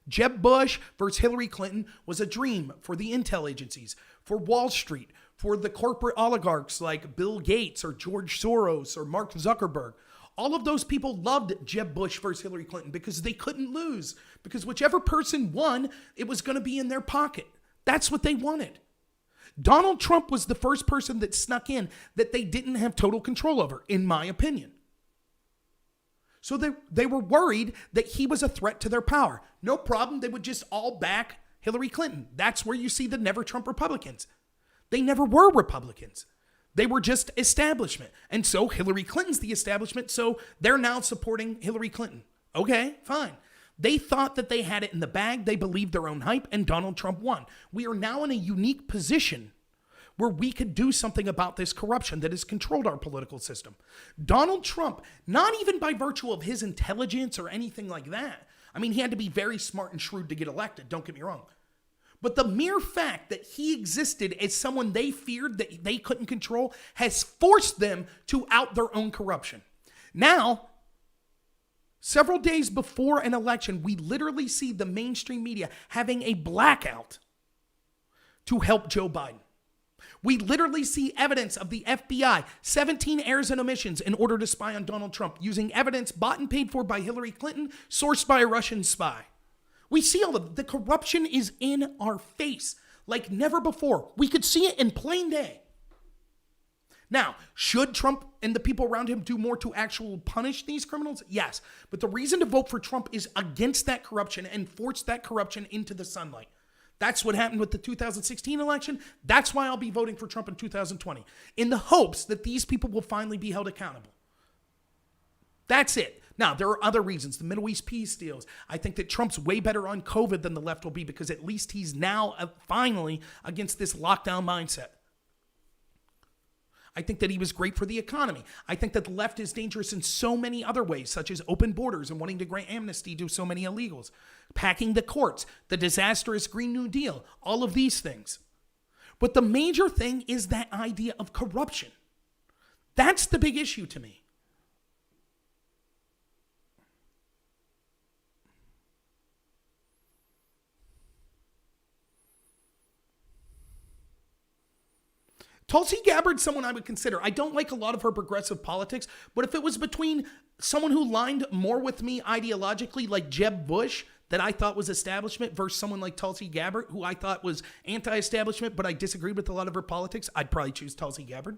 Jeb Bush versus Hillary Clinton was a dream for the intel agencies, for Wall Street, for the corporate oligarchs like Bill Gates or George Soros or Mark Zuckerberg. All of those people loved Jeb Bush versus Hillary Clinton because they couldn't lose. Because whichever person won, it was going to be in their pocket. That's what they wanted. Donald Trump was the first person that snuck in that they didn't have total control over, in my opinion. So they were worried that he was a threat to their power. No problem. They would just all back Hillary Clinton. That's where you see the never Trump Republicans. They never were Republicans. They were just establishment. And so Hillary Clinton's the establishment, so they're now supporting Hillary Clinton. Okay, fine. They thought that they had it in the bag. They believed their own hype, and Donald Trump won. We are now in a unique position where we could do something about this corruption that has controlled our political system. Donald Trump, not even by virtue of his intelligence or anything like that. I mean, he had to be very smart and shrewd to get elected, don't get me wrong. But the mere fact that he existed as someone they feared that they couldn't control has forced them to out their own corruption. Now, several days before an election, we literally see the mainstream media having a blackout to help Joe Biden. We literally see evidence of the FBI, 17 errors and omissions in order to spy on Donald Trump, using evidence bought and paid for by Hillary Clinton, sourced by a Russian spy. We see all of the corruption is in our face like never before. We could see it in plain day. Now, should Trump and the people around him do more to actually punish these criminals? Yes. But the reason to vote for Trump is against that corruption and force that corruption into the sunlight. That's what happened with the 2016 election. That's why I'll be voting for Trump in 2020, in the hopes that these people will finally be held accountable. That's it. Now, there are other reasons. The Middle East peace deals. I think that Trump's way better on COVID than the left will be because at least he's now finally against this lockdown mindset. I think that he was great for the economy. I think that the left is dangerous in so many other ways, such as open borders and wanting to grant amnesty to so many illegals, packing the courts, the disastrous Green New Deal, all of these things. But the major thing is that idea of corruption. That's the big issue to me. Tulsi Gabbard's someone I would consider. I don't like a lot of her progressive politics, but if it was between someone who lined more with me ideologically, like Jeb Bush, that I thought was establishment, versus someone like Tulsi Gabbard, who I thought was anti-establishment, but I disagreed with a lot of her politics, I'd probably choose Tulsi Gabbard.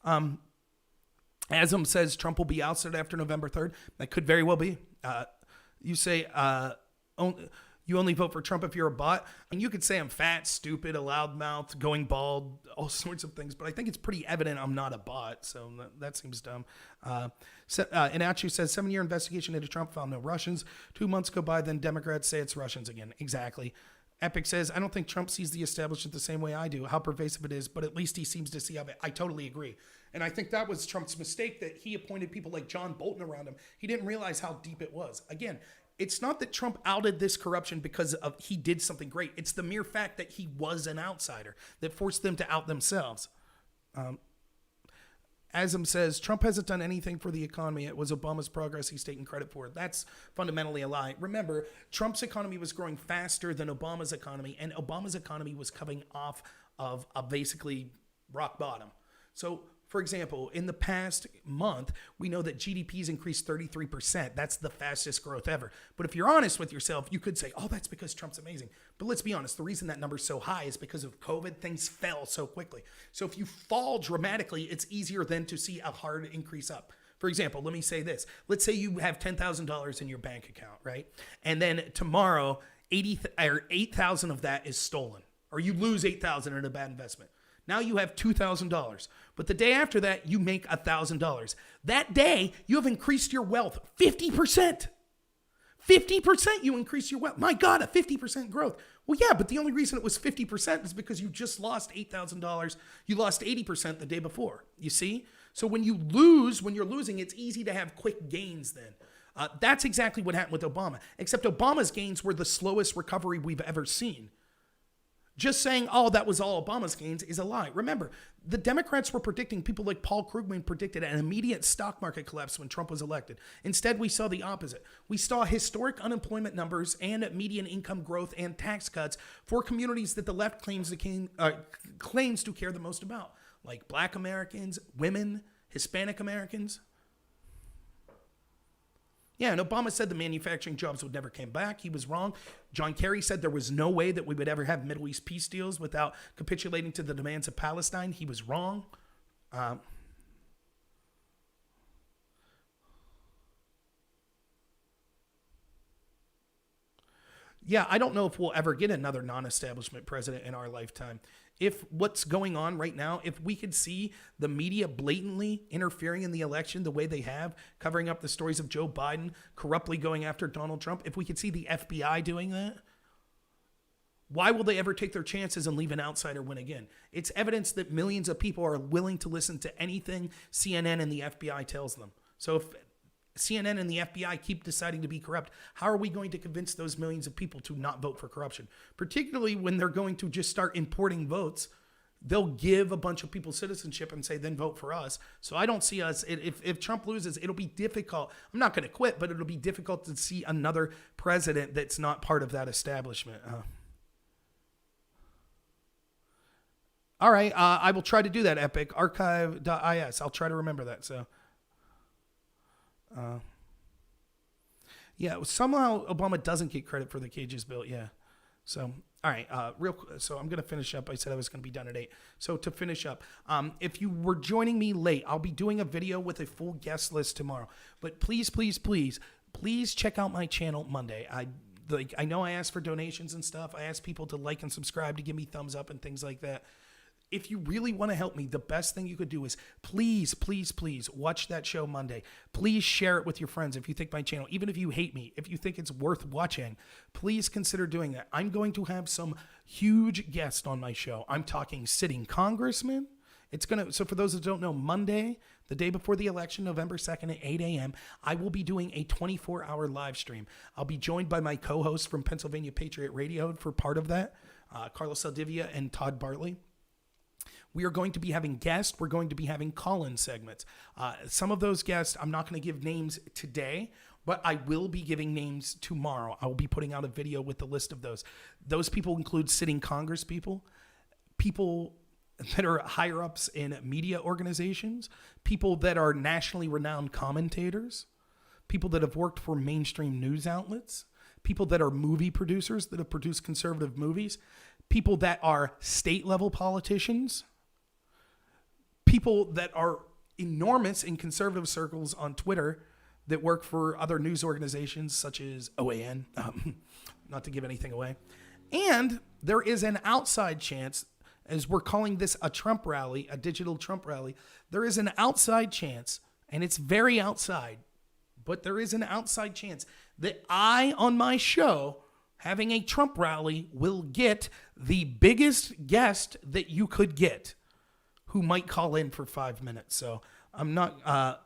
Asm says Trump will be ousted after November 3rd. That could very well be. You say... You only vote for Trump if you're a bot. And you could say I'm fat, stupid, a loudmouth, going bald, all sorts of things. But I think it's pretty evident I'm not a bot. So that seems dumb. Inachu says 7-year investigation into Trump found no Russians. 2 months go by, then Democrats say it's Russians again. Exactly. Epic says, I don't think Trump sees the establishment the same way I do, how pervasive it is, but at least he seems to see of it. I totally agree. And I think that was Trump's mistake, that he appointed people like John Bolton around him. He didn't realize how deep it was. Again, it's not that Trump outed this corruption because of he did something great. It's the mere fact that he was an outsider that forced them to out themselves. Asm says, Trump hasn't done anything for the economy. It was Obama's progress he's taking credit for. That's fundamentally a lie. Remember, Trump's economy was growing faster than Obama's economy, and Obama's economy was coming off of a basically rock bottom. So, for example, in the past month, we know that GDP's increased 33%. That's the fastest growth ever. But if you're honest with yourself, you could say, oh, that's because Trump's amazing. But let's be honest, the reason that number's so high is because of COVID. Things fell so quickly. So if you fall dramatically, it's easier then to see a hard increase up. For example, let me say this. Let's say you have $10,000 in your bank account, right? And then tomorrow, 8,000 of that is stolen. or you lose $8,000 in a bad investment. Now you have $2,000. But the day after that, you make $1,000. That day, you have increased your wealth 50%. 50% you increase your wealth. My God, a 50% growth. Well, yeah, but the only reason it was 50% is because you just lost $8,000. You lost 80% the day before. You see? So when you're losing, it's easy to have quick gains then. That's exactly what happened with Obama. Except Obama's gains were the slowest recovery we've ever seen. Just saying, oh, that was all Obama's gains is a lie. Remember, the Democrats were predicting, people like Paul Krugman predicted an immediate stock market collapse when Trump was elected. Instead, we saw the opposite. We saw historic unemployment numbers and median income growth and tax cuts for communities that the left claims to care the most about, like Black Americans, women, Hispanic Americans. Yeah, and Obama said the manufacturing jobs would never come back. He was wrong. John Kerry said there was no way that we would ever have Middle East peace deals without capitulating to the demands of Palestine. He was wrong. Yeah, I don't know if we'll ever get another non-establishment president in our lifetime. If what's going on right now, if we could see the media blatantly interfering in the election the way they have, covering up the stories of Joe Biden, corruptly going after Donald Trump, if we could see the FBI doing that, why will they ever take their chances and leave an outsider win again? It's evidence that millions of people are willing to listen to anything CNN and the FBI tells them. So if CNN and the FBI keep deciding to be corrupt, how are we going to convince those millions of people to not vote for corruption? Particularly when they're going to just start importing votes. They'll give a bunch of people citizenship and say, then vote for us. So I don't see us, if Trump loses, it'll be difficult. I'm not going to quit, but it'll be difficult to see another president that's not part of that establishment. All right, I will try to do that, Epic. Archive.is. I'll try to remember that, so... yeah, somehow Obama doesn't get credit for the cages built. Yeah. So, all right. So I'm going to finish up. I said I was going to be done at 8. So to finish up, if you were joining me late, I'll be doing a video with a full guest list tomorrow, but please check out my channel Monday. I know I asked for donations and stuff. I asked people to like and subscribe, to give me thumbs up and things like that. If you really want to help me, the best thing you could do is please watch that show Monday. Please share it with your friends if you think my channel, even if you hate me, if you think it's worth watching, please consider doing that. I'm going to have some huge guests on my show. I'm talking sitting congressmen. So for those that don't know, Monday, the day before the election, November 2nd at 8 a.m., I will be doing a 24-hour live stream. I'll be joined by my co-hosts from Pennsylvania Patriot Radio for part of that, Carlos Saldivia and Todd Bartlett. We are going to be having guests. We're going to be having call-in segments. Some of those guests, I'm not going to give names today, but I will be giving names tomorrow. I will be putting out a video with the list of those. Those people include sitting Congress people that are higher-ups in media organizations, people that are nationally renowned commentators, people that have worked for mainstream news outlets, people that are movie producers that have produced conservative movies, people that are state-level politicians, people that are enormous in conservative circles on Twitter that work for other news organizations such as OAN, not to give anything away. And there is an outside chance, as we're calling this a Trump rally, a digital Trump rally, there is an outside chance, and it's very outside, but there is an outside chance that I, on my show, having a Trump rally, will get the biggest guest that you could get, who might call in for 5 minutes. So I'm not,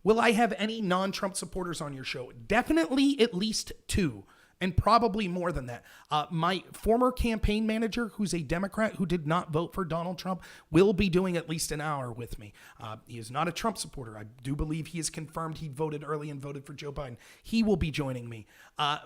will I have any non-Trump supporters on your show? Definitely at least 2. And probably more than that. My former campaign manager, who's a Democrat who did not vote for Donald Trump, will be doing at least an hour with me. He is not a Trump supporter. I do believe he has confirmed he voted early and voted for Joe Biden. He will be joining me.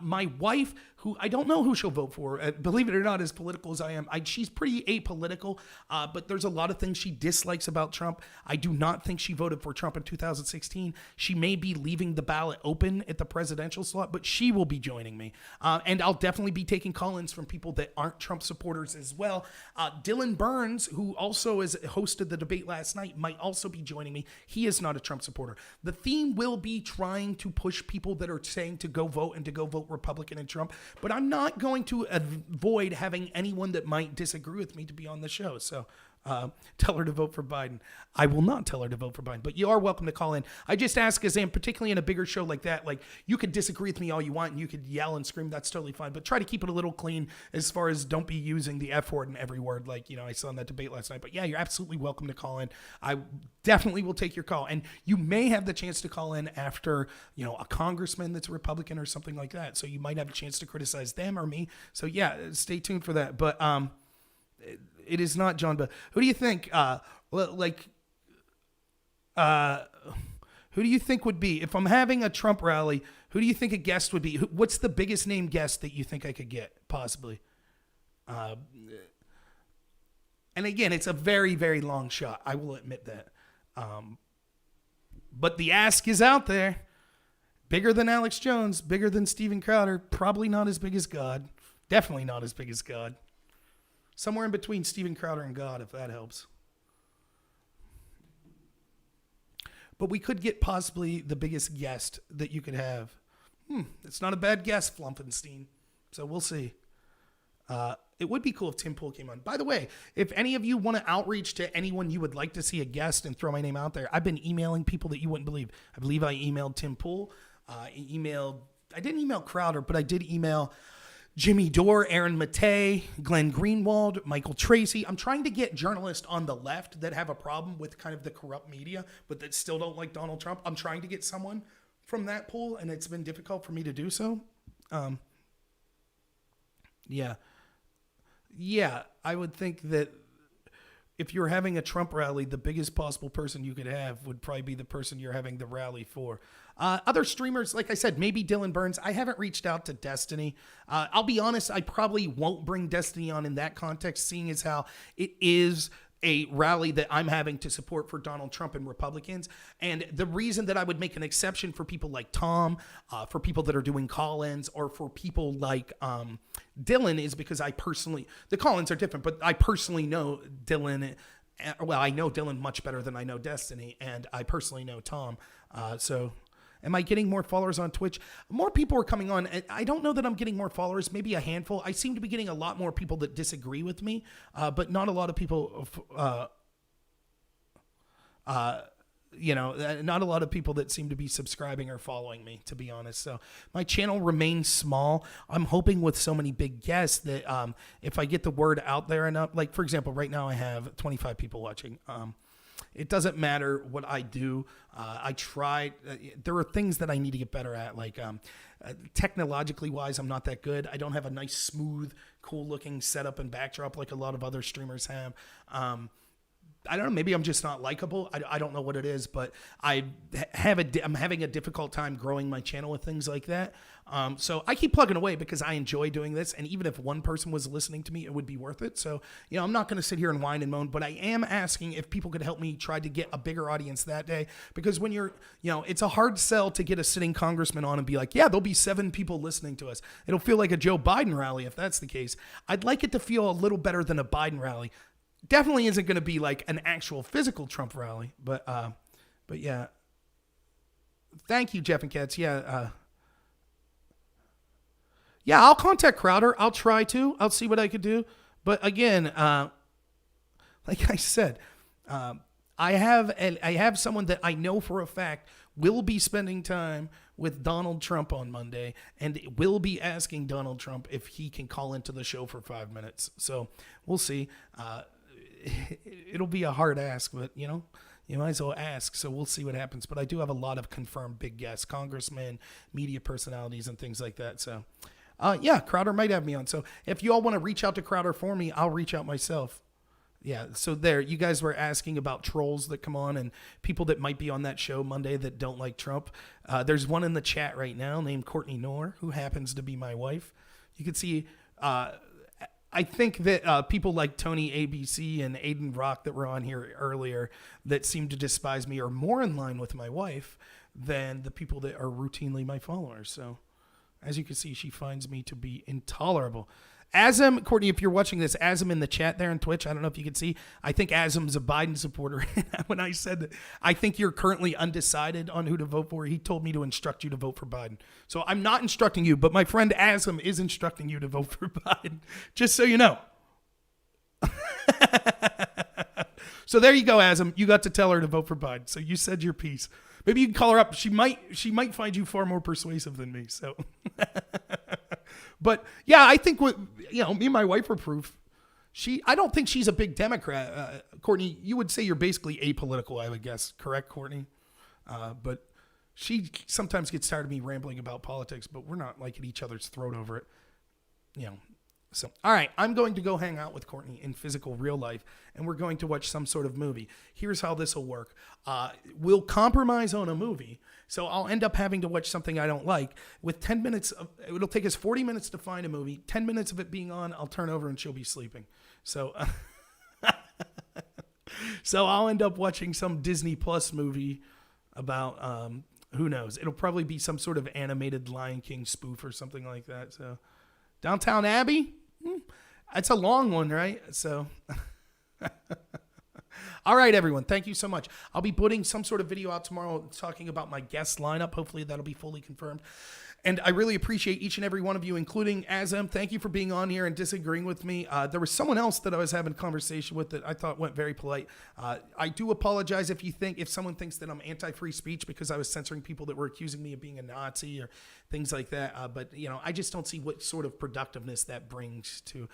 My wife, who I don't know who she'll vote for, believe it or not, as political as I am, she's pretty apolitical, but there's a lot of things she dislikes about Trump. I do not think she voted for Trump in 2016. She may be leaving the ballot open at the presidential slot, but she will be joining me. And I'll definitely be taking call-ins from people that aren't Trump supporters as well. Dylan Burns, who also hosted the debate last night, might also be joining me. He is not a Trump supporter. The theme will be trying to push people that are saying to go vote and to go vote Republican and Trump, but I'm not going to avoid having anyone that might disagree with me to be on the show. So tell her to vote for Biden. I will not tell her to vote for Biden, but you are welcome to call in. I just ask, because particularly in a bigger show like that, like, you could disagree with me all you want and you could yell and scream. That's totally fine, but try to keep it a little clean as far as don't be using the F word in every word like, I saw in that debate last night. But yeah, you're absolutely welcome to call in. I definitely will take your call, and you may have the chance to call in after, a congressman that's a Republican or something like that. So you might have a chance to criticize them or me. So yeah, stay tuned for that. But it is not John. But who do you think? Who do you think would be, if I'm having a Trump rally? Who do you think a guest would be? What's the biggest name guest that you think I could get possibly? And again, it's a very, very long shot. I will admit that. But the ask is out there. Bigger than Alex Jones, bigger than Steven Crowder. Probably not as big as God. Definitely not as big as God. Somewhere in between Steven Crowder and God, if that helps. But we could get possibly the biggest guest that you could have. It's not a bad guess, Flumpenstein. So we'll see. It would be cool if Tim Pool came on. By the way, if any of you want to outreach to anyone you would like to see a guest and throw my name out there, I've been emailing people that you wouldn't believe. I believe I emailed Tim Pool. I didn't email Crowder, but I did email Jimmy Dore, Aaron Mattei, Glenn Greenwald, Michael Tracy. I'm trying to get journalists on the left that have a problem with kind of the corrupt media, but that still don't like Donald Trump. I'm trying to get someone from that pool, and it's been difficult for me to do so. Yeah, I would think that if you're having a Trump rally, the biggest possible person you could have would probably be the person you're having the rally for. Other streamers, like I said, maybe Dylan Burns. I haven't reached out to Destiny. I'll be honest, I probably won't bring Destiny on in that context, seeing as how it is a rally that I'm having to support for Donald Trump and Republicans. And the reason that I would make an exception for people like Tom, for people that are doing call-ins, or for people like Dylan is because the call-ins are different, but I personally know Dylan. Well, I know Dylan much better than I know Destiny, and I personally know Tom. So am I getting more followers on Twitch? More people are coming on. I don't know that I'm getting more followers, maybe a handful. I seem to be getting a lot more people that disagree with me, but not a lot of people, not a lot of people that seem to be subscribing or following me, to be honest. So my channel remains small. I'm hoping with so many big guests that if I get the word out there enough, like for example, right now I have 25 people watching. It doesn't matter what I do. I try. There are things that I need to get better at. Like technologically wise, I'm not that good. I don't have a nice, smooth, cool looking setup and backdrop like a lot of other streamers have. I don't know. Maybe I'm just not likable. I don't know what it is, but I'm having a difficult time growing my channel with things like that. So I keep plugging away because I enjoy doing this. And even if one person was listening to me, it would be worth it. So, I'm not going to sit here and whine and moan, but I am asking if people could help me try to get a bigger audience that day. Because when it's a hard sell to get a sitting congressman on and be like, yeah, there'll be 7 people listening to us. It'll feel like a Joe Biden rally if that's the case. I'd like it to feel a little better than a Biden rally. Definitely isn't going to be like an actual physical Trump rally, but yeah. Thank you, Jeff and Katz. Yeah, I'll contact Crowder. I'll try to. I'll see what I could do. But again, like I said, I have someone that I know for a fact will be spending time with Donald Trump on Monday and will be asking Donald Trump if he can call into the show for 5 minutes. So we'll see. It'll be a hard ask, but you might as well ask. So we'll see what happens. But I do have a lot of confirmed big guests, congressmen, media personalities, and things like that. So, Crowder might have me on. So if you all want to reach out to Crowder for me, I'll reach out myself. Yeah. So there, you guys were asking about trolls that come on and people that might be on that show Monday that don't like Trump. There's one in the chat right now named Courtney Knorr, who happens to be my wife. You can see, I think that people like Tony ABC and Aiden Rock that were on here earlier that seem to despise me are more in line with my wife than the people that are routinely my followers. So As you can see, she finds me to be intolerable. Azam, Courtney, if you're watching this, Azam in the chat there on Twitch, I don't know if you can see, I think Azam's a Biden supporter. When I said that, I think you're currently undecided on who to vote for, he told me to instruct you to vote for Biden. So I'm not instructing you, but my friend Azam is instructing you to vote for Biden, just so you know. So there you go, Azam. You got to tell her to vote for Biden. So you said your piece. Maybe you can call her up. She might find you far more persuasive than me. So, but yeah, I think me and my wife are proof. I don't think she's a big Democrat. Courtney, you would say you're basically apolitical, I would guess. Correct, Courtney? But she sometimes gets tired of me rambling about politics, but we're not like at each other's throat over it. So, all right, I'm going to go hang out with Courtney in physical real life, and we're going to watch some sort of movie. Here's how this will work. We'll compromise on a movie, so I'll end up having to watch something I don't like. With 10 minutes, it'll take us 40 minutes to find a movie. 10 minutes of it being on, I'll turn over and she'll be sleeping. So, so I'll end up watching some Disney Plus movie about, who knows? It'll probably be some sort of animated Lion King spoof or something like that. So, Downtown Abbey? It's a long one, right? So, all right, everyone. Thank you so much. I'll be putting some sort of video out tomorrow talking about my guest lineup. Hopefully that'll be fully confirmed. And I really appreciate each and every one of you, including Azam. Thank you for being on here and disagreeing with me. There was someone else that I was having a conversation with that I thought went very polite. I do apologize if someone thinks that I'm anti-free speech because I was censoring people that were accusing me of being a Nazi or things like that. But I just don't see what sort of productiveness that brings to.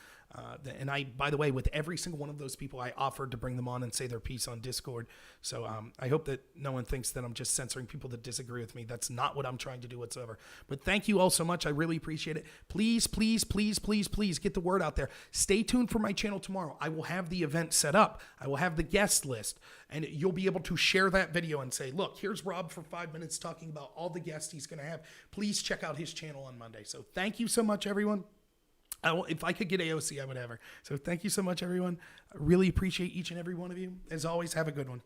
And by the way, with every single one of those people, I offered to bring them on and say their piece on Discord. So I hope that no one thinks that I'm just censoring people that disagree with me. That's not what I'm trying to do whatsoever. But thank you all so much. I really appreciate it. Please, please, please, please, please get the word out there. Stay tuned for my channel tomorrow. I will have the event set up. I will have the guest list. And you'll be able to share that video and say, look, here's Rob for 5 minutes talking about all the guests he's going to have. Please check out his channel on Monday. So thank you so much, everyone. If I could get AOC, I would have her. So thank you so much, everyone. I really appreciate each and every one of you. As always, have a good one.